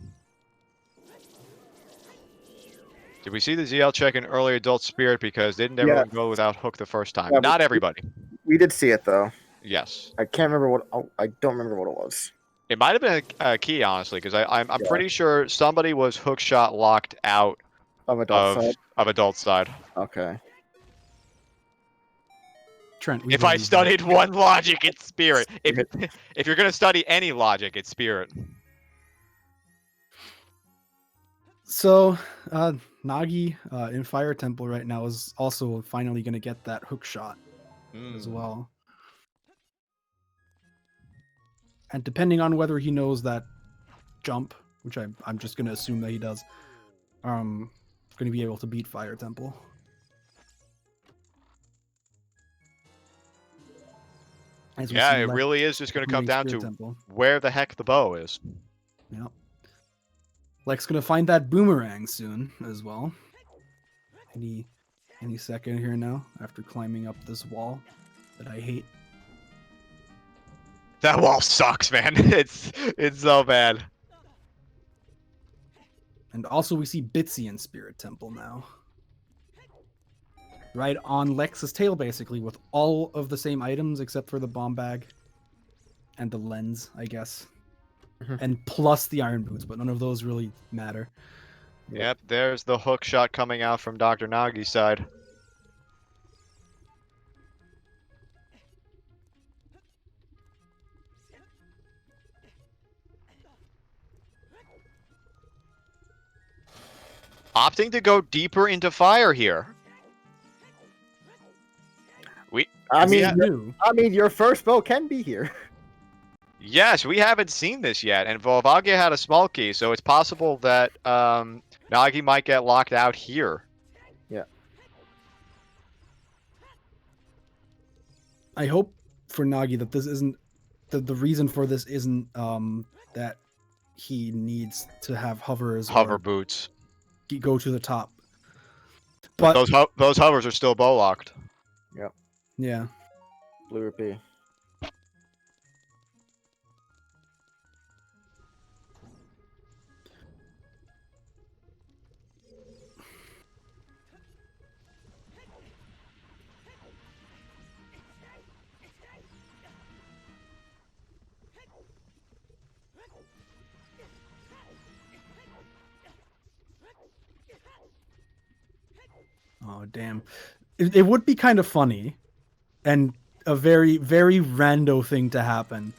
Did we see the ZL check in early adult spirit because didn't everyone go without hook the first time? Yeah, Not everybody. We did see it though. Yes. I can't remember what. Oh, I don't remember what it was. It might have been a key, honestly, because I'm Yeah. pretty sure somebody was hook shot locked out Of adult side. of adult side. Okay. Trent, we If I believe you. studied one logic, it's spirit. If you're gonna study any logic, it's spirit. So, Nagi in Fire Temple right now is also finally going to get that hook shot as Mm. well. And depending on whether he knows that jump, which I'm just going to assume that he does, going to be able to beat Fire Temple. As we Yeah, see it Lex really is just gonna come beating down Spirit to Temple. where the heck the bow is. Yep. Lex gonna find that boomerang soon as well. Any second here now after climbing up this wall that I hate. That wall sucks, man. It's so bad. And also we see Bitsy in Spirit Temple now. Right on Lex's tail, basically, with all of the same items except for the bomb bag. And the lens, I guess. And plus the iron boots, but none of those really matter. Yep, there's the hook shot coming out from Dr. Nagi's side. Opting to go deeper into fire here. I mean, Yeah. your first bow can be here. Yes, we haven't seen this yet, and Volvagia had a small key, so it's possible that Nagi might get locked out here. Yeah. I hope for Nagi that this isn't the reason for this isn't that he needs to have hovers Hover or boots. go to the top. But But those hovers are still bow locked. yeah, Blue rupee. oh damn, it would be kind of funny, and a very very rando thing to happen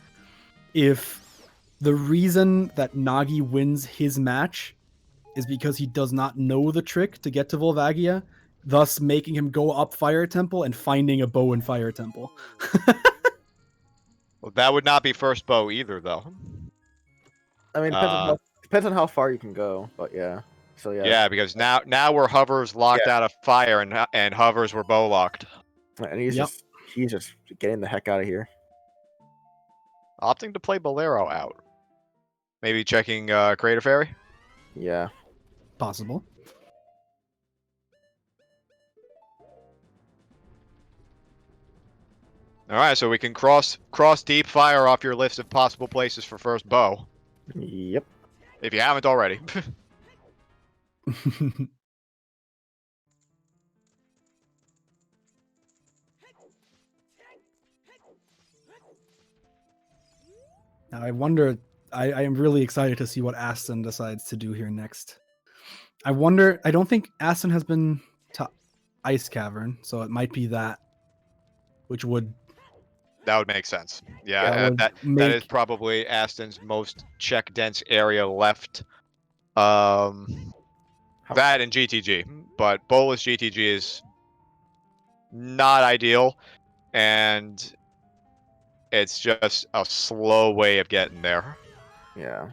if the reason that Nagi wins his match is because he does not know the trick to get to Volvagia, thus making him go up Fire Temple and finding a bow in Fire Temple. Well, that would not be first bow either, though. I mean, depends on how far you can go, but yeah. So yeah. Yeah, because now we're hovers locked out of fire, and hovers were bow locked. And he's just getting the heck out of here. Opting to play Bolero out. Maybe checking Crater Fairy? Yeah. Possible. Alright, so we can cross deep fire off your list of possible places for first bow. Yep. If you haven't already. Now I wonder. I am really excited to see what Aston decides to do here next. I wonder. I don't think Aston has been to Ice Cavern, so it might be that, which would. That would make sense. Yeah, that is probably Aston's most check dense area left. That and GTG, but Bolus GTG is not ideal, and it's just a slow way of getting there. Yeah.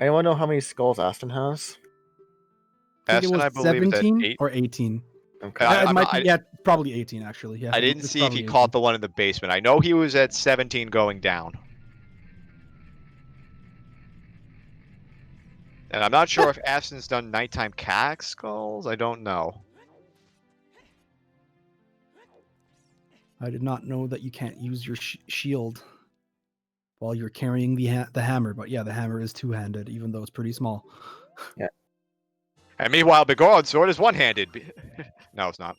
Anyone know how many skulls Aston has? I think Aston, it I was believe, is at 17 8. or 18. Okay. It might be, probably 18 actually. Yeah, I didn't it's see if probably he 18. caught the one in the basement. I know he was at 17 going down. And I'm not sure if Aston's done nighttime cax skulls. I don't know. I did not know that you can't use your shield while you're carrying the hammer. But yeah, the hammer is two-handed, even though it's pretty small. Yeah. And meanwhile, Bigoron's sword is one-handed. No, it's not.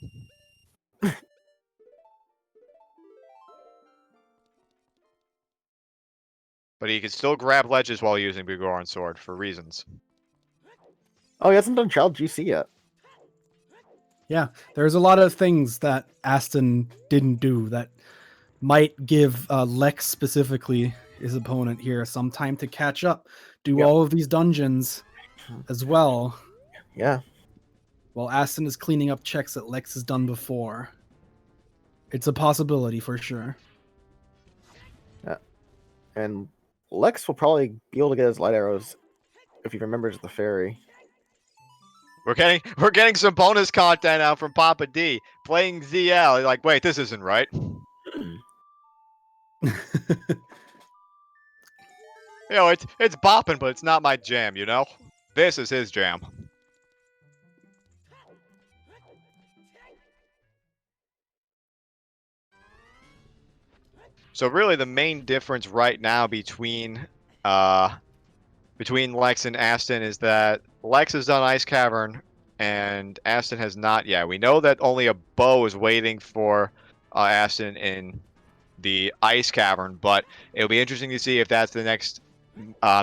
But he can still grab ledges while using Bigoron's sword for reasons. Oh, he hasn't done Child GC yet. Yeah, there's a lot of things that Aston didn't do that might give Lex specifically, his opponent here, some time to catch up, do all of these dungeons as well. Yeah. While Aston is cleaning up checks that Lex has done before. It's a possibility for sure. Yeah. And Lex will probably be able to get his light arrows if he remembers the fairy. We're getting some bonus content out from Papa D playing ZL. Like, wait, this isn't right. You know, it's bopping, but it's not my jam. You know, this is his jam. So really, the main difference right now between Lex and Aston is that Lex has done Ice Cavern and Aston has not yet. We know that only a bow is waiting for Aston in the Ice Cavern, but it'll be interesting to see if that's the next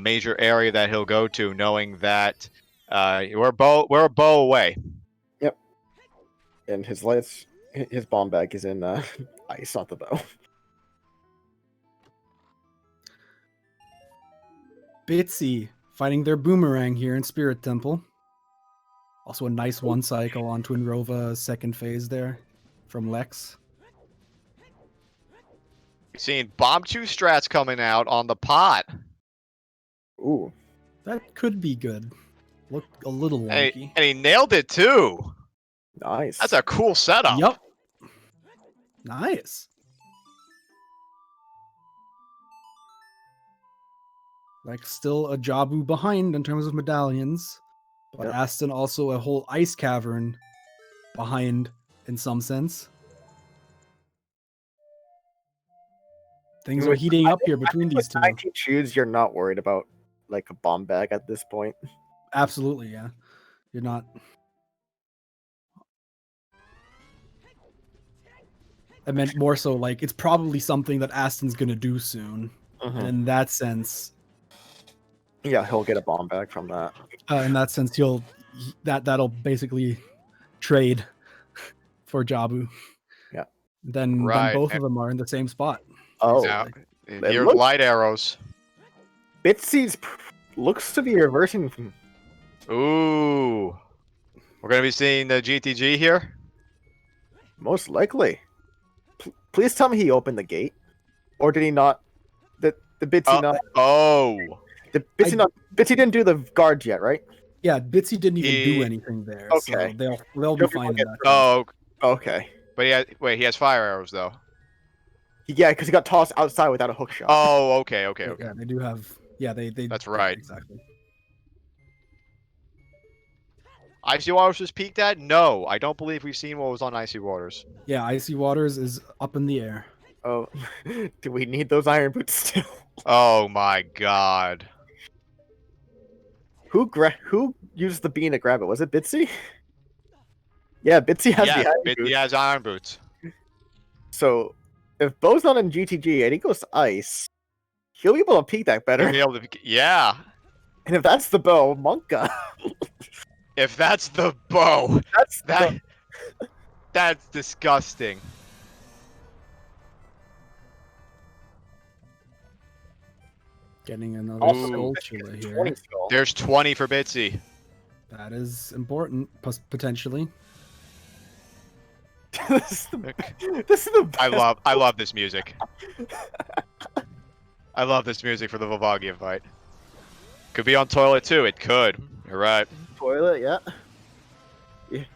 major area that he'll go to, knowing that we're a bow away. Yep. And his bomb bag is in ice, not the bow. Bitsy fighting their boomerang here in Spirit Temple. Also a nice one cycle on Twinrova second phase there from Lex. Seeing Bomb 2 strats coming out on the pot. Ooh. That could be good. Look a little And wonky. he nailed it too. Nice. That's a cool setup. Yup. Nice. Like still a Jabu behind in terms of medallions, but Yep. Aston also a whole ice cavern behind in some sense. Things are heating up here between these With two. 19 shoes, you're not worried about like a bomb bag at this point. Absolutely, yeah. You're not. I meant more so like it's probably something that Aston's gonna do soon. And in that sense, Yeah, he'll get a bomb bag from that. that'll basically trade for Jabu. Yeah. Then Right. both of them are in the same spot. Oh, Now, It here's looks- light arrows. Bitsy's looks to be reversing. Ooh. We're going to be seeing the GTG here. Most likely. Please tell me he opened the gate, or did he not? The Bitsy not. Oh. The Bitsy not. Bitsy didn't do the guards yet, right? Yeah, Bitsy didn't even do He- anything there. Okay. So they'll be fine in that. Oh. Okay. But he has fire arrows, though. Yeah, because he got tossed outside without a hook shot. Oh, okay. Yeah, they do have. Yeah, they. That's right. Exactly. Icy Waters was peaked at? No, I don't believe we've seen what was on Icy Waters. Yeah, Icy Waters is up in the air. Oh, do we need those iron boots still? Oh my god. Who used the bean to grab it? Was it Bitsy? Yeah, Bitsy has the iron boots. He has iron boots. So if Bo's not in GTG and he goes to ice, he'll be able to peek that He'll better. be able to, yeah. And if that's the bow, Monka. If that's the bow, That's that's disgusting. Getting another also Skull Bitsy Chilla gets here. 20 skull. There's 20 for Bitsy. That is important, potentially. this is the best. I love this music. I love this music for the Volvagia fight. Could be on toilet too. It could. You're right. toilet. Yeah.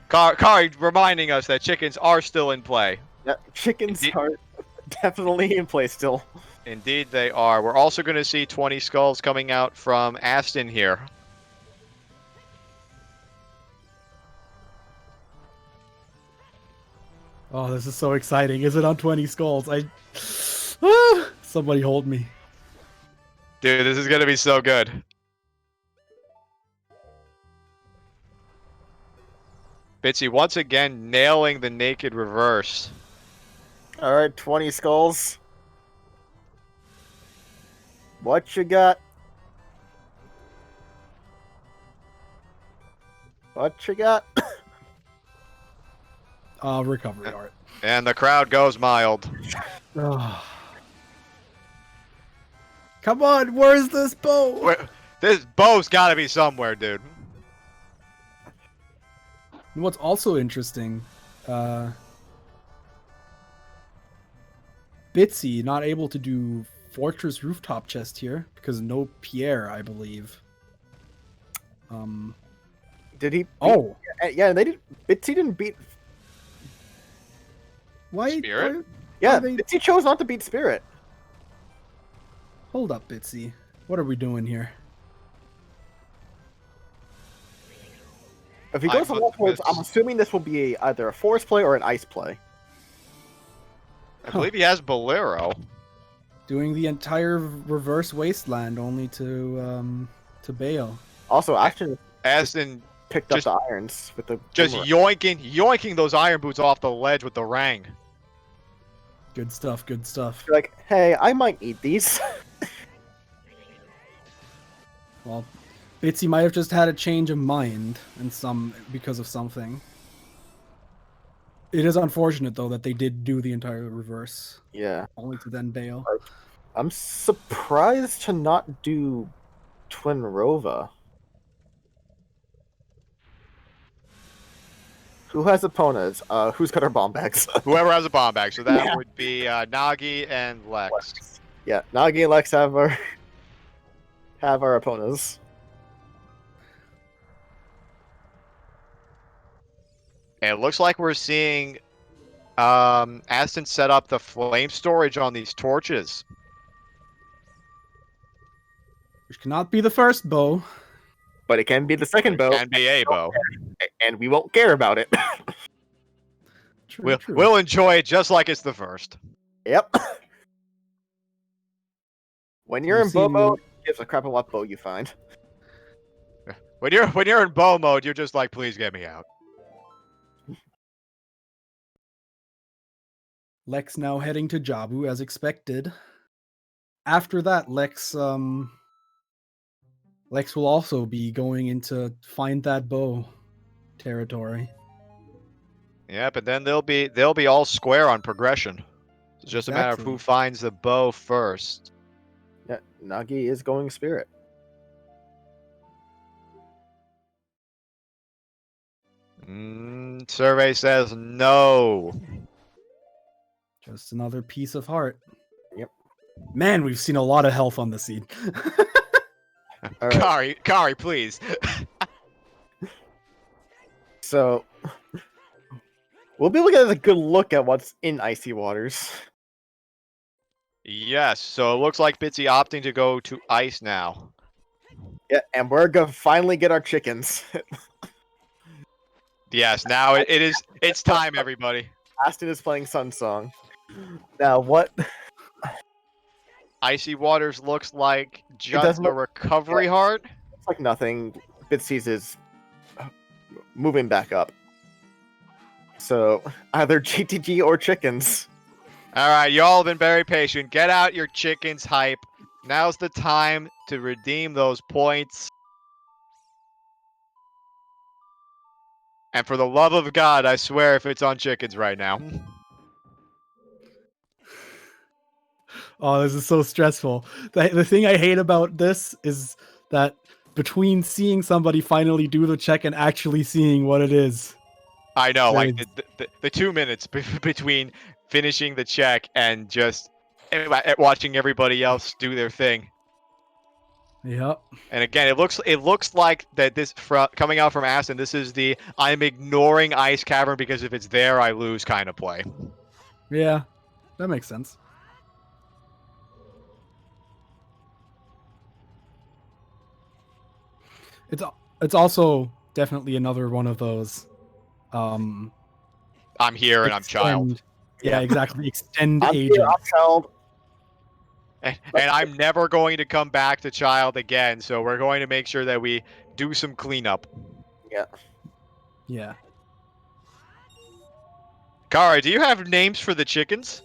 Kari reminding us that chickens are still in play. Yeah. Chickens Indeed. are definitely in play still. Indeed, they are. We're also going to see 20 skulls coming out from Aston here. Oh, this is so exciting. Is it on 20 skulls? Somebody hold me. Dude, this is going to be so good. Bitsy once again nailing the naked reverse. All right, 20 skulls. What you got? What you got? Recovery art. And the crowd goes mild. Oh. Come on, where's this bow? This bow's got to be somewhere, dude. And what's also interesting, Bitsy not able to do Fortress Rooftop Chest here because no Pierre, I believe. Did he? Oh, Yeah, they did. Bitsy didn't beat. why? Spirit? Yeah, they- Bitsy chose not to beat Spirit. Hold up, Bitsy. What are we doing here? If he goes to multiples, I'm assuming this will be either a force play or an ice play. I believe he has Bolero. Doing the entire reverse wasteland only to bail. Also, Aston Aston picked just- up the irons with the just boomerang. yoinking those iron boots off the ledge with the rang. Good stuff, good stuff. You're like, hey, I might need these. Well, Bitsy might have just had a change of mind and because of something. It is unfortunate though that they did do the entire reverse, Yeah. only to then bail. I'm surprised to not do Twin Rova. Who has opponents? Who's got our bomb bags? Whoever has a bomb bag, so that Yeah. would be Nagi and Lex. Yeah, Nagi and Lex have our opponents. And it looks like we're seeing Aston set up the flame storage on these torches. Which cannot be the first bow. But it can be the second bow, And be a bow. and we won't care about it. True, true. We'll enjoy it just like it's the first. Yep. When you're We've in bow seen- mode, gives a crap on what bow you find. When you're in bow mode, you're just like, please get me out. Lex now heading to Jabu as expected. After that, Lex will also be going into find that bow territory. Yeah, but then they'll be all square on progression. It's just a matter of Exactly. who finds the bow first. Yeah, Nagi is going spirit. Survey says no. Just another piece of heart. Yep. Man, we've seen a lot of health on the seed. All right. Kari, please. So we'll be able to get a good look at what's in Icy Waters. Yes, so it looks like Bitsy opting to go to ice now. Yeah, and we're gonna finally get our chickens. Yes, now it's time, everybody. Aston is playing Sun Song. Now what? Icy Waters looks like just doesn't a look- recovery heart. It's like nothing. Bitsy's is moving back up. So either GTG or chickens. All right, y'all have been very patient. Get out your chickens hype. Now's the time to redeem those points. And for the love of God, I swear if it's on chickens right now. Oh, this is so stressful. The thing I hate about this is that between seeing somebody finally do the check and actually seeing what it is. I know, like Right. the 2 minutes between finishing the check and just watching everybody else do their thing. Yep. And again, it looks like that this coming out from Aston, this is the I'm ignoring Ice Cavern because if it's there, I lose kind of play. Yeah, that makes sense. It's also definitely another one of those. I'm here and I'm child. Yeah, exactly. Extend I'm agent. here, I'm child. And I'm never going to come back to child again, so we're going to make sure that we do some cleanup. Yeah. Kara, do you have names for the chickens?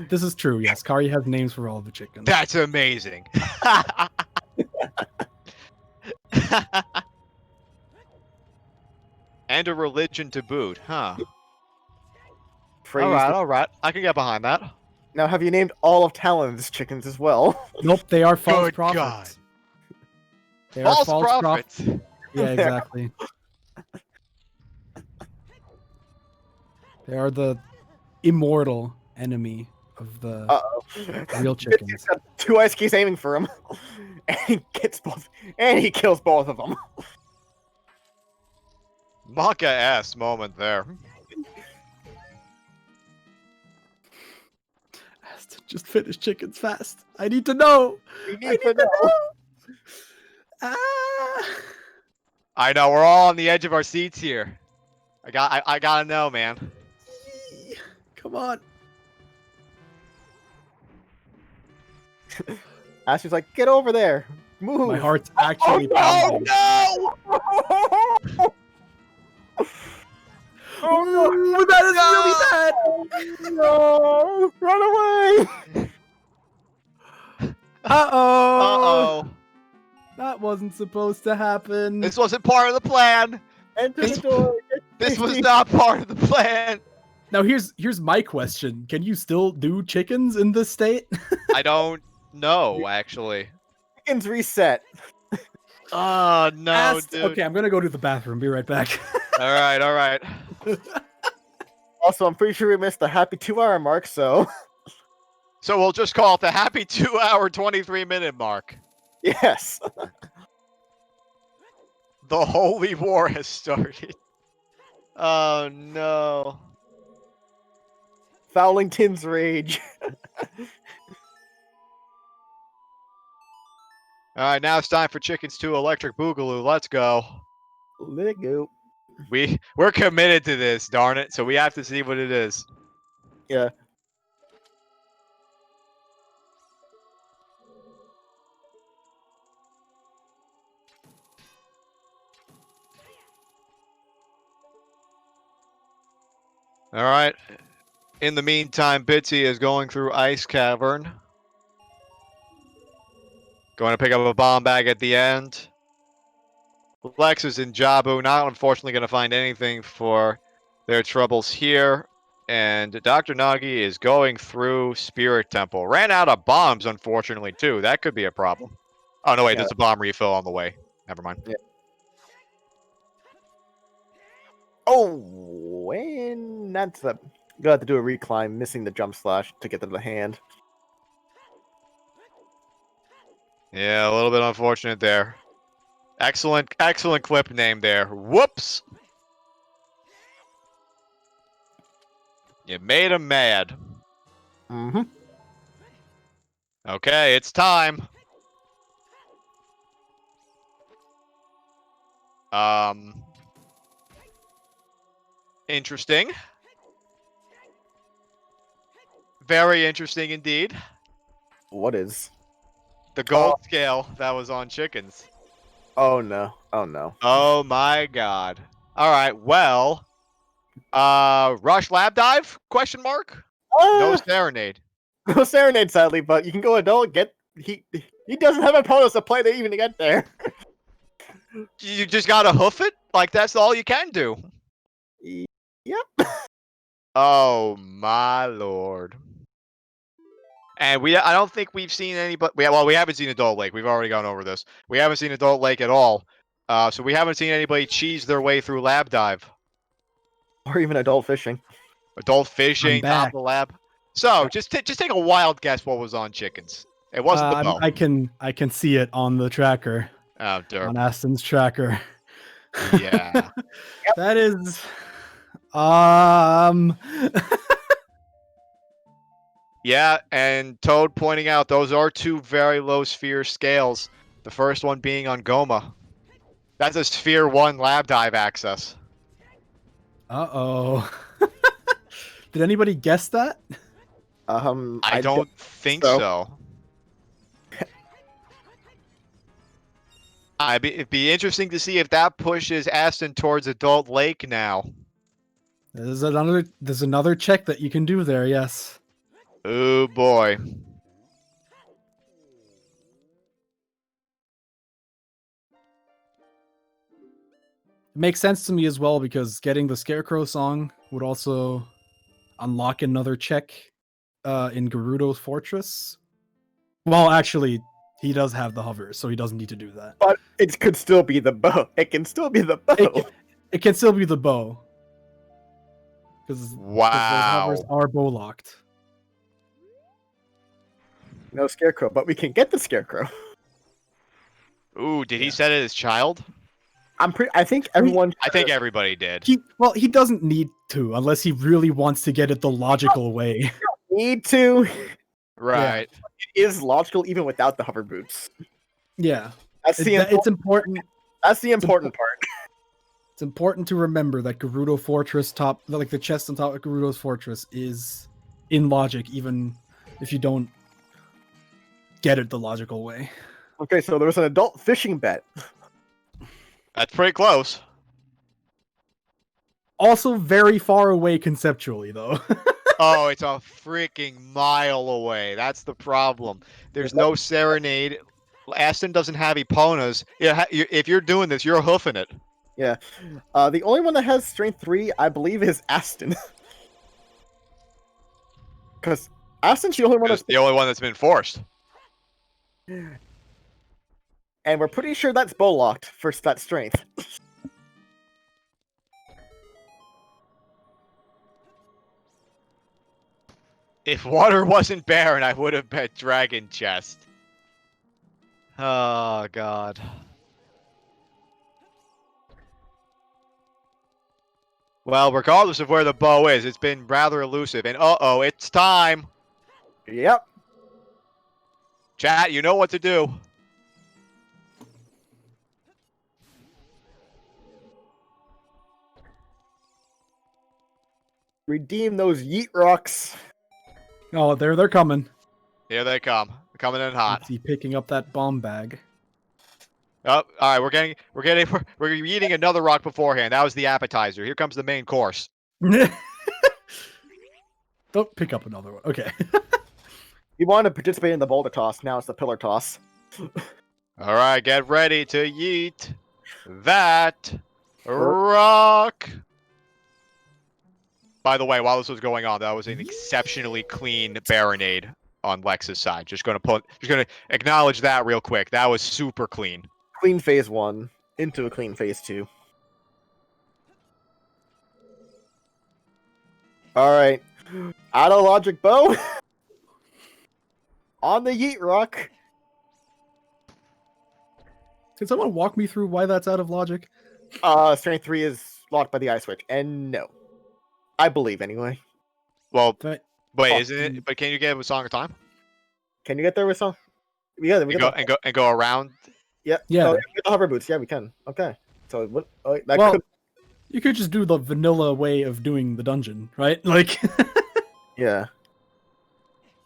This is true. Yes, Kari has names for all the chickens. That's amazing. And a religion to boot, huh? Phrase All right. I can get behind that. Now, have you named all of Talon's chickens as well? Nope, they are false Good prophets. God. They are False prophets. Yeah, exactly. They are the immortal enemy of the Uh-oh. real chickens. He's got two ice keys aiming for him, and he gets both, and he kills both of them. Maka-ass moment there. Just finish chickens fast. I need to know. We I need to know. Ah. I know, we're all on the edge of our seats here. I gotta know, man. Come on. Ashley's like, get over there. Move. My heart's actually Oh pounding. no! Oh, that is really bad. No! Run away! Uh-oh. Uh-oh. That wasn't supposed to happen. This wasn't part of the plan. Enter the door. This was not part of the plan. Now here's my question. Can you still do chickens in this state? I don't know, actually. Chickens reset. Oh, no, dude. Okay, I'm gonna go to the bathroom. Be right back. All right, all right. Also, I'm pretty sure we missed the happy 2-hour mark, so So we'll just call it the happy 2-hour, 23-minute mark. yes. The holy war has started. Oh, no. Fowlington's rage. All right, now it's time for Chickens 2 Electric Boogaloo. Let's go. Let it go. We're committed to this, darn it. So we have to see what it is. Yeah. All right. In the meantime, Bitsy is going through Ice Cavern. Going to pick up a bomb bag at the end. Lex is in Jabu, not unfortunately going to find anything for their troubles here. And Dr. Nagi is going through Spirit Temple. Ran out of bombs, unfortunately, too. That could be a problem. Oh, no, wait, Yeah. there's a bomb refill on the way. Never mind. Yeah. Oh, and that's a... Gonna have to do a reclimb, missing the jump slash to get them to the hand. Yeah, a little bit unfortunate there. Excellent clip name there. Whoops! You made him mad. Mm-hmm. Okay, it's time. Interesting. Very interesting indeed. What is? The gold scale that was on chickens. Oh no. Oh no. Oh my god. Alright, well. Rush lab dive? Question mark? No serenade. No serenade, sadly, but you can go adult. He doesn't have opponents to play to even get there. You just gotta hoof it? Like that's all you can do. Yep. Oh my lord. And I don't think we've seen anybody. Well, we haven't seen Adult Lake. We've already gone over this. We haven't seen Adult Lake at all. So we haven't seen anybody cheese their way through lab dive. Or even adult fishing. Adult fishing, I'm back. top of the lab. So just take a wild guess what was on chickens. It wasn't the bow. I can see it on the tracker. Oh, derp. On Aston's tracker. Yeah. That is Yeah, and Toad pointing out those are two very low sphere scales. The first one being on Goma. That's a Sphere 1 lab dive access. Uh-oh. Did anybody guess that? I don't think so. It'd be interesting to see if that pushes Aston towards Adult Lake now. There's another check that you can do there, yes. Oh boy. It makes sense to me as well because getting the Scarecrow song would also unlock another check in Gerudo's Fortress. Well, actually, he does have the hover, so he doesn't need to do that. But it could still be the bow. It can still be the bow. It can still be the bow. Because Wow. those hovers are bow locked. No Scarecrow, but we can get the Scarecrow. Ooh, did he set it as child? I think everyone. I think everybody did. He doesn't need to unless he really wants to get it the logical way. need to. Right. It is logical even without the hover boots. Yeah. It's important. That's the important part. It's important to remember that Gerudo Fortress the chest on top of Gerudo's Fortress is in logic, even if you don't get it the logical way. Okay, so there was an adult fishing bet. That's pretty close. Also very far away conceptually, though. Oh, it's a freaking mile away. That's the problem. There's no serenade. Aston doesn't have Eponas. Yeah, if you're doing this, you're hoofing it. Yeah. The only one that has strength 3, I believe, is Aston. Because Aston's the only one It's that's... the only one that's been forced. And we're pretty sure that's bow locked for that strength. If water wasn't barren, I would have bet Dragon Chest. Oh, God. Well, regardless of where the bow is, it's been rather elusive. And uh-oh, it's time. Yep. Chat, you know what to do. Redeem those yeet rocks. Oh, they're coming. Here they come. They're coming in hot. Bitsy picking up that bomb bag. Oh, all right, we're eating another rock beforehand. That was the appetizer. Here comes the main course. Don't pick up another one. Okay. You want to participate in the boulder toss, now it's the pillar toss. All right, get ready to yeet that rock. By the way, while this was going on, that was an exceptionally clean Baronade on Lex's side. Just gonna acknowledge that real quick. That was super clean. Clean phase 1 into a clean phase 2. Alright. Out of logic bow. On the yeet rock. Can someone walk me through why that's out of logic? Strength 3 is locked by the eye switch. And no. I believe anyway. Well, That- wait, isn't it? But can you get a Song of Time? Can you get there with some? Yeah, we And go around. Yeah. Yeah. Oh, with the hover boots. Yeah, we can. Okay. So what? Oh, that Well, could. you could just do the vanilla way of doing the dungeon, right? Like, Yeah.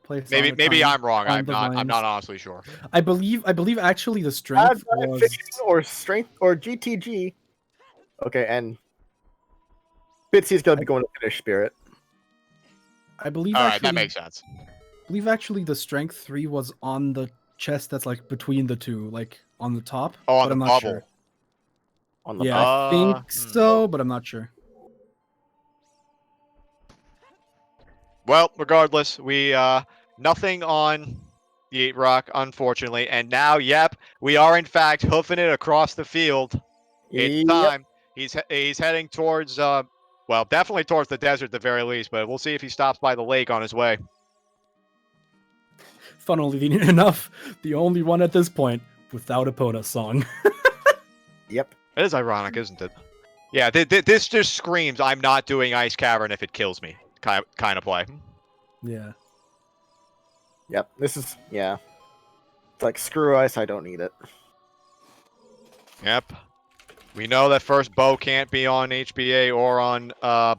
play a Song of Maybe Time, I'm wrong. find the I'm vines. not honestly sure. I believe actually the Add strength was. fishing or strength or GTG. Okay, and Bitsy's gonna be going to finish spirit. I believe All right, actually, that makes sense. I believe actually the strength 3 was on the chest that's like between the two, like on the top. Oh, on but I'm the not bubble. sure. On the Yeah, I think Hmm. so, but I'm not sure. Well, regardless, we nothing on Yeet Rock, unfortunately, and now, yep, we are in fact hoofing it across the field. It's Yep. time. He's heading towards well, definitely towards the desert at the very least, but we'll see if he stops by the lake on his way. Funnily enough, the only one at this point without a Pona song. Yep. It is ironic, isn't it? Yeah, this just screams, I'm not doing Ice Cavern if it kills me, kind of play. Yeah. Yep. This is It's like screw ice. I don't need it. Yep. We know that first bow can't be on HBA or on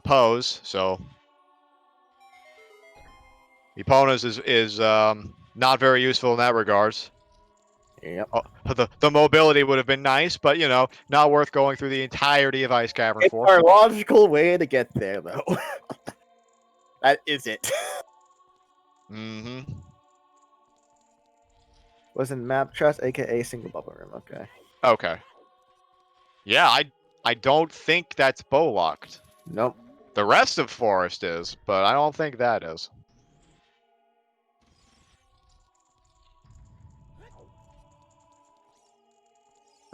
pose, so Eponas is not very useful in that regards. Yep. The mobility would have been nice, but you know, not worth going through the entirety of Ice Cavern It's for. our logical way to get there, though. That is it. Mm-hmm. Was in map chest, aka single bubble room. Okay. Okay. Yeah, I don't think that's bow locked. Nope. The rest of Forest is, but I don't think that is.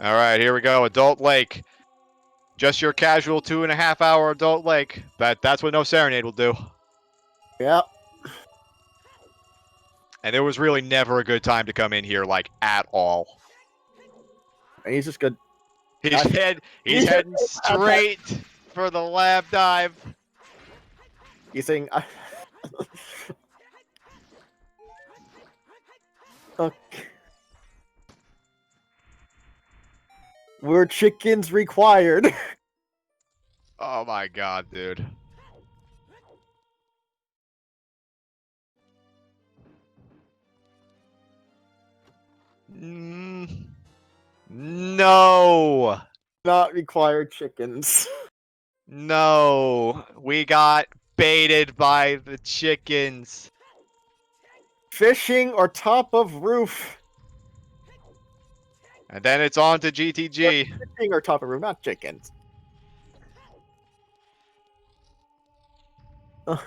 All right, here we go. Adult Lake. Just your casual 2.5 hour Adult Lake. That's what no Serenade will do. Yep. And there was really never a good time to come in here, like, at all. And he's just good. He's heading straight for the lab dive. He's saying. Okay. We're chickens required. Oh my god, dude. No. Not require chickens. No. We got baited by the chickens. Fishing or top of roof. And then it's on to GTG. Fishing or top of roof, not chickens. Ugh.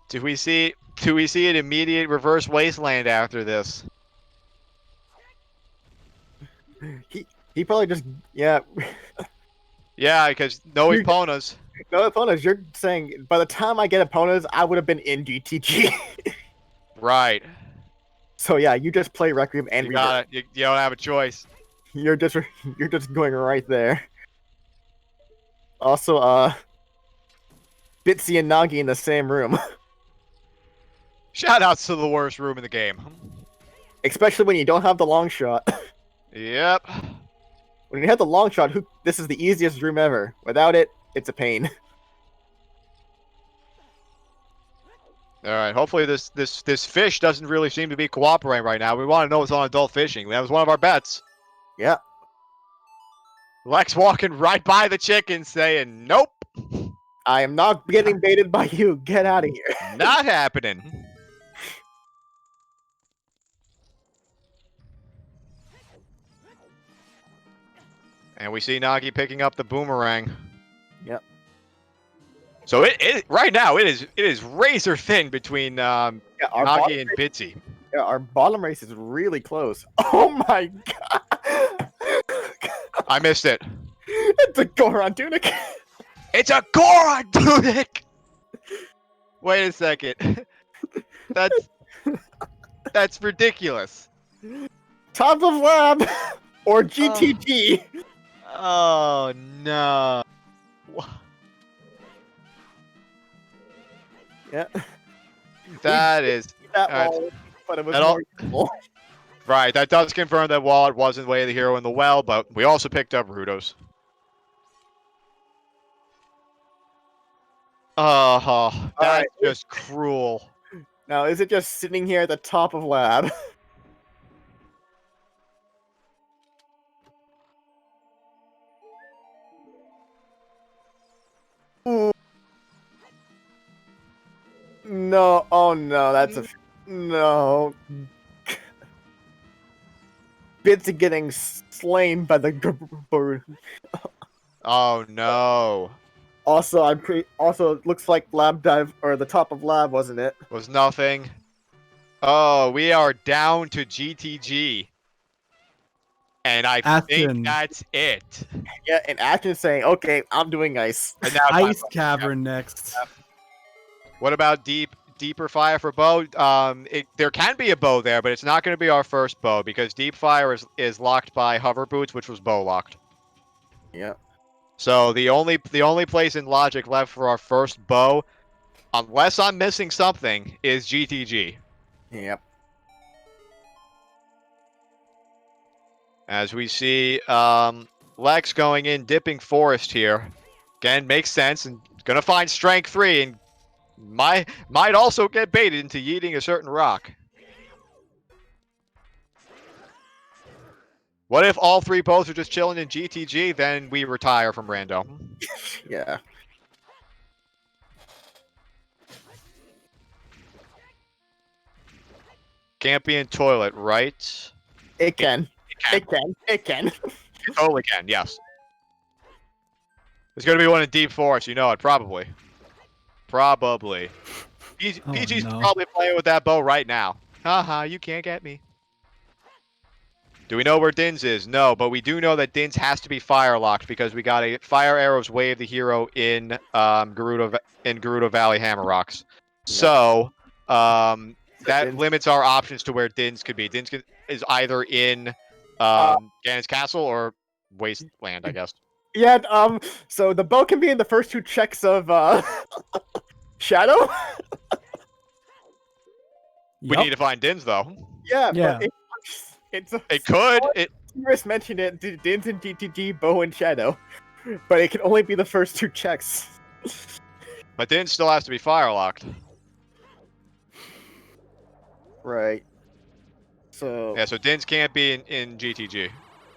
Do we see an immediate reverse wasteland after this? He probably just yeah. Yeah, because no Eponas. No Eponas. You're saying by the time I get Eponas, I would have been in GTG. Right. So yeah, you just play Requiem and You got it. You don't have a choice. You're just going right there. Also, Bitsy and Nagi in the same room. Shout outs to the worst room in the game. Especially when you don't have the long shot. Yep. When you have the long shot, this is the easiest room ever. Without it, it's a pain. All right. Hopefully this fish doesn't really seem to be cooperating right now. We want to know what's on adult fishing. That was one of our bets. Yeah. Lex walking right by the chicken saying, nope. I am not getting baited by you. Get out of here. Not happening. And we see Nagi picking up the boomerang. Yep. So it right now it is razor thin between Nagi and Bitsy. Yeah, our bottom race is really close. Oh my god! I missed it. It's a Goron tunic. It's a Goron tunic. Wait a second. That's ridiculous. Top of lab or GTG. Oh no. Yeah. That is But it was that more useful. right. That does confirm that Wallet wasn't way the hero in the well, but we also picked up Rudos. Oh, that's just cruel. Now, is it just sitting here at the top of lab? Ooh. No, oh no, that's a no. Bitsy getting slain by the bird. Oh no. Also, it looks like lab dive or the top of lab, wasn't it? Was nothing. Oh, we are down to GTG. And I think Aston. that's it. Yeah, and Aston's saying, "Okay, I'm doing ice." And now Ice Cavern next. what about deeper fire for bow? There can be a bow there, but it's not going to be our first bow because deep fire is locked by hover boots, which was bow locked. Yeah. So the only place in logic left for our first bow, unless I'm missing something, is GTG. Yep. As we see Lex going in, dipping forest here. Again, makes sense, and gonna find strength 3, and might also get baited into yeeting a certain rock. What if all 3 bows are just chilling in GTG, then we retire from rando? Yeah. Can't be in toilet, right? It can. It can. It can. It totally can, yes. There's gonna be one in deep forest, you know it, probably. Probably. PG's no. probably playing with that bow right now. Haha, you can't get me. Do we know where Din's is? No, but we do know that Din's has to be fire locked because we got a fire arrows wave the hero in Gerudo Valley Hammer Rocks. So that limits our options to where Din's could be. Din's is either in Ganon's Castle or Wasteland, I guess. Yeah. So the bow can be in the first 2 checks of Shadow. We need to find Din's though. Yeah. Yeah. But It could. Chris mentioned it. Din's and GTG, bow and Shadow, but it can only be the first 2 checks. But Din still has to be fire locked. Right. So Yeah, so Dins can't be in GTG.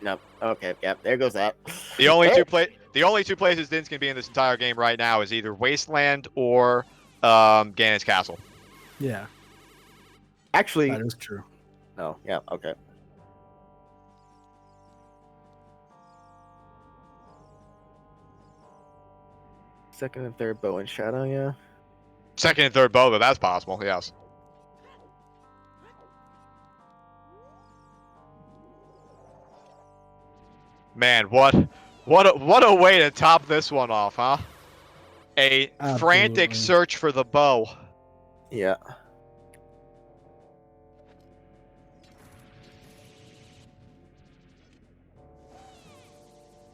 no. Okay. Yeah. There goes that. The only two places Dins can be in this entire game right now is either Wasteland or Ganon's Castle. Yeah, Actually, that is true. no. Yeah. Okay. Second and third bow and shadow. Yeah. Second and third bow, but that's possible. Yes. Man, what a way to top this one off, huh? A frantic Absolutely. search for the bow. Yeah.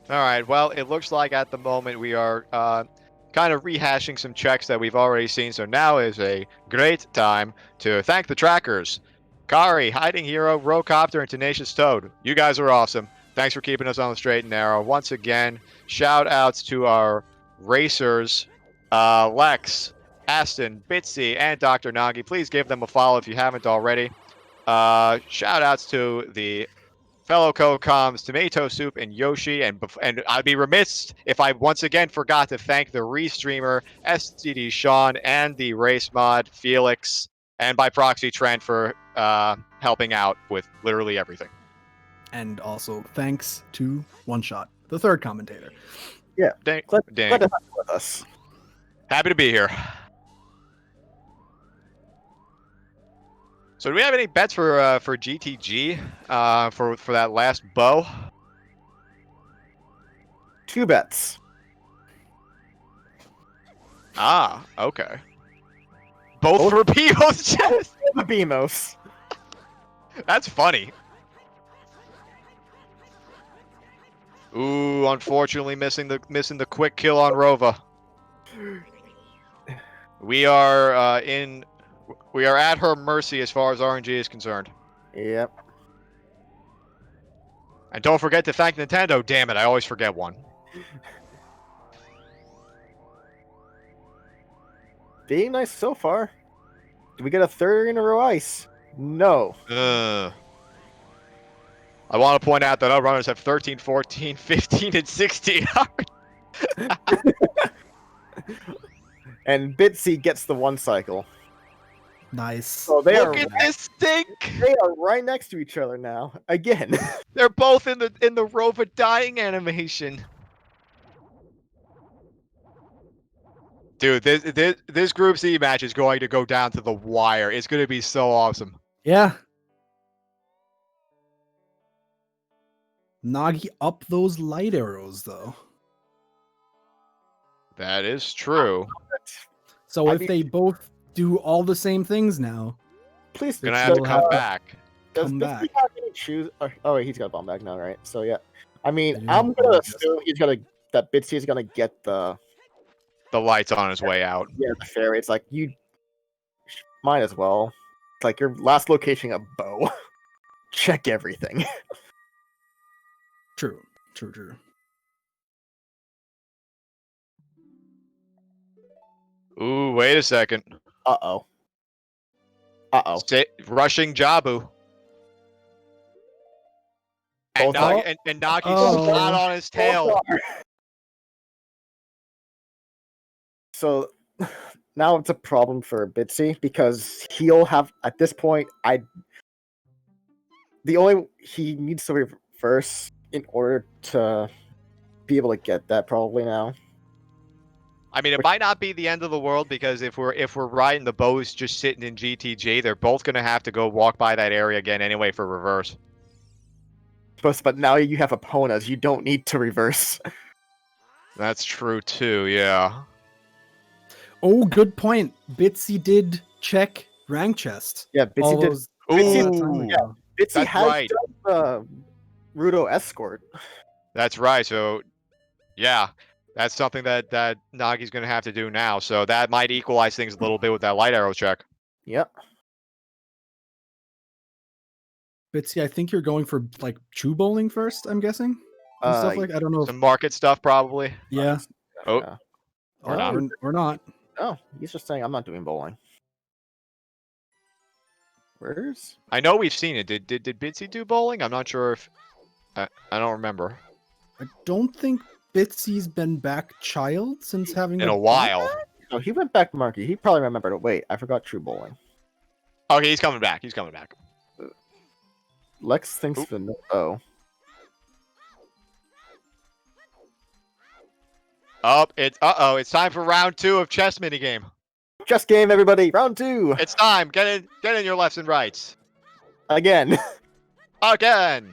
All right. Well, it looks like at the moment we are kind of rehashing some checks that we've already seen. So now is a great time to thank the trackers. Kari, Hiding Hero, Rocopter, and Tenacious Toad. You guys are awesome. Thanks for keeping us on the straight and narrow. Once again, shout outs to our racers, Lex, Aston, Bitsy, and Dr. Nagi. Please give them a follow if you haven't already. Shout outs to the fellow co-coms Tomato Soup and Yoshi, and I'd be remiss if I once again forgot to thank the restreamer STD Sean and the race mod Felix, and by proxy Trent for helping out with literally everything. And also thanks to One Shot, the third commentator. Yeah. Dang, Glad dang. to have you with us. Happy to be here. So do we have any bets for GTG for that last bow? 2 bets. Ah, okay. Both for Pio's chest. The Beamos. That's funny. Ooh, unfortunately missing the quick kill on Rova. We are at her mercy as far as RNG is concerned. Yep. And don't forget to thank Nintendo. Damn it, I always forget one. Being nice so far. Did we get a third in a row ice? No. I want to point out that our runners have 13, 14, 15, and 16. And Bitsy gets the 1 cycle. Nice. So they Look at this stink! They are right next to each other now. Again. They're both in the Rova dying animation. Dude, this Group C match is going to go down to the wire. It's going to be so awesome. Yeah. Nagi up those light arrows, though. That is true. So I if mean- they both do all the same things now, Please Gonna have to We'll come have- back. Does come Bitsy back. have any choose? Oh wait, he's got a bomb back now, right? So yeah. I mean, Yeah, I'm gonna yes. assume that Bitsy is gonna get the The light's on his way out. the fairy. It's like you might as well. It's like your last location a bow. Check everything. true. Ooh, wait a second. Uh oh. Rushing Jabu. And, Both are- and Nagi's Oh. flat on his tail. So now it's a problem for Bitsy because he'll have at this point. He needs to reverse in order to be able to get that probably now. I mean, it might not be the end of the world because if we're right and the bow is just sitting in GTG, they're both gonna have to go walk by that area again anyway for reverse. But now you have Eponas, you don't need to reverse. That's true too. Yeah. Oh, good point. Bitsy did check rank chest. Yeah, Bitsy all did. those Bitsy- all that time Ooh, ago. Bitsy That's has right. done the Rudo escort. that's right. So, yeah, that's something that Nagi's gonna have to do now. So that might equalize things a little bit with that light arrow check. Yep. Bitsy, I think you're going for like chew bowling first, I'm guessing. And stuff like I don't know if Some market stuff probably. yeah. Oh. Yeah. Or not. Or not. No, he's just saying I'm not doing bowling. Where's? I know we've seen it. Did Bitsy do bowling? I'm not sure if I don't remember. I don't think Bitsy's been back child since having In a a while. Oh, he went back Marky. He probably remembered. Wait, I forgot True Bowling. Okay, he's coming back. He's coming back. Lex thinks Oop. Vanilla. Oh. It's time for round 2 of chess minigame. Chess game, everybody. Round 2. It's time. Get in your lefts and rights. Again. Again.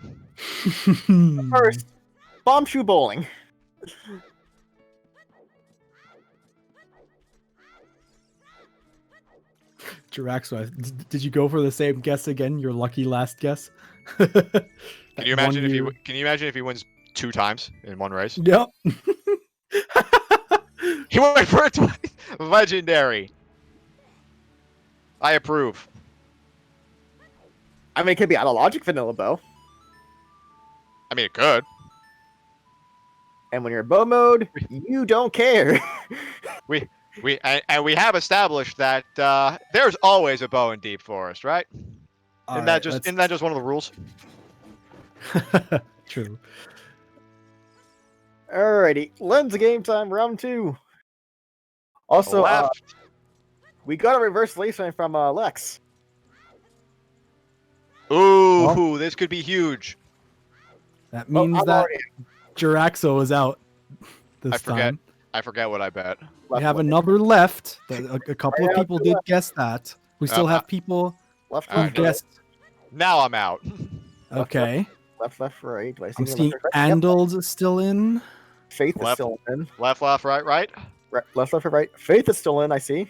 First, bomb shoe bowling. Jiraxo, did you go for the same guess again? Your lucky last guess. Can you imagine if he wins 2 times in one race? Yep. He went for it twice. Legendary. I approve. I mean, it could be out of logic Vanilla Bow. I mean, it could. And when you're in bow mode, you don't care. We have established that there's always a bow in Deep Forest, right? Isn't that just one of the rules? True. Alrighty, lens game time, round 2. Also, Left. we got a reverse lace line from Lex. Ooh, this could be huge. That means I'm that already Jiraxo is out this time. I forget what I bet. We have left, another left. A couple of Right out people to did left. guess that. We still have people left, who left, guessed. Now I'm out. Okay. left, right. Do I see I'm any seeing left, right? Yep. Andold's still in. Faith is Left. still in. Left, right. Left, right. Faith is still in. I see.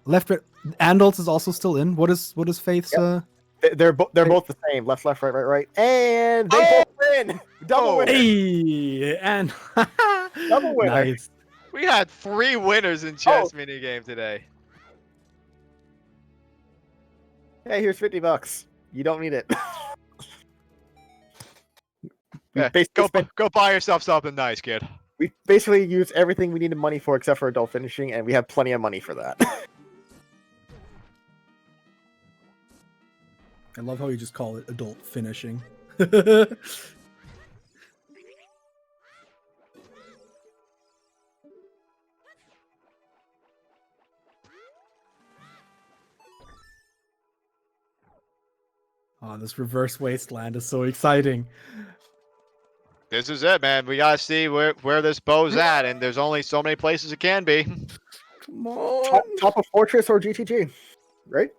Left, right. Andold's is also still in. What is Faith's? Yep. They're both the same. Left, right, and they both win. Double winner. Hey, and Double winner. nice. We had 3 winners in chess minigame today. Hey, here's $50. You don't need it. We Yeah, basically go buy yourself something nice, kid. we basically used everything we needed money for except for adult finishing, and we have plenty of money for that. I love how you just call it adult finishing. Oh, this reverse wasteland is so exciting. This is it, man. We gotta see where this bow's at, and there's only so many places it can be. Come on. top of Fortress or GTG, right?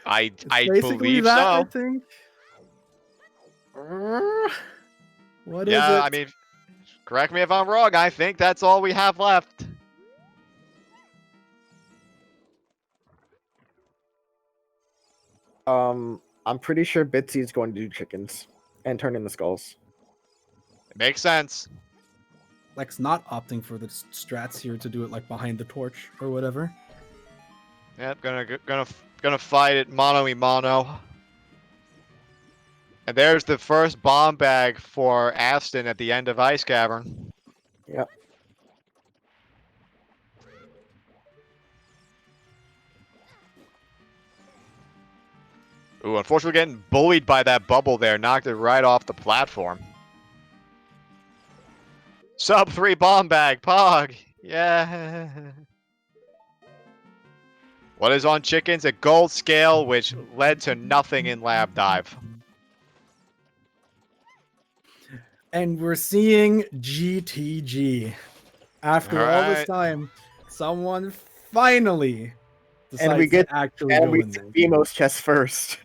I Basically believe that, so. I think. What is it? Yeah, I mean, correct me if I'm wrong. I think that's all we have left. I'm pretty sure Bitsy is going to do chickens and turn in the skulls. It makes sense. Lex not opting for the strats here to do it like behind the torch or whatever. Yep, gonna fight it mano a mano. And there's the first bomb bag for Aston at the end of Ice Cavern. Yep. Ooh, unfortunately getting bullied by that bubble there. Knocked it right off the platform. Sub 3 bomb bag, Pog. Yeah. What is on chickens? A gold scale, which led to nothing in lab dive. And we're seeing GTG. After all this Alright. time, someone finally decides And we get to actually and go we in there. Demos chest first.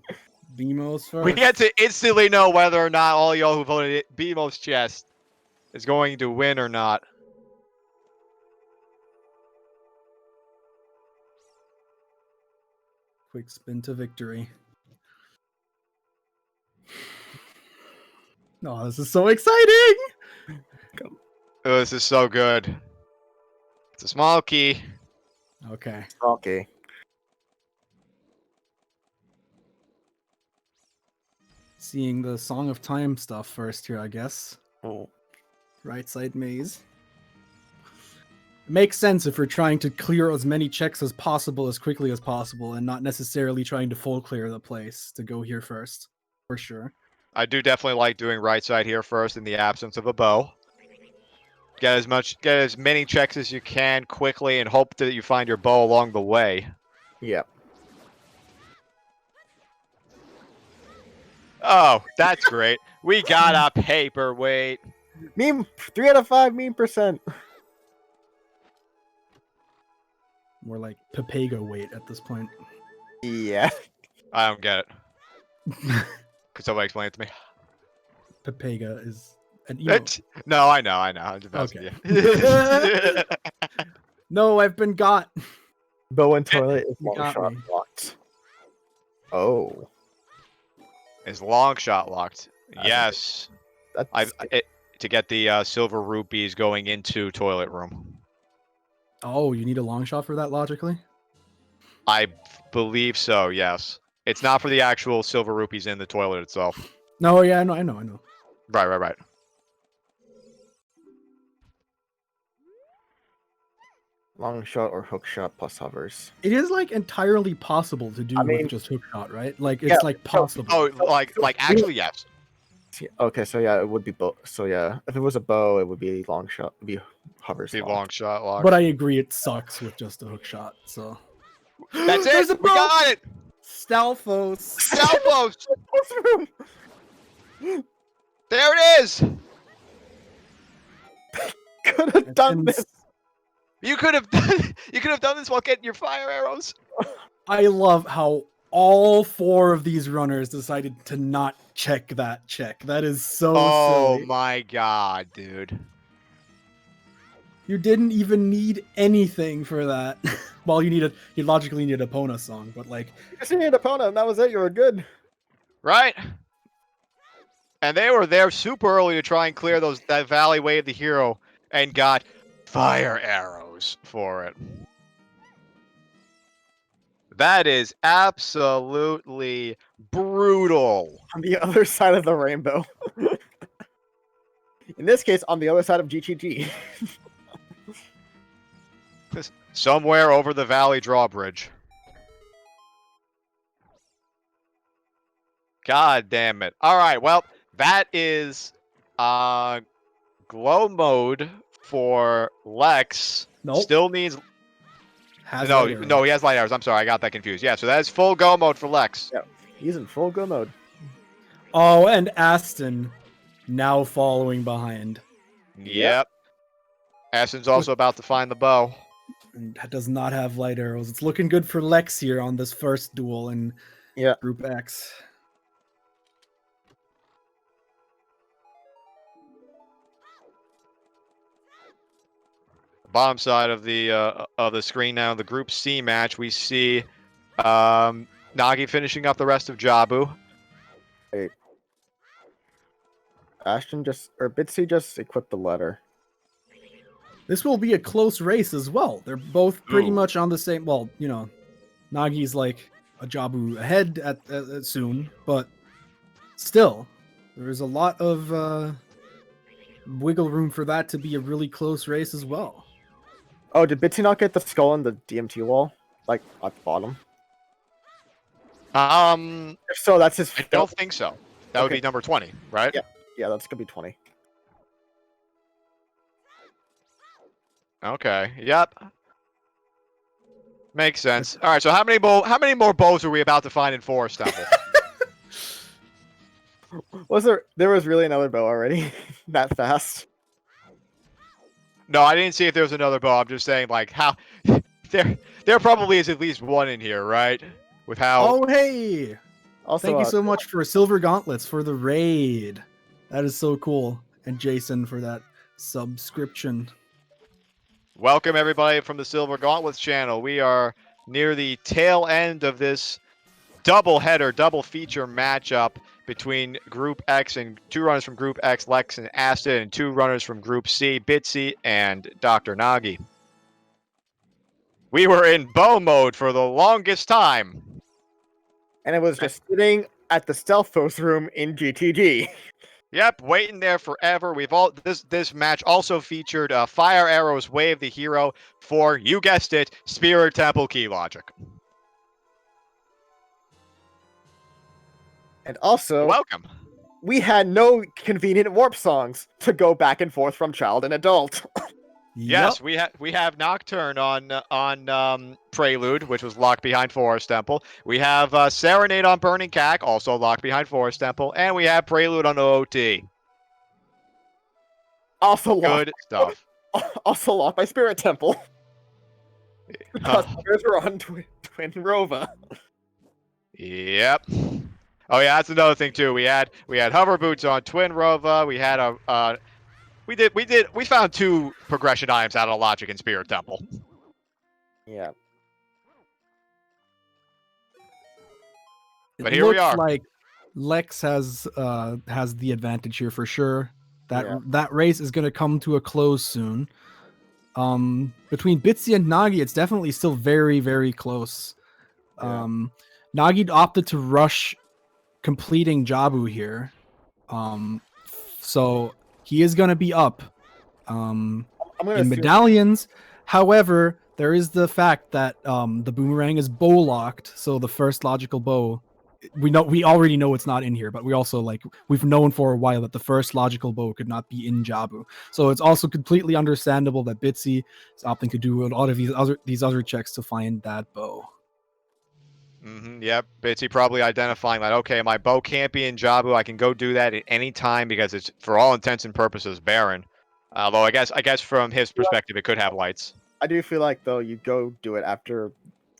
Demos first. We get to instantly know whether or not all y'all who voted it, BMO's chest is going to win or not. Quick spin to victory. Oh, this is so exciting! Oh, this is so good. It's a small key. Okay. Okay. Seeing the Song of Time stuff first here, I guess. Oh. Right side maze. Makes sense if we're trying to clear as many checks as possible as quickly as possible and not necessarily trying to full clear the place to go here first. For sure. I do definitely like doing right side here first in the absence of a bow. Get as many checks as you can quickly and hope that you find your bow along the way. Yeah. Oh, that's great. We got a paperweight. Meme 3 out of 5 meme percent. More like Papago weight at this point. Yeah. I don't get it. Could somebody explain it to me? Papaga is an emo. No, I know. I'm just asking Okay. you. No, I've been got. Bow and toilet is You long got shot me. locked. Oh. Is long shot locked? That's Yes. That's To get the silver rupees going into toilet room. Oh, you need a long shot for that logically? I believe so. Yes. It's not for the actual silver rupees in the toilet itself. No, yeah, I know. Right. long shot or hook shot plus hovers. It is like entirely possible to do I mean- with just hook shot, right? Like it's Yeah, like possible. Oh, like actually, yes. Okay, so yeah, it would be bow. So yeah, if it was a bow, it would be long shot. It'd be hovers. The locked. long shot lock. But I agree, it sucks with just a hook shot. So That's There's it. a We bow! got it. Stalfos. Stalfos. There it is. Could have done this. You could have done this while getting your fire arrows. I love how all 4 of these runners decided to not check that check. That is so Oh silly. my god, dude. You didn't even need anything for that. Well, you logically need a Pona song, but like You just needed Epona, and that was it. You were good. Right? And they were there super early to try and clear that Valley Way of the Hero and got fire arrows for it. That is absolutely brutal. On the other side of the rainbow. In this case, on the other side of GTG. Somewhere over the Valley Drawbridge. God damn it. Alright, well, that is glow mode for Lex. nope. Still needs Has no, light arrow. no, he has light arrows. I'm sorry, I got that confused. Yeah, so that is full go mode for Lex. Yeah. He's in full go mode. Oh, and Aston now following behind. Yep. Aston's also about to find the bow. And that does not have light arrows. It's looking good for Lex here on this first duel in Yeah. Group X. Bottom side of the screen now, the Group C match, we see Nagi finishing up the rest of Jabu. Bitsy just equipped the letter. This will be a close race as well. They're both pretty Ooh. much on the same. Well, you know, Nagi's like a Jabu ahead at soon, but still, there's a lot of wiggle room for that to be a really close race as well. Oh, did Bitsy not get the skull on the DMT wall? Like, at the bottom? If so, that's his... I don't think so. That would Okay. be number 20, right? Yeah. Yeah, that's gonna be 20. Okay. Yep. Makes sense. All right. So how many more bows are we about to find in Forest Temple? Was there... There was really another bow already? That fast? No, I didn't see if there was another bow. I'm just saying, like, how there probably is at least one in here, right? With how Oh, hey! Also, Thank you so much for Silver Gauntlets for the raid. That is so cool. And Jason for that subscription. welcome everybody from the Silver Gauntlets channel. We are near the tail end of this double feature matchup between Group X and 2 runners from Group X, Lex and Aston, and 2 runners from Group C, Bitsy and Dr. Nagi. We were in bow mode for the longest time. And it was just sitting at the Stealthos room in GTG. Yep, waiting there forever. This match also featured Fire Arrow's Way of the Hero for, you guessed it, Spirit Temple Key Logic. And also, Welcome. we had no convenient warp songs to go back and forth from child and adult. Yes, we have Nocturne on Prelude, which was locked behind Forest Temple. We have Serenade on Burning Cack, also locked behind Forest Temple, and we have Prelude on OT. Also locked. Good stuff. Also locked by Spirit Temple. Because others were on Twin Rova. Yep. Oh yeah, that's another thing too. We had hover boots on Twin Rova. We had we found 2 progression items out of Logic and Spirit Temple. Yeah. But it here we looks are. like Lex has the advantage here for sure. Yeah. That race is going to come to a close soon. Between Bitsy and Nagi, it's definitely still very, very close. Yeah. Nagi opted to rush completing Jabu here. So he is going to be up I'm gonna in assume medallions. However, there is the fact that the boomerang is bow locked, so the first logical bow, we already know it's not in here, but we also we've known for a while that the first logical bow could not be in Jabu. So it's also completely understandable that Bitsy is opting to do a lot of these other checks to find that bow. Yep, Bitsy probably identifying that, okay, my bow can't be in Jabu. I can go do that at any time because it's, for all intents and purposes, barren. Although I guess from his perspective, it could have lights. I do feel like though you go do it after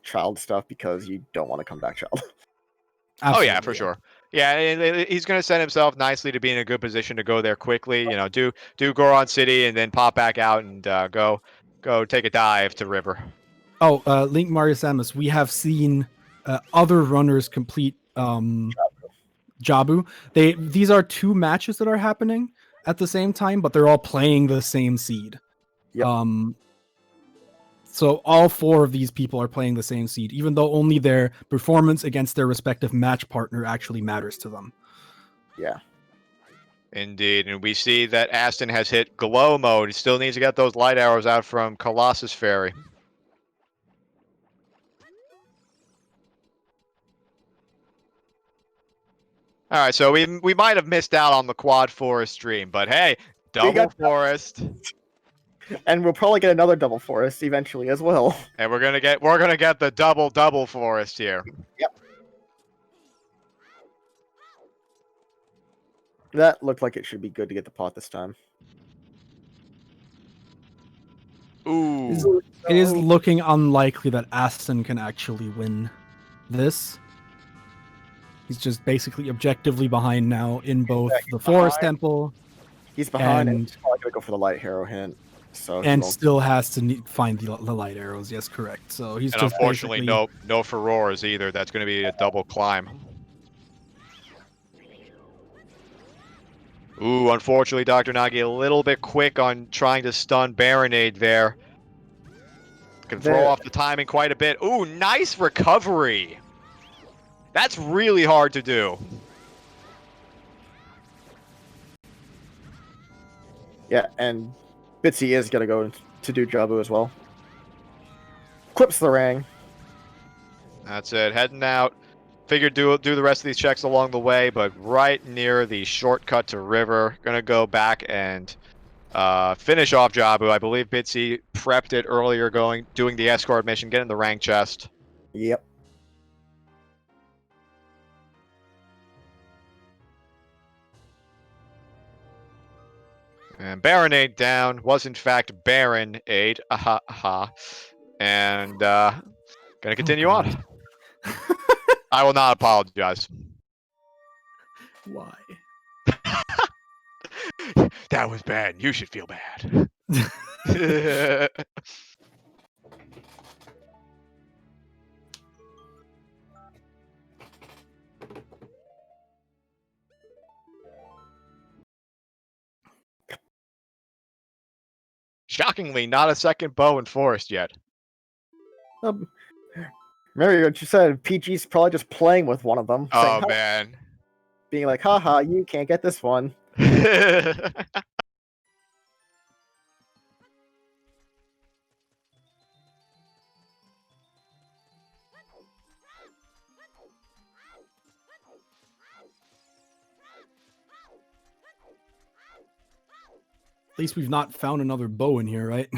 child stuff because you don't want to come back child. Oh yeah, for sure. Yeah, and he's going to set himself nicely to be in a good position to go there quickly. You know, do Goron City and then pop back out and go take a dive to River. Oh, Link Mario Samus, we have seen other runners complete Jabu. These are 2 matches that are happening at the same time, but they're all playing the same seed. Yep. So all 4 of these people are playing the same seed, even though only their performance against their respective match partner actually matters to them. Yeah. Indeed, and we see that Aston has hit glow mode. He still needs to get those light arrows out from Colossus Fairy. All right, so we might have missed out on the Quad Forest stream, but hey, double forest. And we'll probably get another double forest eventually as well. And we're gonna get the double forest here. Yep. That looked like it should be good to get the pot this time. Ooh. It is looking unlikely that Aston can actually win this. He's just basically objectively behind now in both the Forest Temple. He's behind and and he's probably gonna go for the light arrow hint. So and still has to find the light arrows. Yes, correct. So he's And just unfortunately, basically... no Furores either. That's going to be a double climb. Ooh, unfortunately, Dr. Nagi a little bit quick on trying to stun Baronade there. Can throw off the timing quite a bit. Ooh, nice recovery. That's really hard to do. Yeah, and Bitsy is gonna go to do Jabu as well. Clips the ring. That's it. Heading out. Figured do the rest of these checks along the way, but right near the shortcut to River, gonna go back and finish off Jabu. I believe Bitsy prepped it earlier, doing the escort mission, getting the rank chest. Yep. And Baronade down was in fact Baron Aid. Aha, aha. And gonna continue on. I will not apologize. Why? That was bad. You should feel bad. Shockingly, not a second bow in Forest yet. Remember what you said, PG's probably just playing with one of them. Oh, saying, man. being like, haha, you can't get this one. At least we've not found another bow in here, right?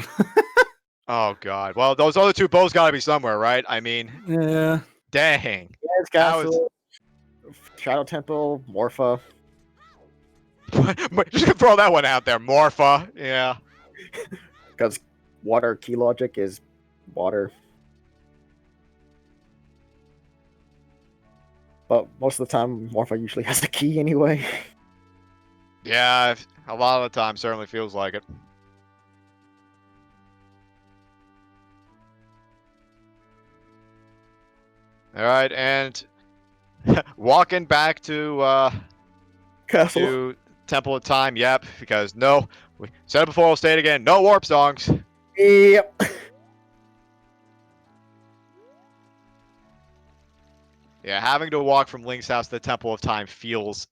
Oh god. Well, those other two bows gotta be somewhere, right? I mean, Yeah. dang. Yes, That was- Castle, Shadow Temple, Morpha. Just gonna throw that one out there. Morpha. Yeah. Because water key logic is water. But most of the time, Morpha usually has the key anyway. Yeah, a lot of the time certainly feels like it. Alright, and walking back to Castle. to Temple of Time, yep, because no, we said it before, we'll say it again, no warp songs. Yep. Yeah, having to walk from Link's house to the Temple of Time feels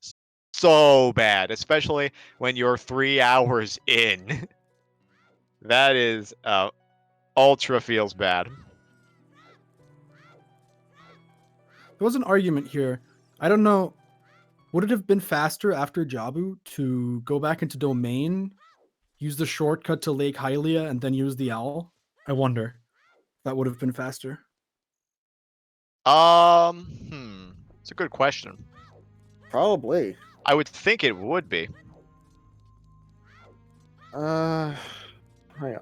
so bad, especially when you're 3 hours in. That is, ultra feels bad. There was an argument here. I don't know. Would it have been faster after Jabu to go back into Domain, use the shortcut to Lake Hylia, and then use the owl? I wonder. That would have been faster. It's a good question. Probably. I would think it would be. Hang on.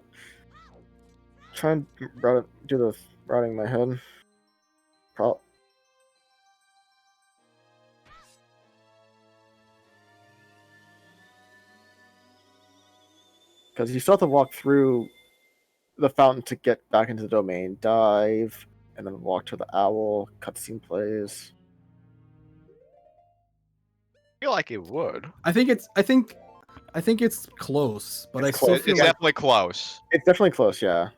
Try and do the routing in my head. Because you still have to walk through the fountain to get back into the domain, dive, and then walk to the owl. Cutscene plays. I feel like it would. I think it's close, but It's I still close. feel It's like definitely close. It's definitely close, yeah.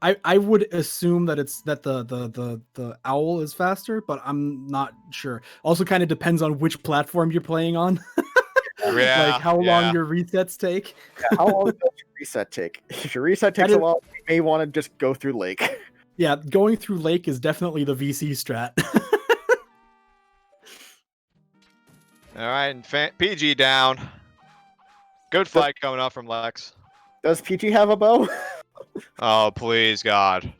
I would assume that it's that the owl is faster, but I'm not sure. Also, kind of depends on which platform you're playing on. Yeah, Like how yeah. long your resets take. Yeah, how long does your reset take? If your reset takes a while, you may want to just go through Lake. Yeah, going through Lake is definitely the VC strat. All right, and PG down. Good fight coming up from Lex. Does PG have a bow? Oh, please, God.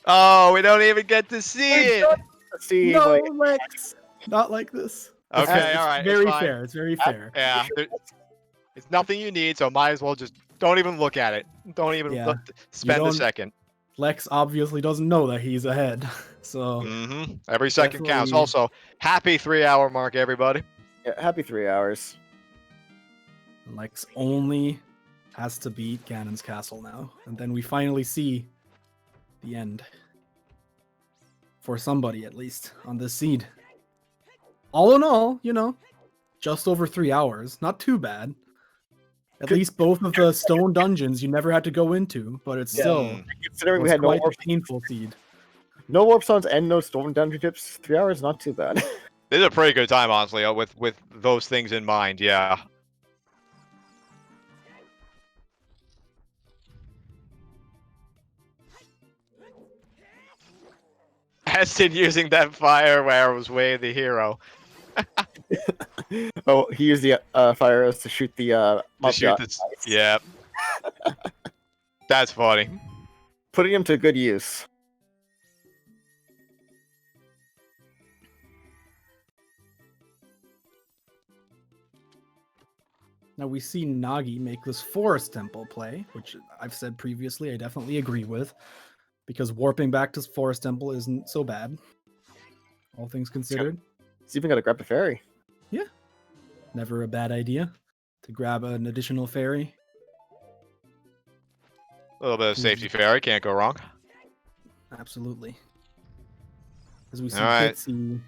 Oh, we don't even get to see it. Let's see. No, Like, Lex, not like this. Okay, It's all right. very it's fine. fair. It's very fair. Yeah, it's nothing you need, so might as well just don't even look at it. Don't even Yeah. spend a don't- second. Lex obviously doesn't know that he's ahead, so Every second counts. Definitely- Also, happy 3-hour mark, everybody. yeah, happy 3 hours. Lex only has to beat Ganon's castle now, and then we finally see the end for somebody, at least on this seed. All in all, just over 3 hours, not too bad. At least both of the stone dungeons you never had to go into, but it's still Mm. Considering we was had no quite warp, a painful seed. no warp zones and no storm dungeon tips, 3 hours not too bad. This is a pretty good time, honestly, with those things in mind. Yeah. Aston using that fire where it was way the hero. Oh, he used the fire arrows to shoot the To mob shoot god. this. Yeah. That's funny. Putting him to good use. Now we see Nagi make this forest temple play, which I've said previously I definitely agree with, because warping back to forest temple isn't so bad, all things considered. He's even got to grab the fairy. Never a bad idea to grab an additional fairy. A little bit of safety fairy, can't go wrong. Absolutely. As we see All right. Bitsy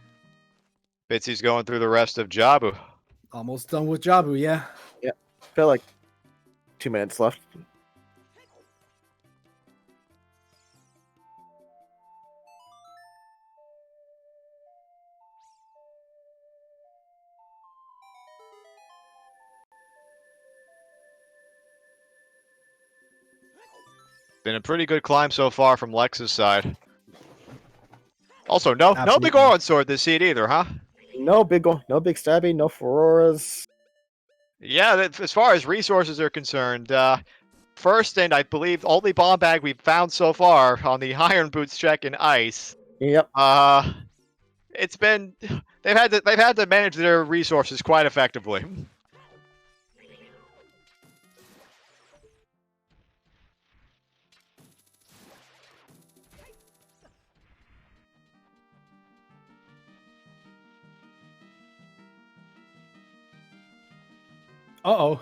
Bitsy's going through the rest of Jabu. almost done with Jabu, yeah. Feel like 2 minutes left. Been a pretty good climb so far from Lex's side. Also, no big Absolutely. Oron sword this seed either, huh? No big stabbing, no Fauroras. Yeah, as far as resources are concerned, first and I believe only bomb bag we've found so far on the Iron Boots check in ice. Yep. It's been they've had to manage their resources quite effectively. Uh-oh.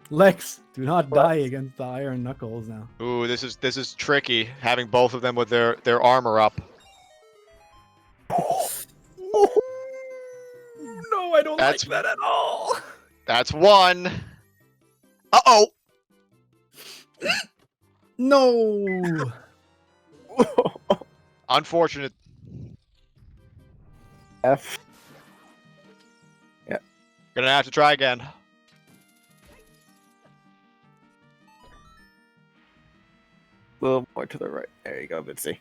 Lex, do not die against the Iron Knuckles now. Ooh, this is tricky having both of them with their armor up. No, I don't That's- like that at all. That's one. Uh-oh. No. Unfortunate. F. Gonna have to try again. A little more to the right. There you go, Bitsy.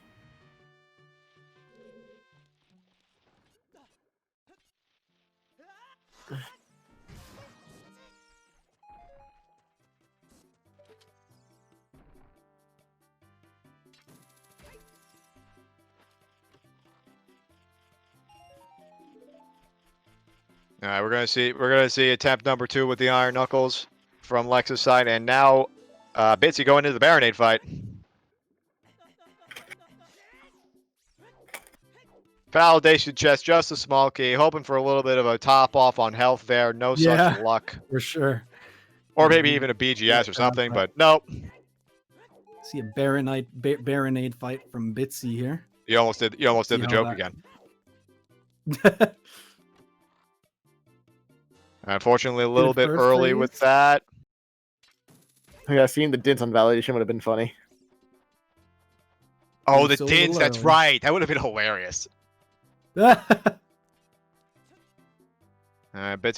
All right, we're gonna see attempt number 2 with the Iron Knuckles from Lex's side, and now Bitsy going into the Baronade fight. Validation chest, just a small key, hoping for a little bit of a top off on health there. No Yeah. such luck, For sure. or maybe even a BGS or something, but nope. See a Baronade fight from Bitsy here. You almost did the how joke that- again. Unfortunately, a little bit first early phase. with that. Yeah, seeing the dints on validation would have been funny. Oh, the So a little dins, that's early. right. That would have been hilarious. Bitsy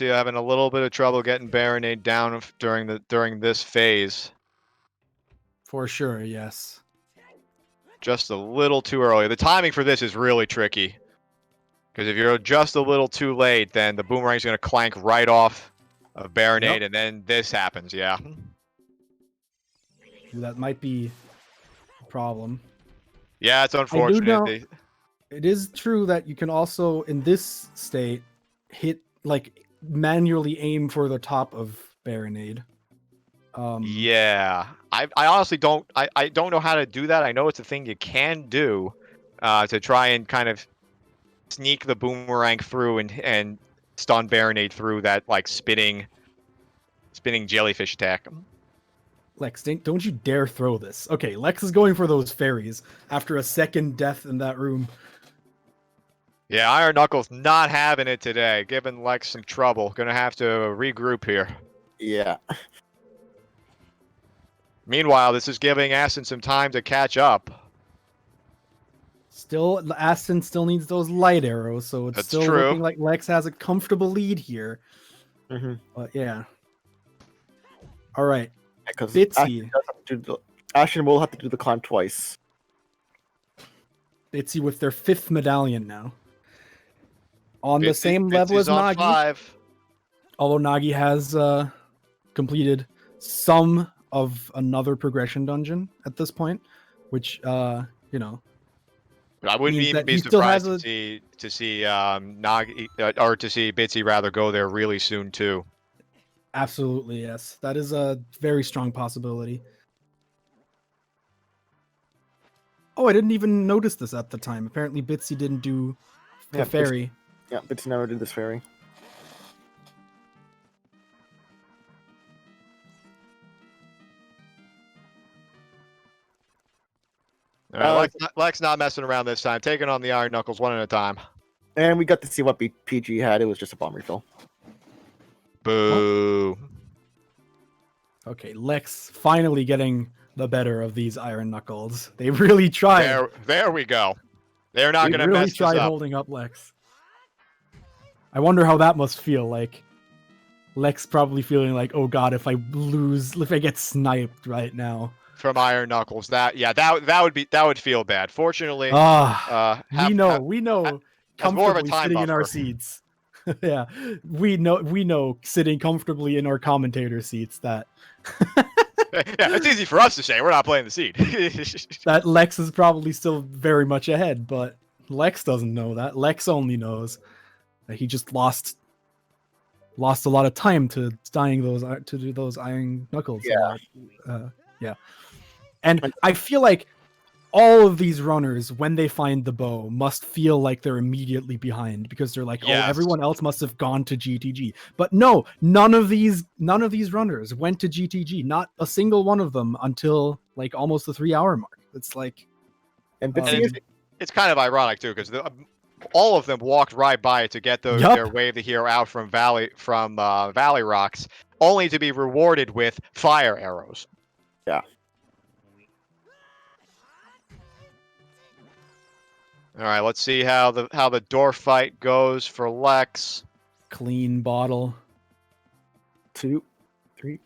having a little bit of trouble getting Baronade down during this phase. For sure, yes. Just a little too early. The timing for this is really tricky. Because if you're just a little too late, then the boomerang's going to clank right off of Baronade, and then this happens, yeah. That might be a problem. Yeah, it's unfortunate. know- It is true that you can also, in this state, manually aim for the top of Baronade. Yeah. I honestly don't know how to do that. I know it's a thing you can do to try and kind of sneak the boomerang through and stun Baronade through that spinning jellyfish attack. Lex, don't you dare throw this. Okay, Lex is going for those fairies after a second death in that room. Yeah, Iron Knuckles not having it today, giving Lex some trouble. Gonna have to regroup here. Yeah. Meanwhile, this is giving Aston some time to catch up. Still, Aston still needs those light arrows, so it's That's still true. looking like Lex has a comfortable lead here. Mm-hmm. But yeah. All right, Because Bitsy. Aston will have to do the climb twice. Bitsy with their 5th medallion now. On the same level Bitsy's as on Nagi. 5. Although Nagi has completed some of another progression dungeon at this point, which you know, But I wouldn't means even that be he still has surprised to see Nagi or to see Bitsy rather go there really soon too. absolutely yes, that is a very strong possibility. Oh, I didn't even notice this at the time. Apparently, Bitsy didn't do the Yeah, fairy. Yeah, Bitsy never did this fairy. All right, Lex not messing around this time, taking on the Iron Knuckles one at a time. And we got to see what PG had. It was just a bomb refill. Boo. Okay, Lex finally getting the better of these Iron Knuckles. They really tried. There we go. They're not They going to really mess this tried up. holding up Lex. I wonder how that must feel like. Lex probably feeling like, oh god, if I get sniped right now. from Iron Knuckles. That would feel bad. Fortunately, we know as more of a comfortably time sitting in our buffer. seats. Yeah, we know sitting comfortably in our commentator seats that Yeah, it's easy for us to say. We're not playing the seed. that Lex is probably still very much ahead, but Lex doesn't know that. Lex only knows that he just lost a lot of time to do those iron knuckles. Yeah. Yeah. And I feel like all of these runners, when they find the bow, must feel like they're immediately behind because they're like, Yes. oh, everyone else must have gone to GTG. But no, none of these runners went to GTG. Not a single one of them until like almost the 3-hour mark. It's like, And And Bitsy is it's kind of ironic too, because all of them walked right by it to get their wave the hero out from Valley Rocks, only to be rewarded with fire arrows. Yeah. All right, let's see how the door fight goes for Lex. clean bottle. 2, 3.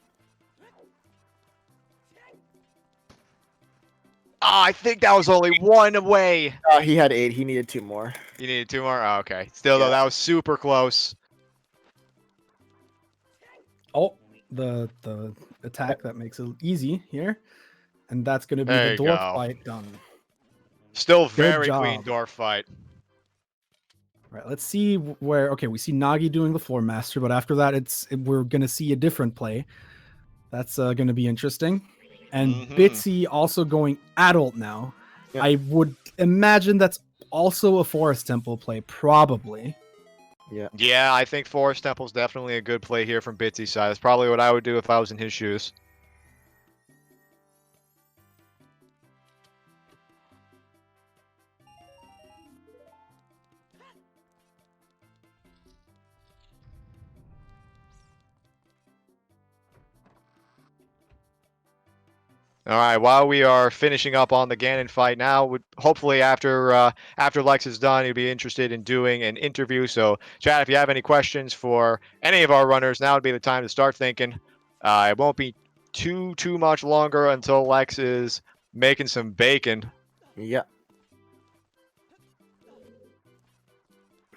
I think that was only one away. He had 8. He needed 2 more. You needed 2 more? Oh, okay. Still, though, Yeah. that was super close. Oh, the attack that makes it easy here. And that's going to be There the you door go. fight done. Still Good very clean job. door fight. Right, let's see where. Okay, we see Nagi doing the floor master, but after that, we're gonna see a different play. That's gonna be interesting. And Bitsy also going adult now. Yep. I would imagine that's also a Forest Temple play, probably. Yeah, I think Forest Temple's definitely a good play here from Bitsy's side. That's probably what I would do if I was in his shoes. All right, while we are finishing up on the Ganon fight now, hopefully after Lex is done, he'll be interested in doing an interview. So, chat, if you have any questions for any of our runners, now would be the time to start thinking. It won't be too much longer until Lex is making some bacon. Yeah.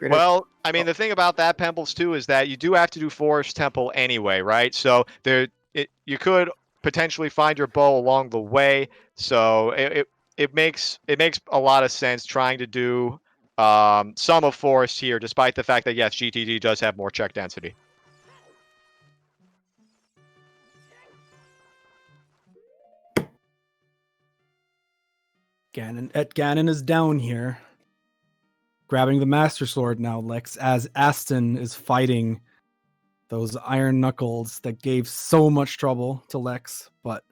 Well, I mean, the thing about that, Pemples, too, is that you do have to do Forest Temple anyway, right? So you could potentially find your bow along the way. So it makes a lot of sense trying to do some of Forest here, despite the fact that, yes, GTD does have more check density. Ganon is down here. Grabbing the Master Sword now, Lex, as Aston is fighting those iron knuckles that gave so much trouble to Lex, but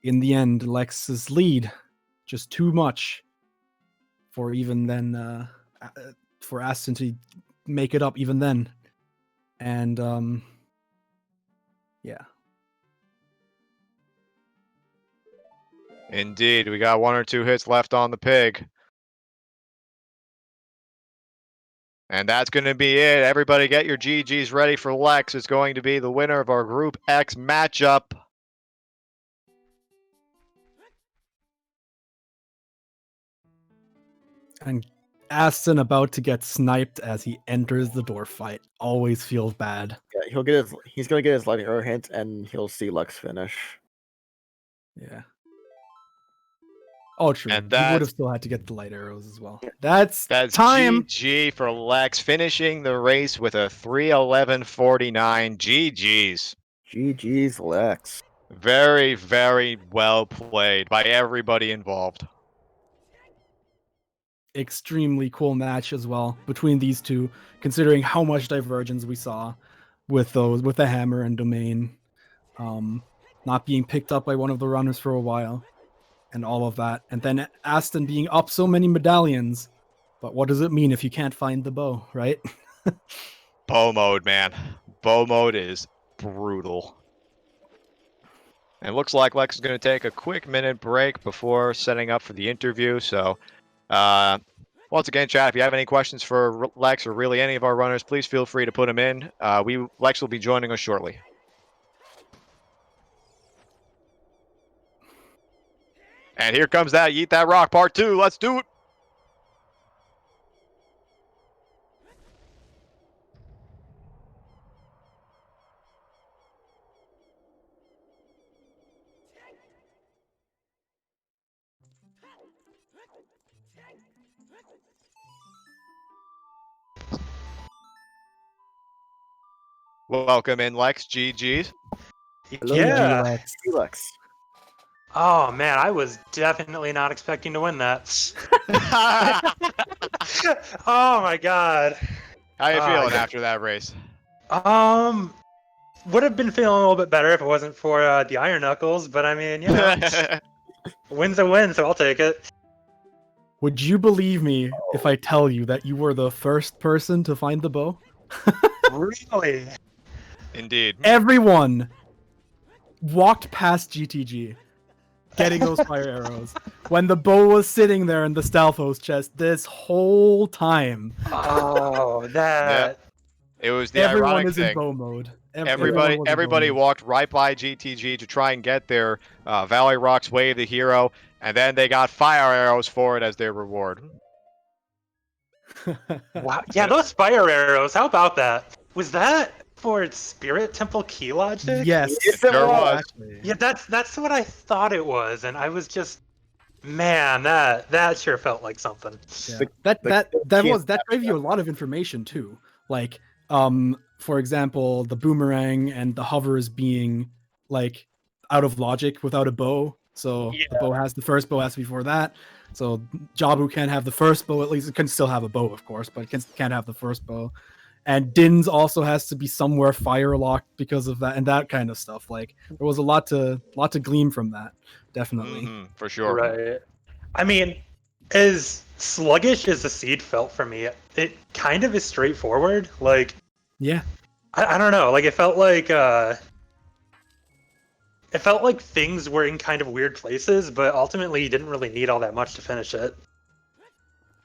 in the end, Lex's lead just too much for even then for Aston to make it up even then. And yeah. Indeed, we got 1 or 2 hits left on the pig. And that's going to be it. Everybody get your GGs ready for Lex. It's going to be the winner of our Group X matchup. And Aston about to get sniped as he enters the door fight. Always feels bad. Yeah, he's gonna get his light arrow hint, and he'll see Lux finish. Yeah. Oh, true. And He would have that's still had to get the light arrows as well. That's time. GG for Lex, finishing the race with a 3:11:49. GG's. GG's Lex. Very, very well played by everybody involved. Extremely cool match as well between these two, considering how much divergence we saw with the hammer and domain not being picked up by one of the runners for a while and all of that, and then Aston being up so many medallions. But what does it mean if you can't find the bow, right? Bow mode, man. Bow mode is brutal. And it looks like Lex is going to take a quick minute break before setting up for the interview. So, once again, chat, if you have any questions for Lex or really any of our runners, please feel free to put them in. Lex will be joining us shortly. And here comes that Yeet That Rock Part 2. Let's do it. Welcome in, Lex. GG's. Hello, Yeah. Lex. Felix. Oh man, I was definitely not expecting to win that. Oh my god. How you feeling yeah. after that race? Would have been feeling a little bit better if it wasn't for the Iron Knuckles, but I mean, you know, win's a win, so I'll take it. Would you believe me if I tell you that you were the first person to find the bow? Really? Indeed. Everyone walked past GTG getting those fire arrows when the bow was sitting there in the Stalfos chest this whole time. Oh, that. It was the Everyone ironic is in thing. bow mode. Everybody walked right by GTG to try and get their Valley Rocks Wave the Hero, and then they got fire arrows for it as their reward. Wow. Yeah, those fire arrows. How about that? Was that for its Spirit Temple key logic? Yes, Yes, it Sure was. exactly. Yeah, that's what I thought it was, and I was just, man, that sure felt like something. Yeah. The- That can't that gave you a lot of information too. Like, for example, the boomerang and the hovers being like out of logic without a bow. So the first bow has to be before that. So Jabu can't have the first bow, at least it can still have a bow, of course, but it can't have the first bow. And Din's also has to be somewhere fire locked because of that and that kind of stuff. Like there was a lot to glean from that, definitely. For sure. Right. I mean, as sluggish as the seed felt for me, it kind of is straightforward. Like, Yeah. I don't know. Like, it felt like things were in kind of weird places, but ultimately you didn't really need all that much to finish it.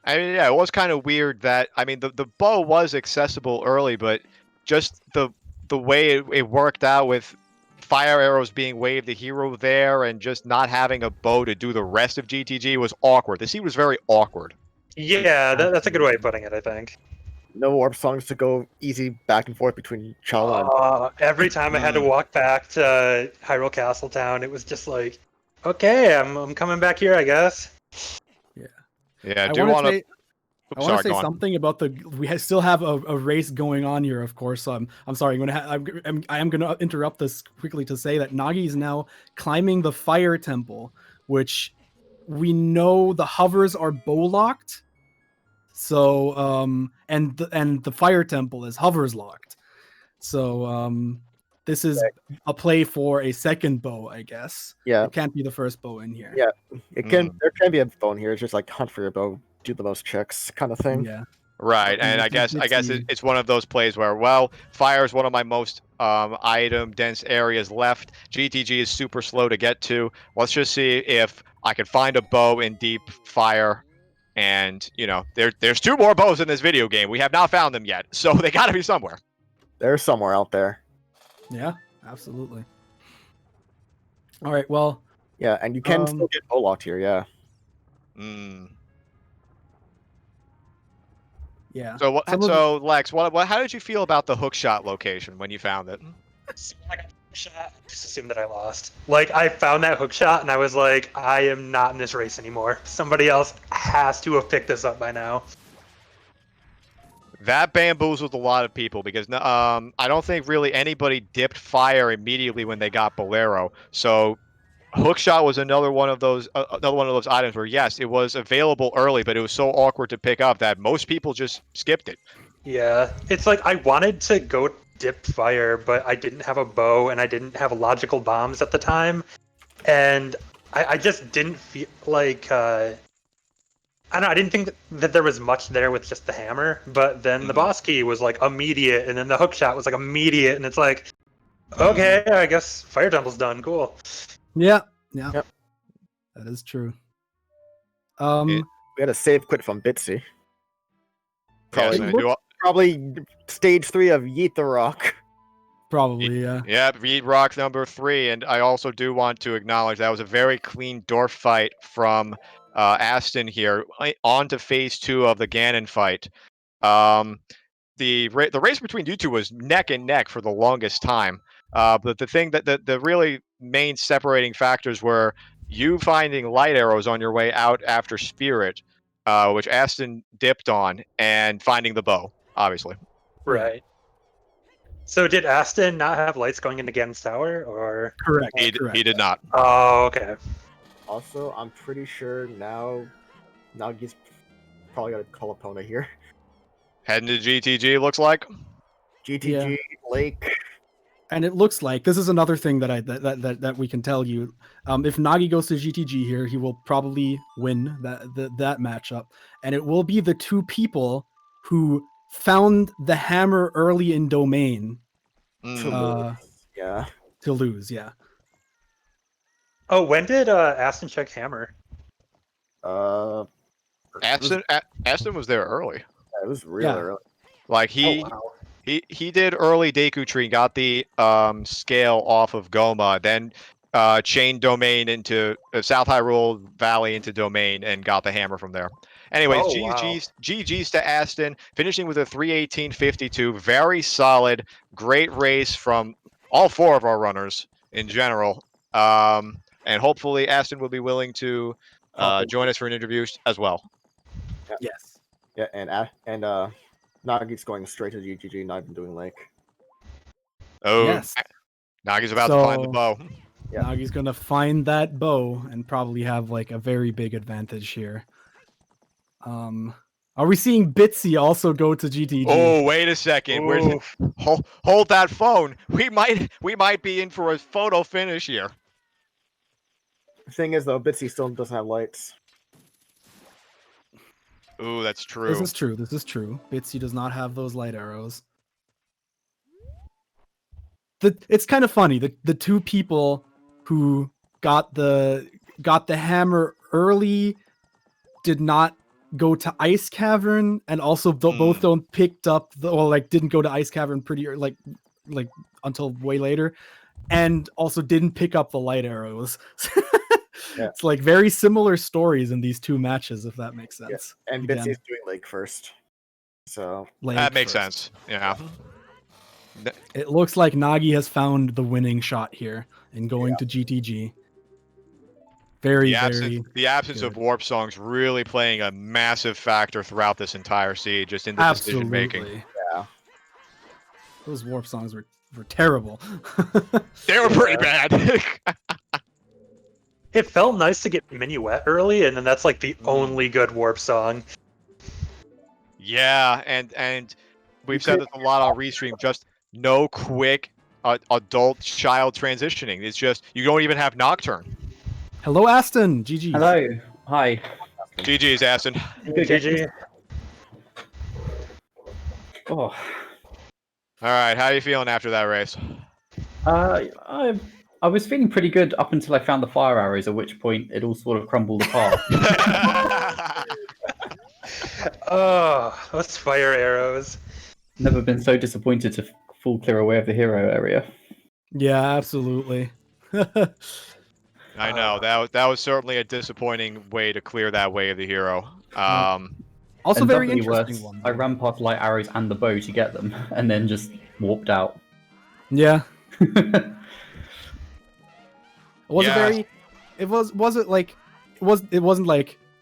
I mean, yeah, it was kind of weird that the bow was accessible early, but just the way it worked out with fire arrows being waved the hero there and just not having a bow to do the rest of GTG was awkward. The scene was very awkward. Yeah, that's a good way of putting it, I think. No warp songs to go easy back and forth between Chala and Every time I had to walk back to Hyrule Castletown, it was just like, okay, I'm coming back here, I guess. Yeah, I do want want to say something about still have a race going on here, of course. So I'm sorry. I am going to interrupt this quickly to say that Nagi is now climbing the fire temple, which we know the hovers are bow locked. So and the fire temple is hovers locked. So this is a play for a second bow, I guess. Yeah. It can't be the first bow in here. Yeah. There can be a bow in here. It's just like hunt for your bow, do the most checks kind of thing. Yeah. Right, and I guess it's one of those plays where, well, fire is one of my most item dense areas left. GTG is super slow to get to. Let's just see if I can find a bow in deep fire. And there's 2 more bows in this video game. We have not found them yet, so they got to be somewhere. They're somewhere out there. Yeah, absolutely. All right, well. Yeah, and you can still get bow locked here. Yeah. Yeah. So Lex, how did you feel about the hook shot location when you found it? I got hook shot, I just assumed that I lost. Like, I found that hook shot and I was like, I am not in this race anymore. Somebody else has to have picked this up by now. That bamboozled a lot of people because I don't think really anybody dipped fire immediately when they got Bolero. So hookshot was another one of those items where yes, it was available early, but it was so awkward to pick up that most people just skipped it. Yeah, it's like I wanted to go dip fire, but I didn't have a bow and I didn't have logical bombs at the time, and I just didn't feel like I don't know. I didn't think that there was much there with just the hammer, but then the boss key was like immediate, and then the hook shot was like immediate, and it's like, okay, I guess Fire Temple's done. Cool. Yeah. Yep. That is true. We had a save quit from Bitsy. Probably Probably stage 3 of Yeet the Rock. Probably, yeah. Yeah, read rock number 3, and I also do want to acknowledge that was a very clean dwarf fight from Aston here, on to phase 2 of the Ganon fight. The race between you two was neck and neck for the longest time. But the thing that the really main separating factors were you finding light arrows on your way out after Spirit, which Aston dipped on, and finding the bow, obviously. Right. So did Aston not have lights going into Ganon's Tower, or? Correct. He did not. Oh, okay. Also, I'm pretty sure now Nagi's probably got a Kalapona here. Heading to GTG, looks like. GTG, Lake. And it looks like this is another thing that we can tell you. If Nagi goes to GTG here, he will probably win that matchup, and it will be the two people who found the hammer early in domain To lose. Yeah. Oh, when did Aston check hammer? Aston was there early. It was really early. Like he did early Deku Tree, got the scale off of Goma, then chained domain into South Hyrule Valley into domain, and got the hammer from there. Anyways, GG's to Aston, finishing with a 3:18.52. Very solid, great race from all 4 of our runners in general. And hopefully Aston will be willing to join us for an interview as well. Yeah. Yes. Yeah, and Nagi's going straight to GGG, not even doing Lake. Oh, Yes. Nagi's about to find the So- bow. Yeah. Nagi's gonna find that bow and probably have like a very big advantage here. Are we seeing Bitsy also go to GTG? Oh, wait a second. Hold that phone. We might be in for a photo finish here. The thing is, though, Bitsy still doesn't have lights. Ooh, that's true. This is true. Bitsy does not have those light arrows. It's kind of funny. The two people who got the hammer early did not go to Ice Cavern, and also both don't picked up didn't go to Ice Cavern pretty like until way later, and also didn't pick up the light arrows. It's like very similar stories in these two matches, if that makes sense. Yeah. And Bitsy's doing Lake first. So that makes sense. Yeah. It looks like Nagi has found the winning shot here in going to GTG. The absence of warp songs really playing a massive factor throughout this entire seed, just in the decision making. Yeah. Those warp songs were terrible. They were pretty bad. It felt nice to get Minuet early, and then that's like the only good warp song. Yeah, and we've said this a lot on Restream, just no quick adult child transitioning. It's just, you don't even have Nocturne. Hello, Aston. GG. Hello. Hi. GG's, Aston. GG. Oh. All right, how are you feeling after that race? I was feeling pretty good up until I found the fire arrows, at which point it all sort of crumbled apart. Oh, those fire arrows. Never been so disappointed to fall clear away of the hero area. Yeah, absolutely. I know, that was certainly a disappointing way to clear that way of the hero. Also, And very doubly interesting worse, one. I ran past light arrows and the bow to get them, and then just warped out. Yeah. It wasn't like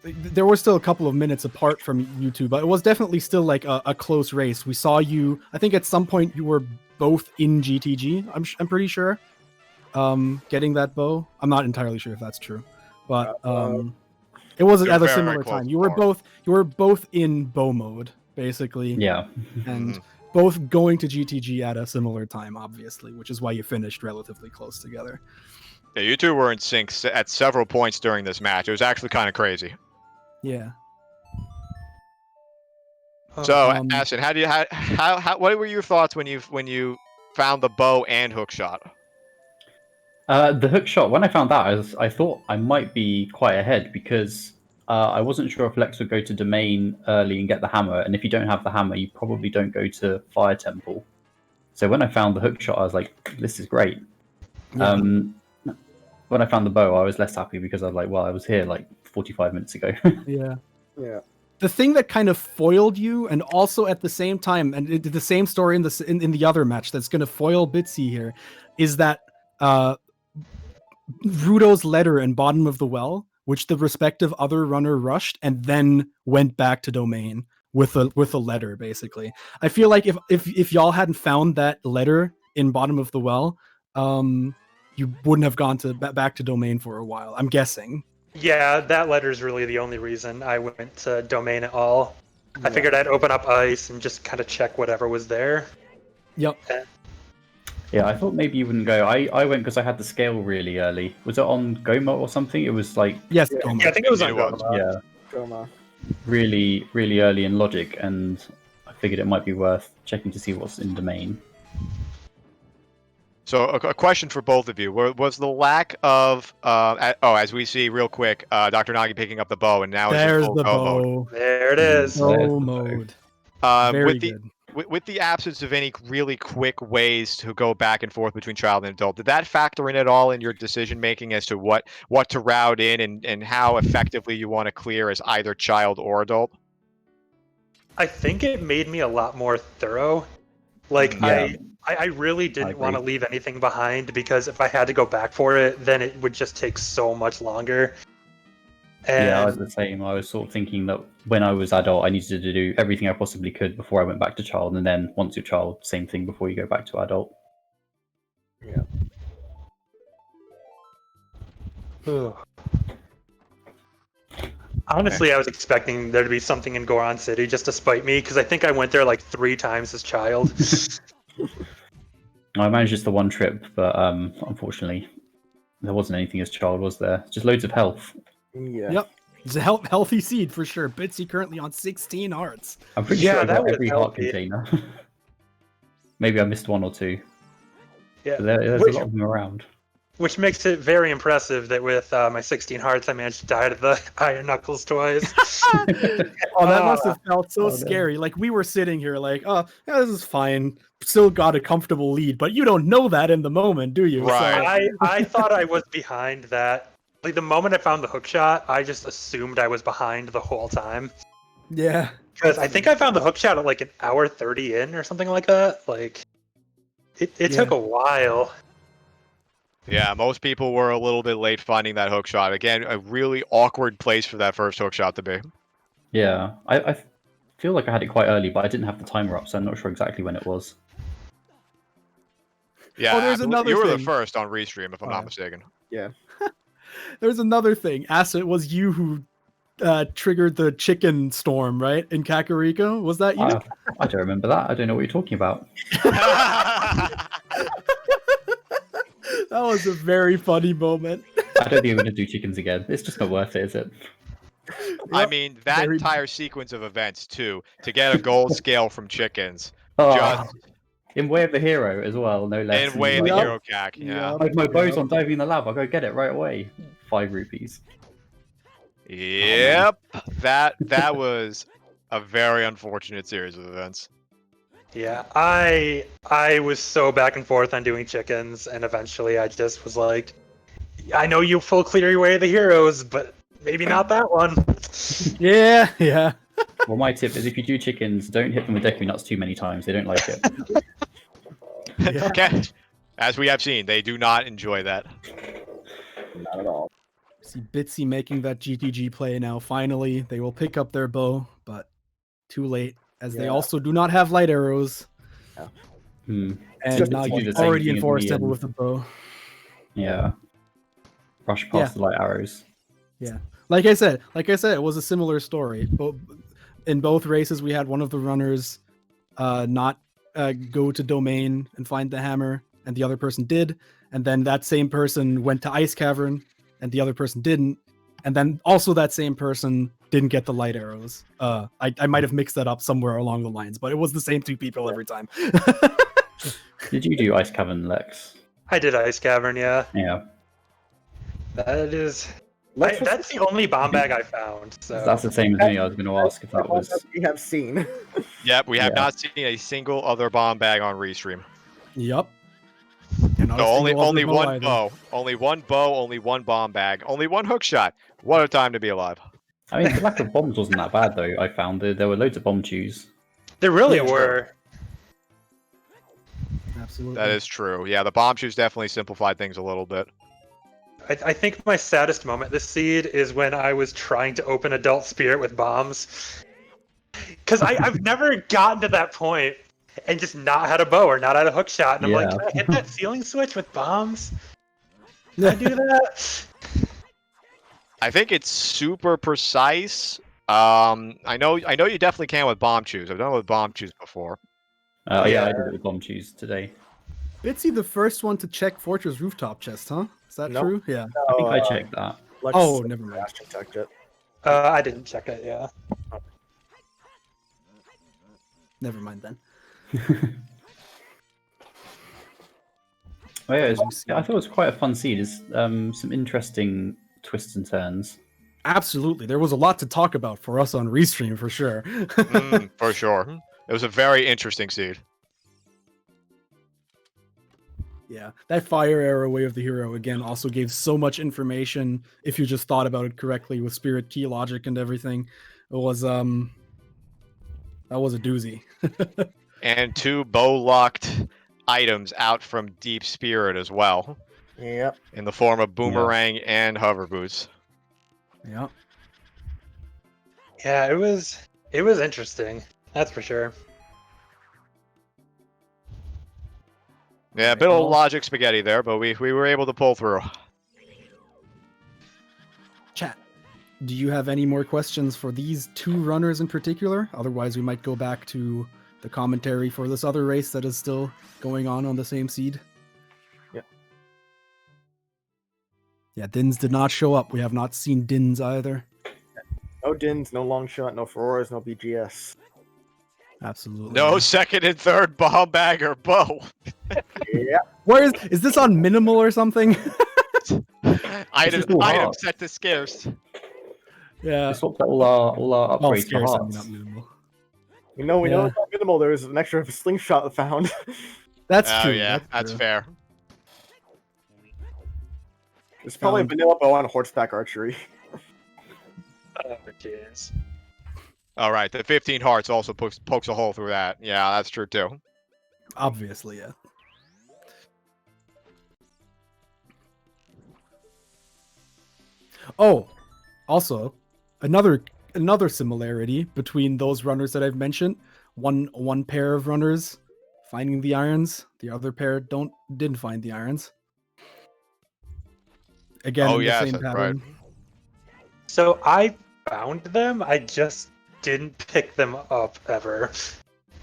there were still a couple of minutes apart from you two, but it was definitely still like a close race. We saw you. I think at some point you were both in GTG. I'm pretty sure. Getting that bow. I'm not entirely sure if that's true, but it was at a similar time. You were both in bow mode basically. Yeah. And both going to GTG at a similar time, obviously, which is why you finished relatively close together. Yeah, you two were in sync at several points during this match. It was actually kind of crazy. Yeah. So, Aston, what were your thoughts when you found the bow and hook shot? The hook shot, when I found that, I thought I might be quite ahead because I wasn't sure if Lex would go to domain early and get the hammer, and if you don't have the hammer, you probably don't go to Fire Temple. So when I found the hook shot, I was like, this is great. Yeah. When I found the bow, I was less happy because I was like, well, I was here like 45 minutes ago. Yeah. Yeah. The thing that kind of foiled you, and also at the same time, and it did the same story in the other match that's going to foil Bitsy here, is that Rudo's letter in bottom of the well, which the respective other runner rushed and then went back to domain with a letter. Basically, I feel like if y'all hadn't found that letter in bottom of the well, you wouldn't have gone to back to domain for a while. I'm guessing. Yeah, that letter's really the only reason I went to domain at all. I Yeah. figured I'd open up ice and just kind of check whatever was there. Yep. Yeah, I thought maybe you wouldn't go. I went because I had the scale really early. Was it on Goma or something? It was like, Yes. Yeah. Goma. Yeah, I think it was It on was. Goma. yeah, Goma. really, really early in logic, and I figured it might be worth checking to see what's in domain. So a question for both of you: was the lack of as we see real quick, Dr. Nagi picking up the bow, and now There's it's in full the go mode. bow. There it is. So there's Bow the bow. mode. With Very the good. with the absence of any really quick ways to go back and forth between child and adult, did that factor in at all in your decision making as to what to route in and how effectively you want to clear as either child or adult? I think it made me a lot more thorough. Like Yeah. I really didn't agree. want to leave anything behind because if I had to go back for it, then it would just take so much longer. And Yeah, I was the same. I was sort of thinking that when I was adult, I needed to do everything I possibly could before I went back to child, and then once you're child, same thing before you go back to adult. honestly, I was expecting there to be something in Goron City just to spite me because I think I went there like 3 times as child. I managed just the one trip, but unfortunately, there wasn't anything as child, was there? Just loads of health. Yeah. Yep. It's a healthy seed for sure. Bitsy currently on 16 hearts. I'm pretty Yeah, sure I that got was every heart healthy. container. Maybe I missed one or two. Yeah, But there's which, a lot of them around. which makes it very impressive that with my 16 hearts, I managed to die to the Iron Knuckles twice. Oh, that must have felt so no. scary. Like we were sitting here, like, oh, yeah, this is fine. Still got a comfortable lead, but you don't know that in the moment, do you? Right. I thought I was behind that. Like the moment I found the hook shot, I just assumed I was behind the whole time. Yeah. Because I think I found the hook shot at like an hour 30 in or something like that. Like it took Yeah. a while. Yeah, most people were a little bit late finding that hook shot. Again, a really awkward place for that first hook shot to be. Yeah, I feel like I had it quite early, but I didn't have the timer up, so I'm not sure exactly when it was. Yeah, Oh, there's another you were the thing. first on Restream, if I'm Oh, not yeah. mistaken. Yeah. There's another thing. Asa, it was you who triggered the chicken storm, right? In Kakariko? Was that you? I don't remember that. I don't know what you're talking about. That was a very funny moment. I don't think I'm going to do chickens again. It's just not worth it, is it? I Yep, mean, that very- entire sequence of events, too, to get a gold scale from chickens, Oh, just in Way of the Hero as well, no less. in way of the Yep. hero cack. Yeah. Yep. Like my bow's Yep. on diving in the lab, I'll go get it right away. 5 rupees. Yep. That was a very unfortunate series of events. Yeah, I was so back and forth on doing chickens, and eventually I just was like, I know you full clear your way of the heroes, but maybe not that one. Yeah, yeah. Well, my tip is if you do chickens, don't hit them with Deku Nuts too many times. They don't like it. Yeah. Okay. As we have seen, they do not enjoy that. Not at all. See Bitsy making that GTG play now. Finally, they will pick up their bow, but too late, as they Yeah. also do not have light arrows. Hmm. And just Nagi do the is same already thing in as Forest me Temple and- with the bow. Yeah. Rush past the light arrows. Like I said, it was a similar story. But in both races, we had one of the runners not go to domain and find the hammer, and the other person did. And then that same person went to Ice Cavern, and the other person didn't. And then also that same person didn't get the light arrows. I might have mixed that up somewhere along the lines, but it was the same 2 people every time. Did you do Ice Cavern, Lex? I did Ice Cavern, yeah. Yeah. That is. Let's That's the only bomb bag I found. So That's the same as me. I was going to ask if that was. we have seen. Yep, we have Yeah. not seen a single other bomb bag on Restream. Yup. And not No, a single only other bow one either. bow. Only one bow, only one bomb bag, only one hook shot. What a time to be alive. I mean, the lack of bombs wasn't that bad though. I found there were loads of bomb chews. There really Yeah. were. Absolutely. That is true. Yeah, the bomb shoes definitely simplified things a little bit. I think my saddest moment this seed is when I was trying to open Adult Spirit with bombs. Because I've never gotten to that point and just not had a bow or not had a hook shot. And I'm like, Yeah. can I hit that ceiling switch with bombs? Can I do that? I think it's super precise. I know you definitely can with bomb chews. I've done it with bomb chews before. Yeah, Yeah. I did it with bomb chews today. Bitsy, the first one to check Fortress rooftop chest, huh? Is that Nope. true? Yeah. I think I checked that. Lex Oh, never mind. Aston checked it. I didn't check it, yeah. Never mind then. Oh, yeah, I thought it was quite a fun seed. It's some interesting twists and turns. Absolutely. There was a lot to talk about for us on Restream for sure. For sure. It was a very interesting seed. Yeah, that fire arrow way of the hero again also gave so much information if you just thought about it correctly with spirit key logic and everything. It was that was a doozy. And 2 bow locked items out from Deep Spirit as well, Yep. in the form of Boomerang and Hover Boots. Yeah. Yeah, it was interesting. That's for sure. Yeah, a bit of logic spaghetti there, but we were able to pull through. Chat. Do you have any more questions for these 2 runners in particular? Otherwise, we might go back to the commentary for this other race that is still going on the same seed. Yep. Yeah, Dins did not show up. We have not seen Dins either. No Dins, no long shot, no Ferroras, no BGS. Absolutely. No yeah. second and third bomb bag or bow. Yeah. Where is this on minimal or something? Item just all hard. set to scarce. Yeah. We swapped out all our Well, upgrades for scarce, I mean, hearts. not minimal. We know Yeah. it's not minimal. There was an extra slingshot found. That's Oh true. yeah, that's true. fair. There's probably a vanilla bow on horseback archery. Oh, jeez. All right, the 15 hearts also pokes a hole through that. Yeah, that's true too. Obviously, yeah. Oh, also, another similarity between those runners that I've mentioned. One pair of runners finding the irons, the other pair didn't find the irons. Again, Oh, in the yes, same that's pattern. So I found them, I just didn't pick them up ever.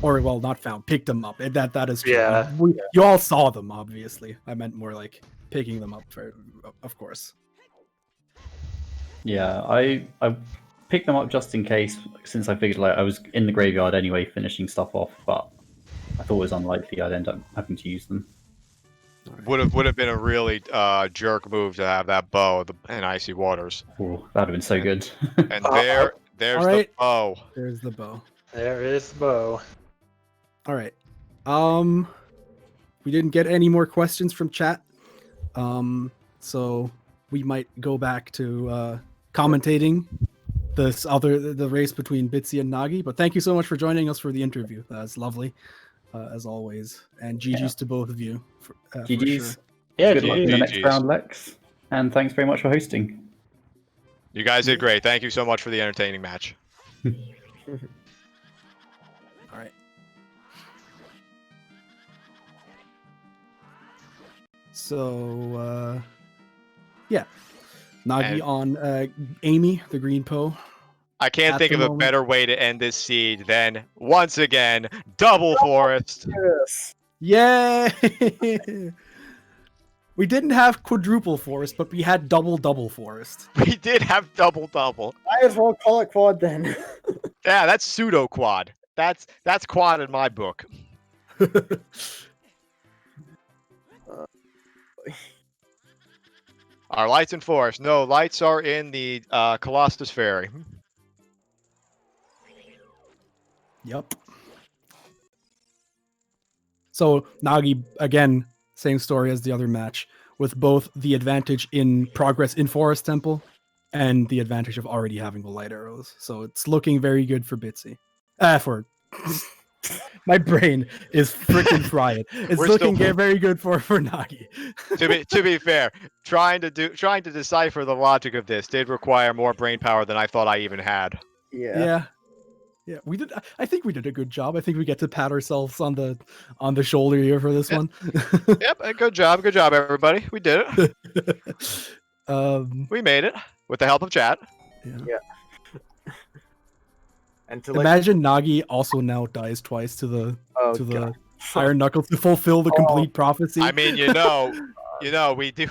Or well, not found, picked them up. That is true. Yeah. You all saw them, obviously. I meant more like picking them up, of course. Yeah, I picked them up just in case, since I figured like I was in the graveyard anyway, finishing stuff off. But I thought it was unlikely I'd end up having to use them. Would have been a really jerk move to have that bow in Icy Waters. Oh, that'd have been so good. And there's Alright. the bow. There's the bow. There is the bow. All right. We didn't get any more questions from chat. So we might go back to commentating the race between Bitsy and Nagi. But thank you so much for joining us for the interview. That's lovely, as always. And GG's to both of you. For GG's. sure. Yeah, Good luck in the next GG's. round, Lex. And thanks very much for hosting. You guys did great. Thank you so much for the entertaining match. All right. So, yeah. Nagi And- on Amy, the Green Poe. I can't At think the of a moment. better way to end this seed than, once again, double forest. Yes. Yay! We didn't have quadruple forest, but we had double forest. We did have double. Might as well call it quad then. Yeah, that's pseudo quad. That's quad in my book. Our lights in forest. No, lights are in the Colossus Ferry. Yep. So Nagi, again, same story as the other match, with both the advantage in progress in Forest Temple and the advantage of already having the light arrows. So it's looking very good for Bitsy. For my brain is freaking fried. It's We're looking still- very good for Nagi. To be fair, trying to decipher the logic of this did require more brain power than I thought I even had. Yeah. Yeah, we did. I think we did a good job. I think we get to pat ourselves on the shoulder here for this one. Yep, good job, everybody. We did it. We made it with the help of chat. Yeah. And to Imagine Nagi also now dies twice to the God. Iron Knuckles to fulfill the complete prophecy. I mean,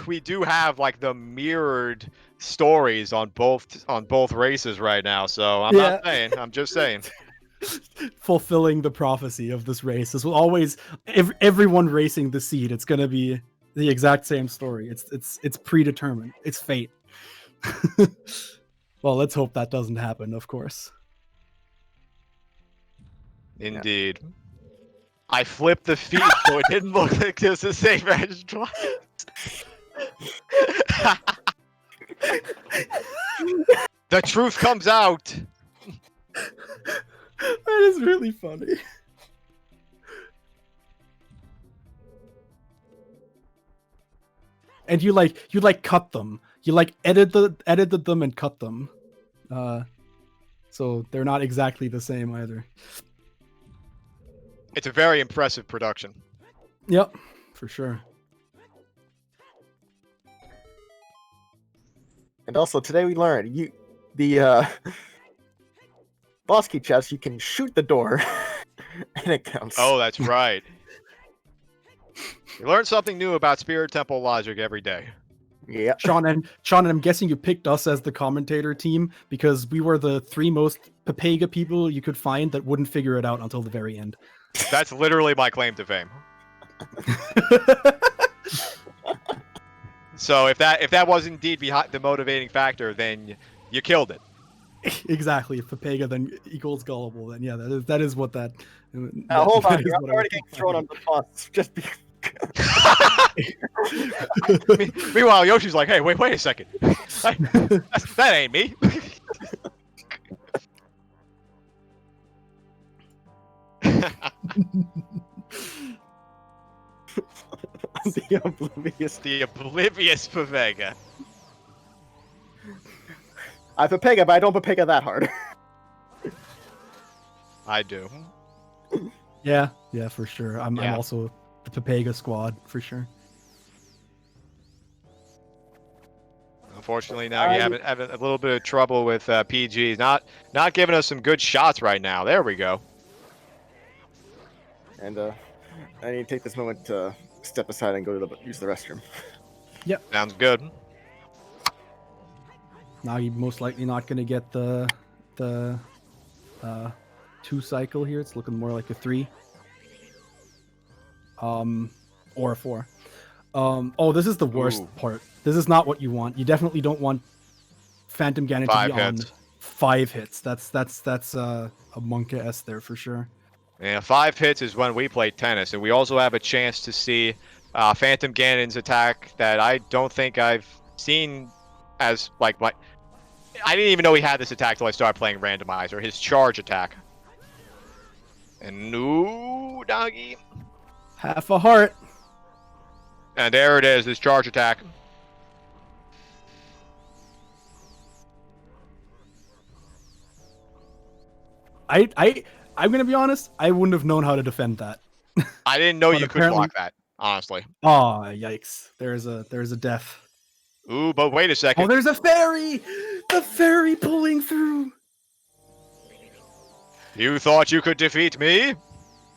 we do have like the mirrored stories on both races right now. So I'm not saying. I'm just saying. Fulfilling the prophecy of this race. This will always everyone racing the seed. It's gonna be the exact same story. It's predetermined. It's fate. Well, let's hope that doesn't happen. Of course. Indeed. I flipped the feed so it didn't look like it was the same match twice. The truth comes out. That is really funny. And you cut them. You edited them and cut them. So they're not exactly the same either. It's a very impressive production. Yep, for sure. And also today we learned the boss key chest, you can shoot the door and it counts. Oh, that's right. You learn something new about Spirit Temple logic every day. Yeah. Sean, and I'm guessing you picked us as the commentator team because we were the 3 most Pepega people you could find that wouldn't figure it out until the very end. That's literally my claim to fame. So if that was indeed behind the motivating factor, then you killed it. Exactly. If Pepega then equals gullible, then yeah, that is what that. Now hold on, that is you're what I already was getting thrown on the bus. Just because. Meanwhile, Yoshi's like, "Hey, wait a second. That ain't me." The oblivious. The oblivious Pavega. I Pepega, but I don't Pepega that hard. I do. Yeah, for sure. I'm Yeah. also the Pepega squad for sure. Unfortunately, now you having a little bit of trouble with PGs. Not giving us some good shots right now. There we go. And I need to take this moment to step aside and go to use the restroom. Sounds good. Now you're most likely not going to get the 2 cycle here. It's looking more like a 3. Or a 4. Oh, this is the worst part. This is not what you want. You definitely don't want Phantom Ganon to be on 5 hits. That's a Monka S there for sure. Yeah, 5 hits is when we play tennis, and we also have a chance to see Phantom Ganon's attack that I don't think I've seen as like my. I didn't even know he had this attack till I started playing Randomizer. His charge attack. And no, Nagi. Half a heart. And there it is, his charge attack. I'm gonna be honest. I wouldn't have known how to defend that. I didn't know But you could apparently- block that, honestly. Oh, yikes! There's a death. Ooh, but wait a Oh, second. there's a fairy. The fairy pulling through. You thought you could defeat me?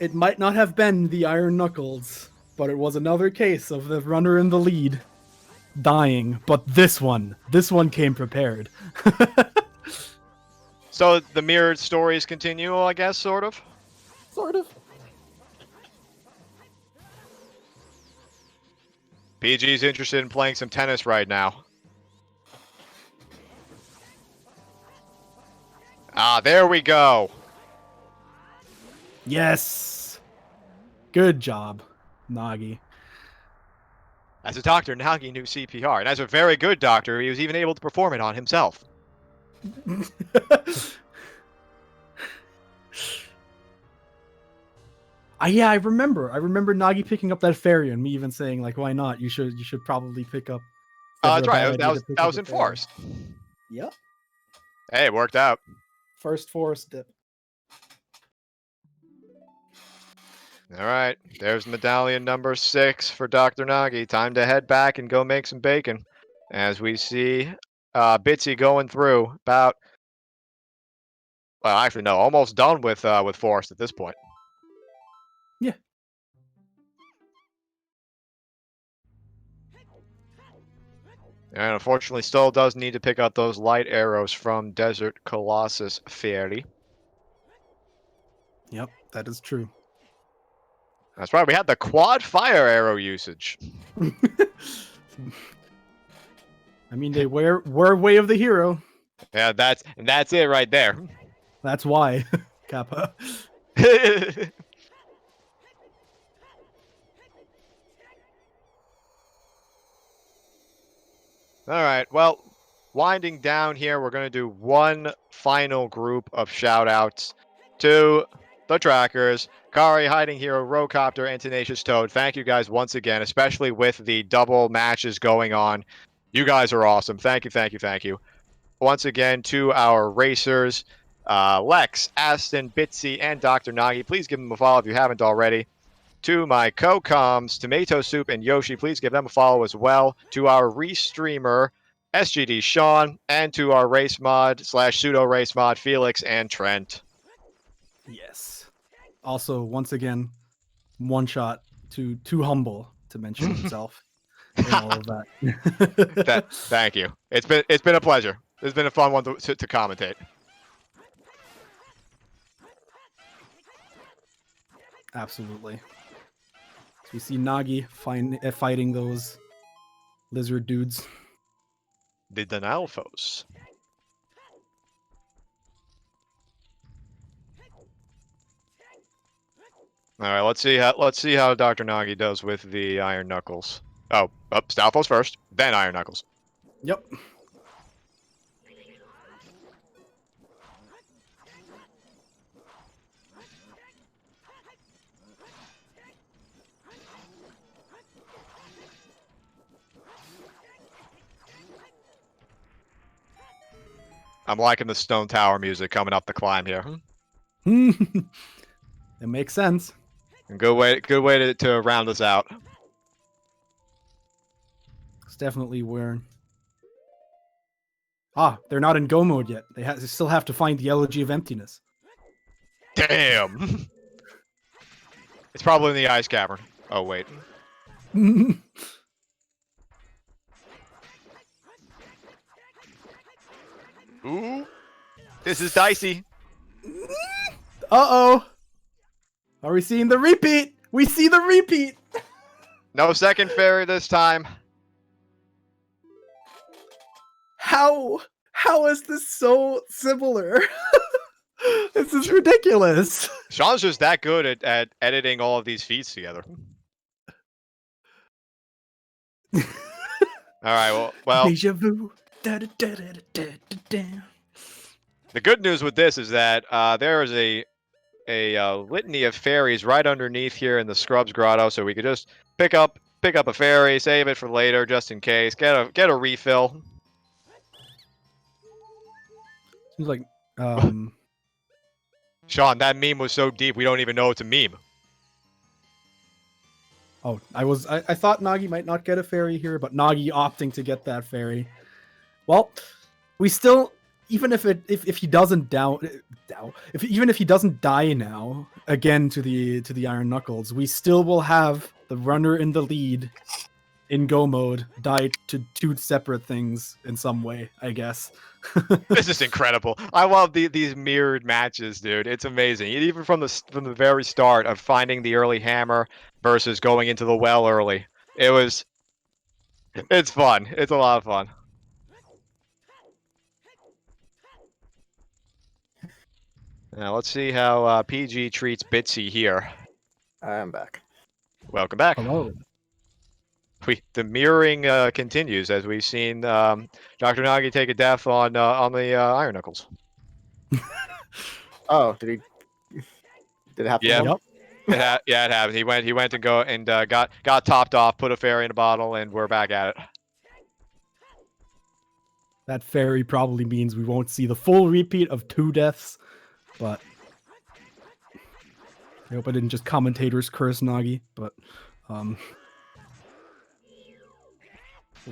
It might not have been the Iron Knuckles, but it was another case of the runner in the lead dying. But this one came prepared. So the mirrored stories continue, I guess, sort of? Sort of. PG's interested in playing some tennis right now. Ah, there we go. Yes. Good job, Nagi. As a doctor, Nagi knew CPR, and as a very good doctor, he was even able to perform it on himself. Yeah, I remember. I remember Nagi picking up that fairy and me even saying like, "Why not? You should probably pick up." It's never That's a right. bad idea to pick That up was a fairy. enforced. Yep. Hey, it worked out. First forest dip. All right, there's medallion number 6 for Dr. Nagi. Time to head back and go make some bacon. As we see Bitsy going through about, well, actually no, almost done with Forest at this point. Yeah. And unfortunately, still does need to pick up those light arrows from Desert Colossus Fairy. Yep, that is true. That's right. We had the quad fire arrow usage. I mean, they were way of the hero. Yeah, that's it right there. That's why, Kappa. All right. Well, winding down here, we're going to do one final group of shout outs to the trackers, Kari, Hiding Hero, Rocopter, and Tenacious Toad. Thank you guys once again, especially with the double matches going on. You guys are awesome. Thank you, thank you, thank you. Once again to our racers, Lex, Aston, Bitsy, and Dr. Nagi. Please give them a follow if you haven't already. To my co-coms, Tomato Soup and Yoshi, please give them a follow as well. To our restreamer, SGD Sean, and to our race mod / pseudo race mod, Felix and Trent. Yes. Also, once again, one shot too humble to mention himself in all of that. Thank you. It's been a pleasure. It's been a fun one to commentate. Absolutely. So we see Nagi fighting those lizard dudes. The Denalphos. All right, let's see how Dr. Nagi does with the Iron Knuckles. Oh, Stalfos first, then Iron Knuckles. Yep. I'm liking the Stone Tower music coming up the climb here. It makes sense. Good way to round us out. It's definitely weird. They're not in go mode yet. They still have to find the Elegy of Emptiness. Damn. It's probably in the ice cavern. Oh wait. Ooh. This is dicey. Uh-oh. Are we seeing the repeat? We see the repeat. No second fairy this time. How is this so similar? This is ridiculous. Sean's just that good at editing all of these feeds together. All right, well. Deja vu. Da, da, da, da, da, da, da. The good news with this is that there is a litany of fairies right underneath here in the Scrubs Grotto, so we could just pick up a fairy, save it for later, just in case. Get a refill. Seems like Sean, that meme was so deep we don't even know it's a meme. Oh, I thought Nagi might not get a fairy here, but Nagi opting to get that fairy. Well, we still, even if he doesn't even if he doesn't die now again to the Iron Knuckles, we still will have the runner in the lead in go mode die to two separate things in some way, I guess. This is incredible. I love these mirrored matches, dude. It's amazing. Even from the very start of finding the early hammer versus going into the well early. It's fun. It's a lot of fun. Now let's see how PG treats Bitsy here. I'm back. Welcome back. Hello. The mirroring continues as we've seen Dr. Nagi take a death on the Iron Knuckles. Oh, did it happen? Yeah. to him? Yep. Yeah, it happened. He went and got topped off, put a fairy in a bottle, and we're back at it. That fairy probably means we won't see the full repeat of 2 deaths, but I hope I didn't just commentators curse Nagi, but we'll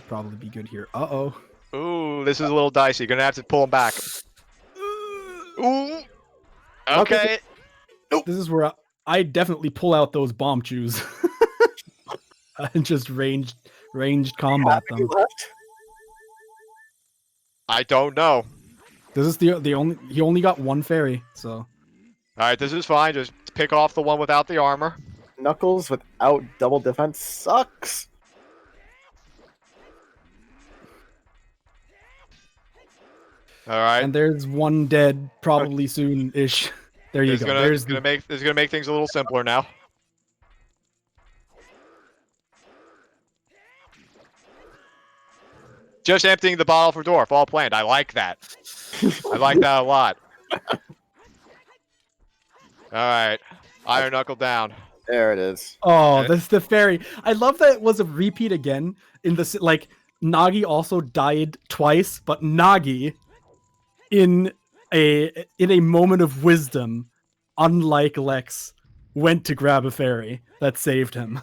probably be good here. Uh-oh. Ooh, this is a little dicey. You're gonna have to pull him back. Ooh. Okay. This is where I definitely pull out those bomb chews and just ranged combat How many them. left? I don't know. This is the only he only got 1 fairy, so All right, this is fine. Just pick off the one without the armor. Knuckles without double defense sucks. All right. and there's 1 dead probably soon-ish. There you go. This is gonna make things a little simpler now. Just emptying the bottle for Dwarf, all planned. I like that. I like that a lot. Alright. Iron Knuckle down. There it is. Oh, Okay. that's the fairy. I love that it was a repeat again. In the like, Nagi also died twice, but Nagi, in a moment of wisdom, unlike Lex, went to grab a fairy that saved him.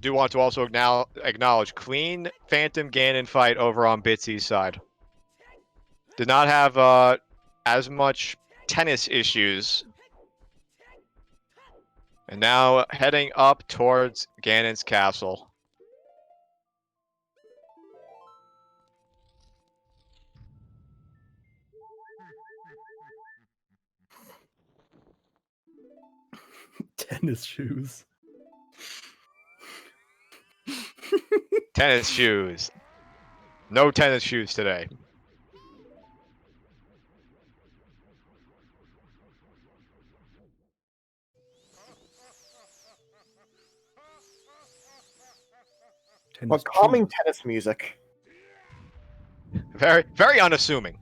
Do want to also acknowledge clean Phantom Ganon fight over on Bitsy's side. Did not have as much tennis issues. And now heading up towards Ganon's castle. Tennis shoes. Tennis shoes. No tennis shoes today. Tennis But calming shoes. tennis music. Very, very unassuming.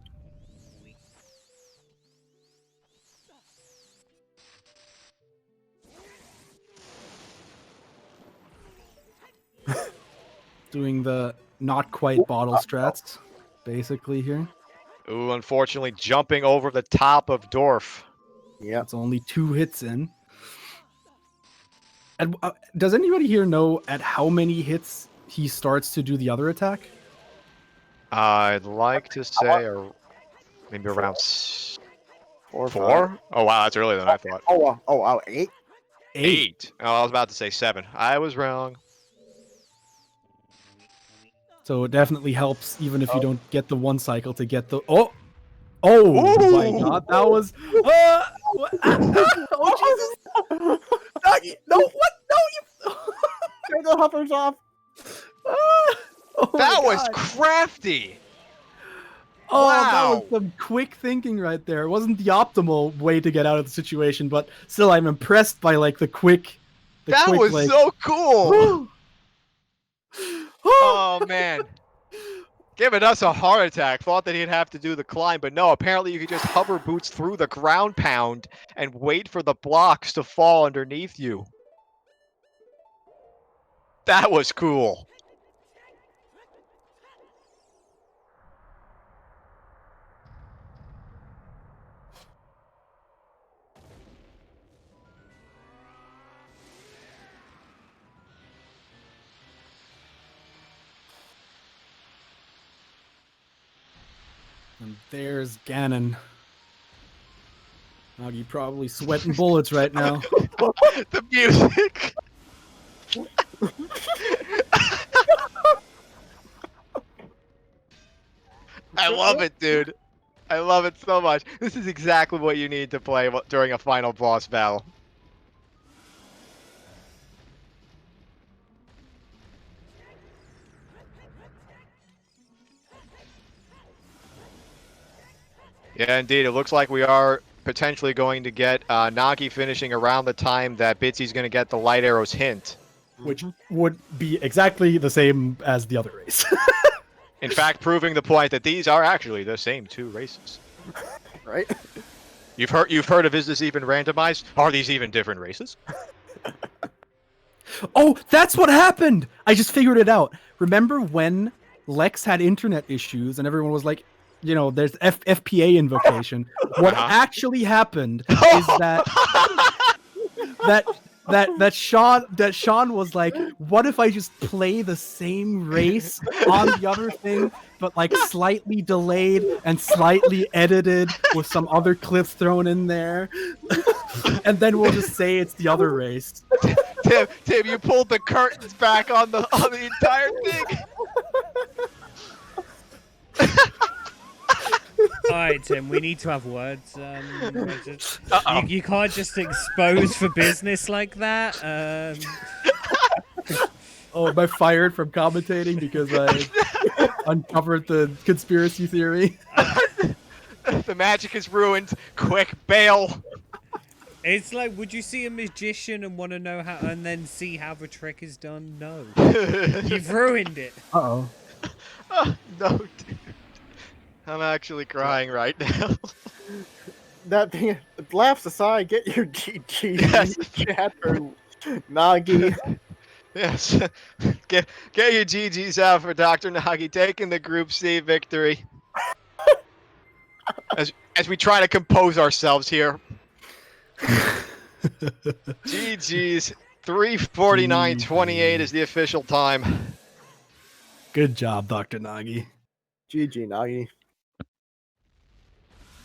Doing the not quite bottle strats, basically here. Ooh, unfortunately, jumping over the top of Dorf. Yep. It's only 2 hits in. And does anybody here know at how many hits he starts to do the other attack? I'd like to say maybe around 4, 4? Oh, wow, that's earlier than I thought. Oh, wow, 8? 8. Oh, I was about to say 7. I was wrong. So it definitely helps, even if you don't get the 1 cycle, to get the... Oh my Ooh! god, that was... what? Oh, Jesus! Nagi, no, what? No, you... Turn the hoppers off! Oh my That was God. crafty! Oh, that Wow. was some quick thinking right there. It wasn't the optimal way to get out of the situation, but still, I'm impressed by, like, the quick... That was like, so cool! Oh, man. Giving us a heart attack. Thought that he'd have to do the climb, but no, apparently you could just hover boots through the ground pound and wait for the blocks to fall underneath you. That was cool. And there's Ganon. Nagi probably sweating bullets right now. The music. I love it, dude. I love it so much. This is exactly what you need to play during a final boss battle. Yeah, indeed. It looks like we are potentially going to get Nagi finishing around the time that Bitsy's going to get the light arrows hint. Which would be exactly the same as the other race. In fact, proving the point that these are actually the same two races. Right? You've heard of, is this even randomized? Are these even different races? Oh, that's what happened! I just figured it out. Remember when Lex had internet issues and everyone was like, you know, there's FPA invocation. What actually happened is that Sean was like, what if I just play the same race on the other thing, but like slightly delayed and slightly edited with some other clips thrown in there, and then we'll just say it's the other race. Tim, you pulled the curtains back on the entire thing. Alright, Tim, we need to have words. You can't just expose for business like that. Oh, am I fired from commentating because I uncovered the conspiracy theory? The magic is ruined. Quick, bail. It's like, would you see a magician and want to know how, and then see how the trick is done? No. You've ruined it. Uh-oh. No, dude. I'm actually crying right now. That thing, laughs aside, get your GG Yes. chat for Nagi. Yes. Get your GGs out for Dr. Nagi taking the Group C victory. As we try to compose ourselves here. GG's 3:49:28 is the official time. Good job, Dr. Nagi. GG, Nagi.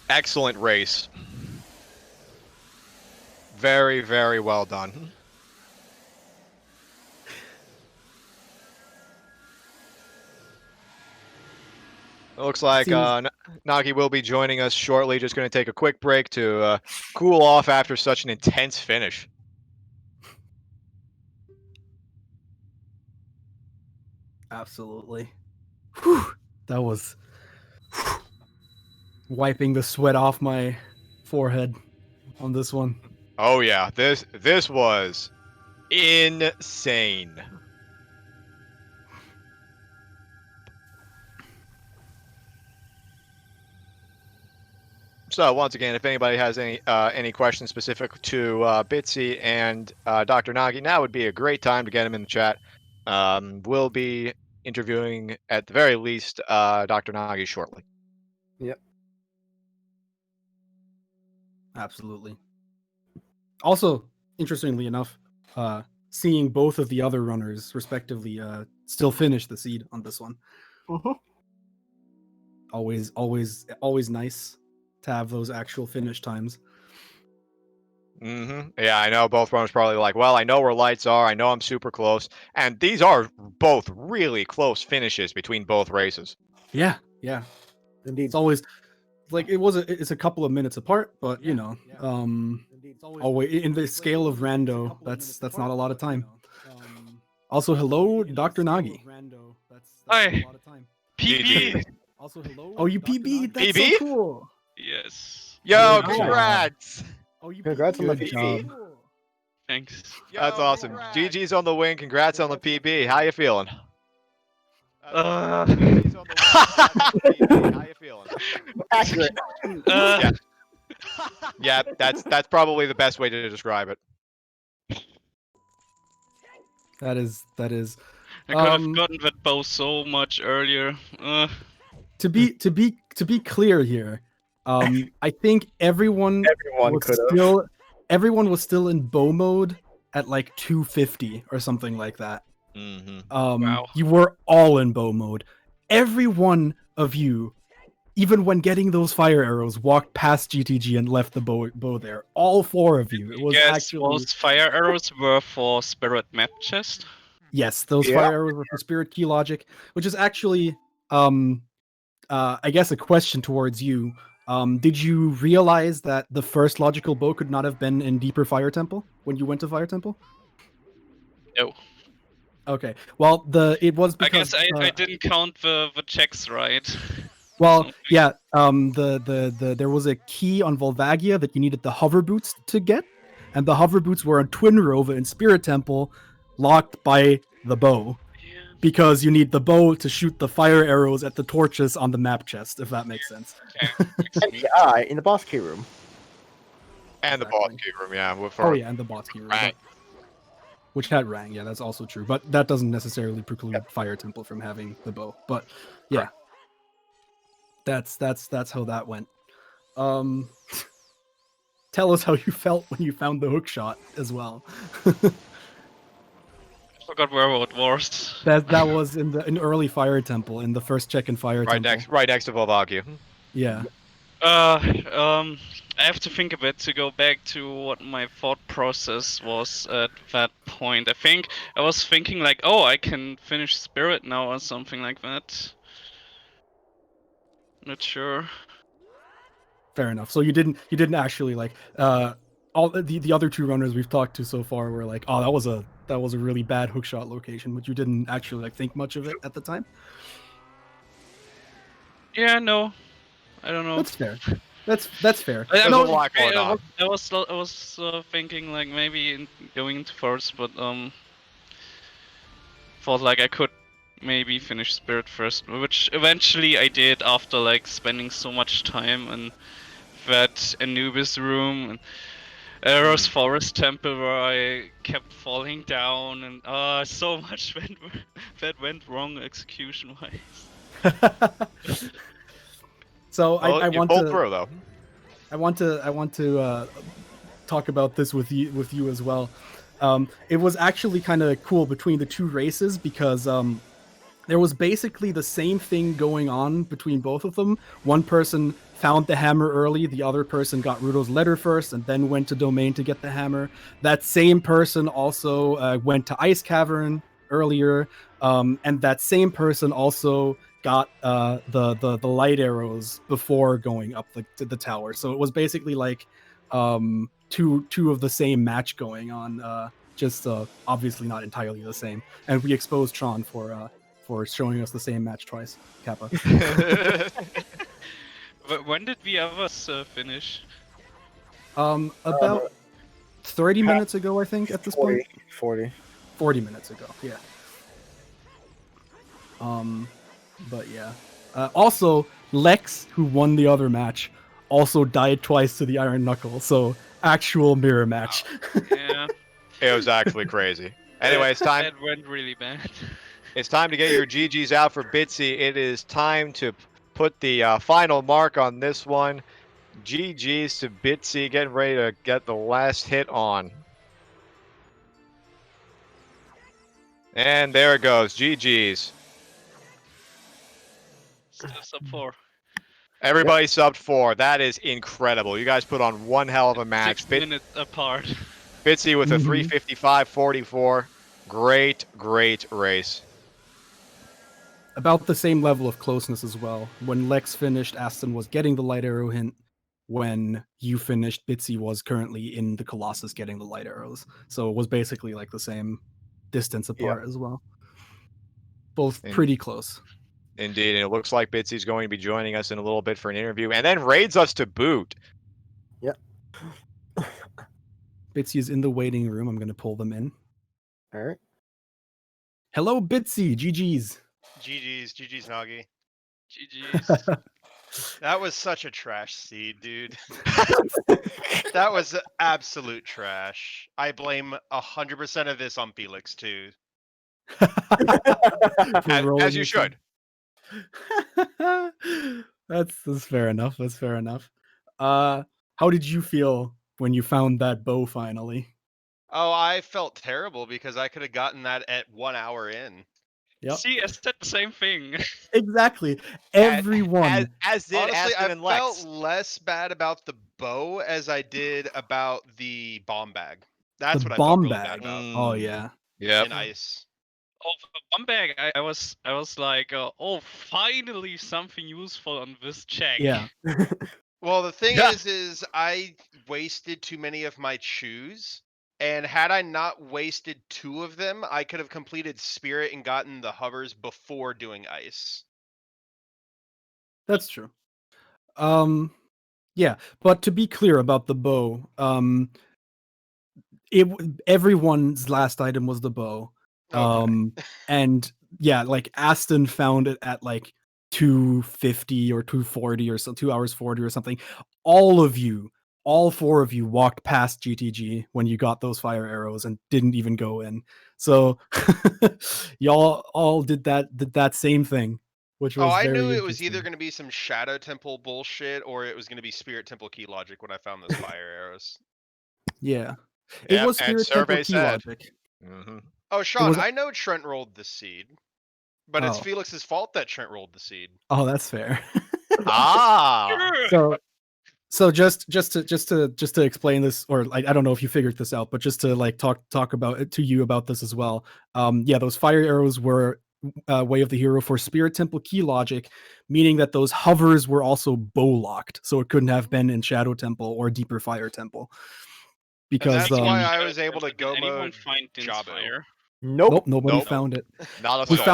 Excellent race. Very, very well done. It looks like Nagi will be joining us shortly. Just going to take a quick break to cool off after such an intense finish. Absolutely. Whew. That was wiping the sweat off my forehead on this one. Oh yeah, this was insane. So once again, if anybody has any questions specific to Bitsy and Dr. Nagi, now would be a great time to get him in the chat. We'll be interviewing at the very least Dr. Nagi shortly. Yep. Absolutely. Also, interestingly enough, seeing both of the other runners, respectively, still finish the seed on this one. Mhm. Always nice to have those actual finish times. Yeah, I know both runners probably like, well, I know where lights are. I know I'm super close. And these are both really close finishes between both races. Yeah. Indeed. It's always like it's a couple of minutes apart, but you know, always in the scale of rando, that's not a lot of time. Also, hello, Dr. Nagi. Hi. PB. Also, hello. Oh, you PB? That's PB? so cool. Yes. Yo, Good job. congrats! Oh, you Congrats on the Good PB. job. Thanks. That's awesome. GG's on the win. Congrats on the PB. How you feeling? GG's on the win. Congrats on the PB. How you feeling? Accurate. Yeah, that's probably the best way to describe it. That is. I could have gotten that bow so much earlier. To be clear here, I think everyone was could have. still in bow mode at like 250 or something like that. Wow. You were all in bow mode. Every one of you, even when getting those fire arrows, walked past GTG and left the bow there. All four of you. It was Yes, actually those fire arrows were for Spirit Map Chest. yes, those Yeah. fire arrows were for Spirit Key Logic, which is actually I guess a question towards you. Did you realize that the first logical bow could not have been in Deeper Fire Temple when you went to Fire Temple? No. Okay. Well, it was I because guess I didn't count the checks right. Well, something. yeah. There was a key on Volvagia that you needed the hover boots to get, and the hover boots were on Twin Rova in Spirit Temple, locked by the bow, Yeah. because you need the bow to shoot the fire arrows at the torches on the map chest. If that makes sense. And the eye in the boss key room. And the boss Exactly. key room, yeah. Oh yeah, and the boss key room, Right. which had Rang. Yeah, that's also true. But that doesn't necessarily preclude Fire Temple from having the bow. But yeah, that's how that went. Tell us how you felt when you found the hook shot as well. I forgot where it was. that was in early Fire Temple, in the first check in Fire Temple. Right next to Volvagia. Yeah. I have to think a bit to go back to what my thought process was at that point. I think I was thinking like, oh, I can finish Spirit now or something like that. Not sure. Fair enough. So you didn't actually like all the other two runners we've talked to so far were like, oh, that was a really bad hookshot location, but you didn't actually like think much of it at the time. Yeah, no, I don't know. That's fair. That's fair. I There's a lot going on. I was thinking like maybe going into first, but thought like I could maybe finish Spirit first, which eventually I did after like spending so much time in that Anubis room and Eros Forest Temple where I kept falling down and so much that went wrong execution wise. So I You want pulled to through though. I want to talk about this with you as well. It was actually kind of cool between the two races because there was basically the same thing going on between both of them. One person found the hammer early, the other person got Rudo's letter first and then went to Domain to get the hammer. That same person also went to Ice Cavern earlier, and that same person also got the light arrows before going up to the tower. So it was basically like two of the same match going on, just obviously not entirely the same. And we exposed Tron for showing us the same match twice, Kappa. But when did we ever finish? About 30 minutes ago, I think, at this 40, point. 40 minutes ago, yeah. But yeah. Also, Lex, who won the other match, also died twice to the Iron Knuckle, so actual mirror match. Yeah. It was actually crazy. Anyway, it's time. That went really bad. It's time to get your GGs out for Bitsy. It is time to put the final mark on this one. GGs to Bitsy, getting ready to get the last hit on. And there it goes. GGs. Still sub 4. Everybody subbed 4. That is incredible. You guys put on one hell of a match. 6 minutes apart. Bitsy with a 3:55.44. Great race. About the same level of closeness as well. When Lex finished, Aston was getting the light arrow hint. When you finished, Bitsy was currently in the Colossus getting the light arrows. So it was basically like the same distance apart as well. Both pretty close. Indeed, and it looks like Bitsy's going to be joining us in a little bit for an interview, and then raids us to boot. Yep. Bitsy is in the waiting room. I'm going to pull them in. All right. Hello, Bitsy. GG's. GG's, Nagi. GG's. That was such a trash seed, dude. That was absolute trash. I blame 100% of this on Felix, too. As you should. That's fair enough. That's fair enough. How did you feel when you found that bow finally? Oh, I felt terrible because I could have gotten that at 1 hour in. Yep. See, I said the same thing. Exactly. Everyone. As did Honestly, Aston I and Lex. felt less bad about the bow as I did about the bomb bag. That's The what I bomb felt really bag. bad about. Oh yeah. Yeah. In ice. Oh, for one bag, I was like, oh, finally something useful on this check. Yeah. Well, the thing is I wasted too many of my chews, and had I not wasted 2 of them, I could have completed Spirit and gotten the hovers before doing ice. That's true. Yeah, but to be clear about the bow, everyone's last item was the bow. And yeah, like Aston found it at like 250 or 240 or so, 2 hours 40 or something. All four of you walked past GTG when you got those fire arrows and didn't even go in. So y'all all did that same thing, which was I very knew it was either interesting. going to be some Shadow Temple bullshit or it was going to be Spirit Temple key logic when I found those fire arrows. Yeah. It Yep, was and Spirit Temple survey key said. logic. Mm-hmm. Oh, It Sean, was I know Trent rolled the seed, but it's Oh. Felix's fault that Trent rolled the seed. Oh, that's fair. Ah. So just to explain this, or like I don't know if you figured this out, but just to like talk about it to you about this as well. Yeah, those fire arrows were Way of the Hero for Spirit Temple key logic, meaning that those hovers were also bow locked, so it couldn't have been in Shadow Temple or Deeper Fire Temple. And Because that's why I was able to Did go anyone mode find Din's Jabu. fire? Nope. nobody Nope. found it. Not a We soul.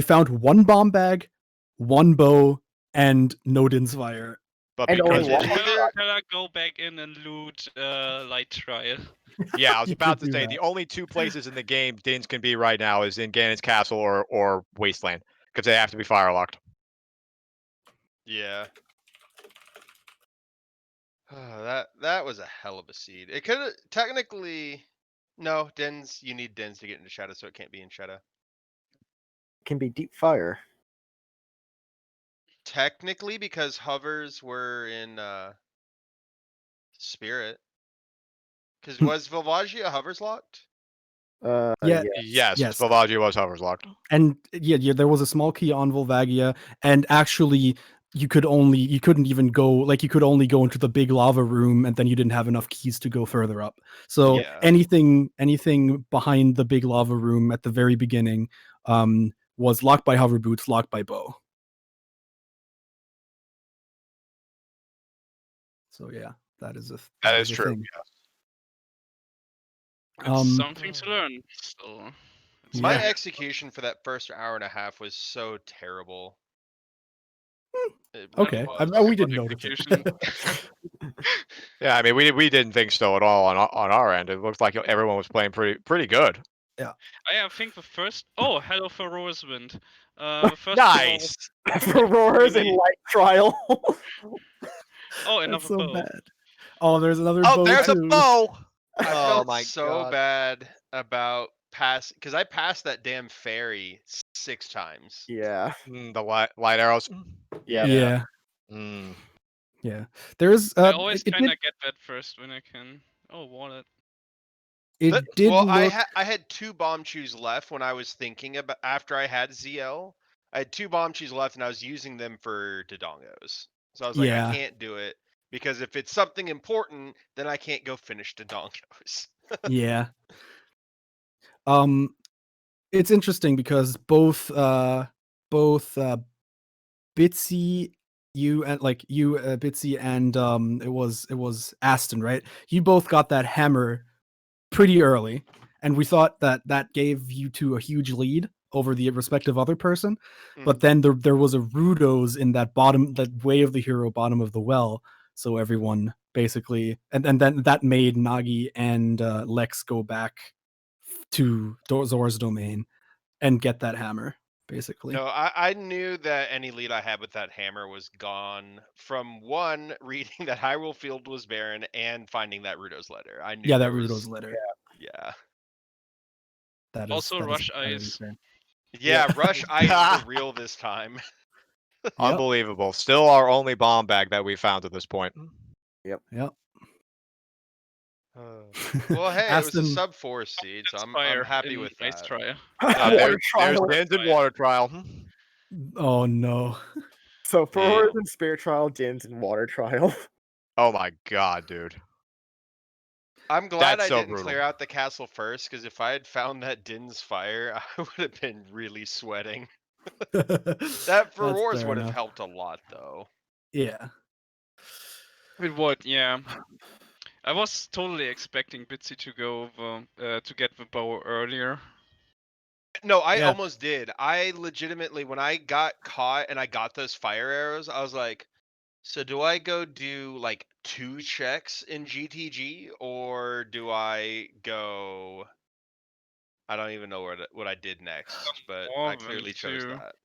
found one bomb bag, one bow, and Nodin's fire. But And because only one. Shall I go back in and loot Light Trial? yeah, I was You about could to do say that. the only two places in the game Dins can be right now is in Ganon's Castle or Wasteland because they have to be fire locked. Yeah. That was a hell of a seed. It could have technically. No, Dens. You need Dens to get into Shadow, so it can't be in Shadow. Can be deep fire. Technically, because hovers were in Spirit. Because was Villagia hovers locked? Yeah. Yes, Yes. Villagia was hovers locked. And yeah, there was a small key on Volvagia, and actually you couldn't even go, like you could only go into the big lava room, and then you didn't have enough keys to go further up. So Yeah. anything behind the big lava room at the very beginning was locked by hover boots, locked by bow. So yeah, that is That is a true. thing. It's something to learn. So My Yeah. execution for that first hour and a half was so terrible. It Okay, was. we didn't notice execution. it. Yeah, I mean we didn't think so at all on our end. It looked like everyone was playing pretty good. I think the first. Oh, hello for Rosewind. The first Nice. Auroras in Really? light trial. Oh, That's another so bow. bad. Oh, there's another Oh, bow there's a too. bow. I Oh felt my so God. bad about because I passed that damn ferry 6 times. Yeah. The light arrows. Yeah. Yeah, Mm. yeah. There's I always it kind did of get that first when I can. Oh, wallet. it But- did well, look I had 2 bomb chews left when I was thinking about after I had ZL. I had 2 bomb chews left and I was using them for Dodongos. So I was like, Yeah. I can't do it because if it's something important, then I can't go finish Dodongos. Yeah. It's interesting because both Bitsy, Bitsy and it was Aston, right? You both got that hammer pretty early, and we thought that gave you two a huge lead over the respective other person. But then there was a Rudos in that Way of the Hero bottom of the well, so everyone basically, and then that made Nagi and Lex go back to Zora's domain and get that hammer, basically. No, I knew that any lead I had with that hammer was gone from one reading that Hyrule Field was barren and finding that Rudo's letter. I knew Yeah, that there was, Rudo's letter. yeah. That is Also, that is Rush entirely Eyes. fair. Yeah, Rush Ice for real this time. Yep. Unbelievable. Still our only bomb bag that we found at this point. Yep. Well, hey, it was a Aston, sub 4 seed, so I'm happy with Ice that. Trial. There's trial. Dins and water trial. oh no. So for Yeah. Auroras in Spirit Trial, Dins and Water Trial. Oh my God, dude. I'm glad That's I so didn't brutal. clear out the castle first, because if I had found that Din's fire, I would have been really sweating. That for That's Wars fair would have enough. helped a lot, though. Yeah. It would, yeah. I was totally expecting Bitsy to go over, to get the bow earlier. No, I Yeah. almost did. I legitimately, when I got caught and I got those fire arrows, I was like, so do I go do like 2 checks in GTG or do I go? I don't even know what I did next, but All I of them clearly chose too. that.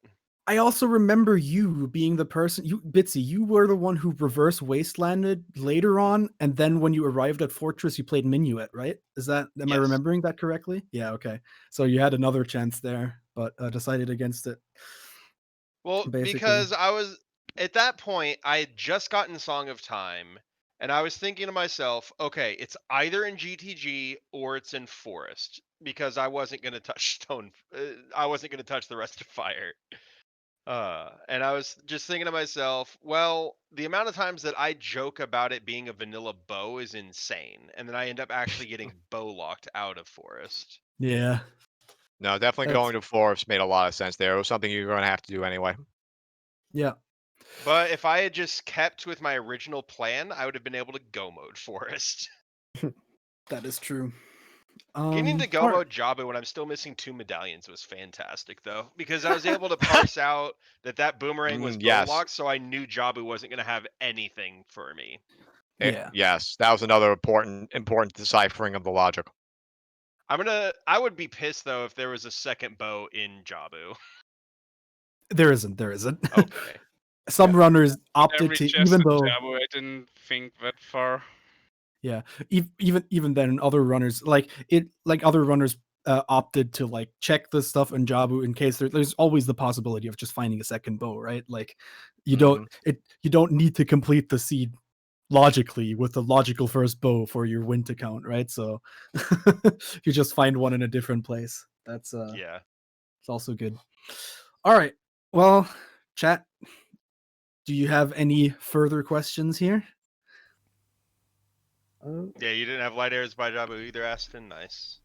I also remember you being the person, Bitsy, you were the one who reverse wastelanded later on, and then when you arrived at Fortress, you played Minuet, right? Am I Yes. remembering that correctly? Yeah, okay. So you had another chance there, but decided against it. Well, Basically. because I was at that point, I had just gotten Song of Time, and I was thinking to myself, okay, it's either in GTG or it's in Forest, because I wasn't gonna touch Stone. I wasn't gonna touch the rest of Fire. And I was just thinking to myself, well, the amount of times that I joke about it being a vanilla bow is insane, and then I end up actually getting bow locked out of Forest. Yeah. No, definitely That's- going to Forest made a lot of sense there. It was something you were going to have to do anyway. Yeah. But if I had just kept with my original plan, I would have been able to go mode Forest. That is true. Getting to go alright. mode Jabu when I'm still missing 2 medallions was fantastic, though, because I was able to parse out that boomerang was bow Yes. locked, so I knew Jabu wasn't going to have anything for me. Yeah. Yes, that was another important deciphering of the logic. I would be pissed though if there was a second bow in Jabu. There isn't. Okay. Some runners opted Every to, chest even in though, Jabu, I didn't think that far. yeah, even then, other runners opted to like check the stuff in Jabu in case there's always the possibility of just finding a second bow, right? Like you don't need to complete the seed logically with the logical first bow for your win to count, right? So you just find one in a different place. That's Yeah. it's also good. All right. Well, chat, do you have any further questions here? Yeah, you didn't have light arrows by Jabu either, Aston. Nice.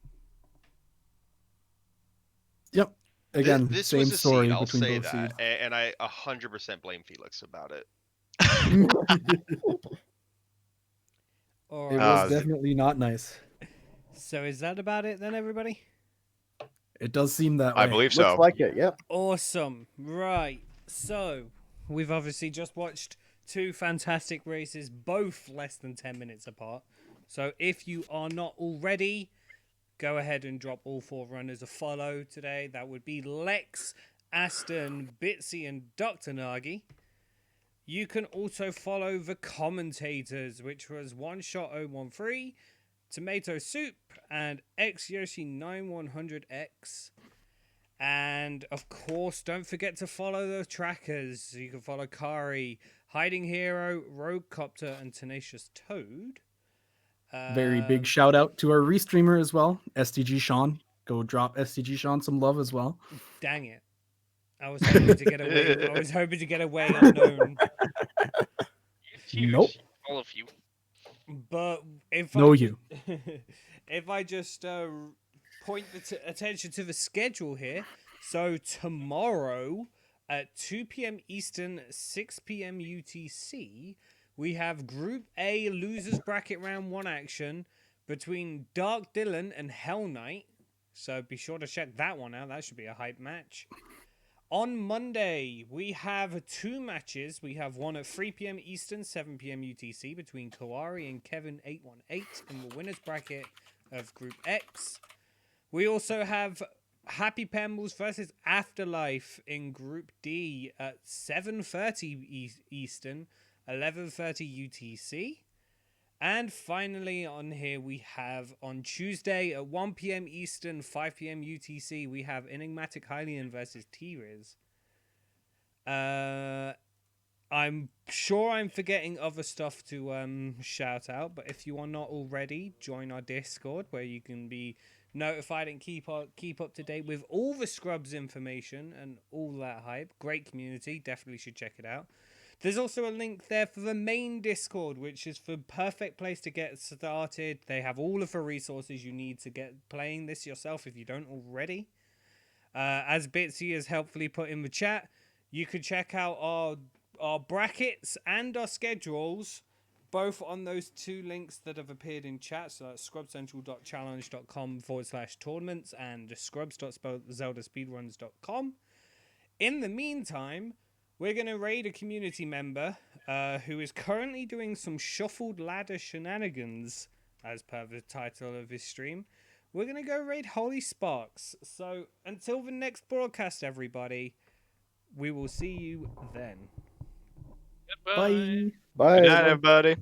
Yep. Again, This same was a story seed, I'll between say both that. seeds. And I 100% blame Felix about it. All It right. was Uh, definitely not nice. So is that about it then, everybody? It does seem that I way. believe Looks so. like it. Yep. Awesome. Right. So, we've obviously just watched 2 fantastic races, both less than 10 minutes apart. So, if you are not already, go ahead and drop all 4 runners a follow today. That would be Lex, Aston, Bitsy, and Dr. Nagi. You can also follow the commentators, which was One Shot 013, Tomato Soup, and X Yoshi 9100X. And of course, don't forget to follow the trackers. You can follow Kari, Hiding Hero, Rogue Copter, and Tenacious Toad. Very big shout out to our restreamer as well, STG Sean. Go drop STG Sean some love as well. Dang it. I was hoping to get away. I was hoping to get away unknown. Nope. All of you. But if No, I you. if I just point attention to the schedule here, so tomorrow at 2 p.m. Eastern, 6 p.m. UTC, we have Group A losers bracket round 1 action between Dark Dylan and Hell Knight. So be sure to check that one out. That should be a hype match. On Monday, we have 2 matches. We have one at 3 p.m. Eastern, 7 p.m. UTC between Kawari and Kevin818 in the winners bracket of Group X. We also have Happy Pembles versus Afterlife in Group D at 7:30 Eastern, 11:30 UTC. And finally on here we have on Tuesday at 1 p.m. Eastern, 5 p.m. UTC, we have Enigmatic Hylian versus T-Riz. I'm sure I'm forgetting other stuff to shout out, but if you are not already, join our Discord where you can be notified and keep up to date with all the Scrubs information and all that hype. Great community, definitely should check it out. There's also a link there for the main Discord, which is the perfect place to get started. They have all of the resources you need to get playing this yourself if you don't already. As Bitsy has helpfully put in the chat, you can check out our brackets and our schedules both on those two links that have appeared in chat. So that's scrubcentral.challenge.com/tournaments and scrubs.zeldaspeedruns.com. In the meantime, we're going to raid a community member who is currently doing some shuffled ladder shenanigans, as per the title of his stream. We're going to go raid Holy Sparks. So until the next broadcast, everybody, we will see you then. Goodbye. Bye. Good night, everybody.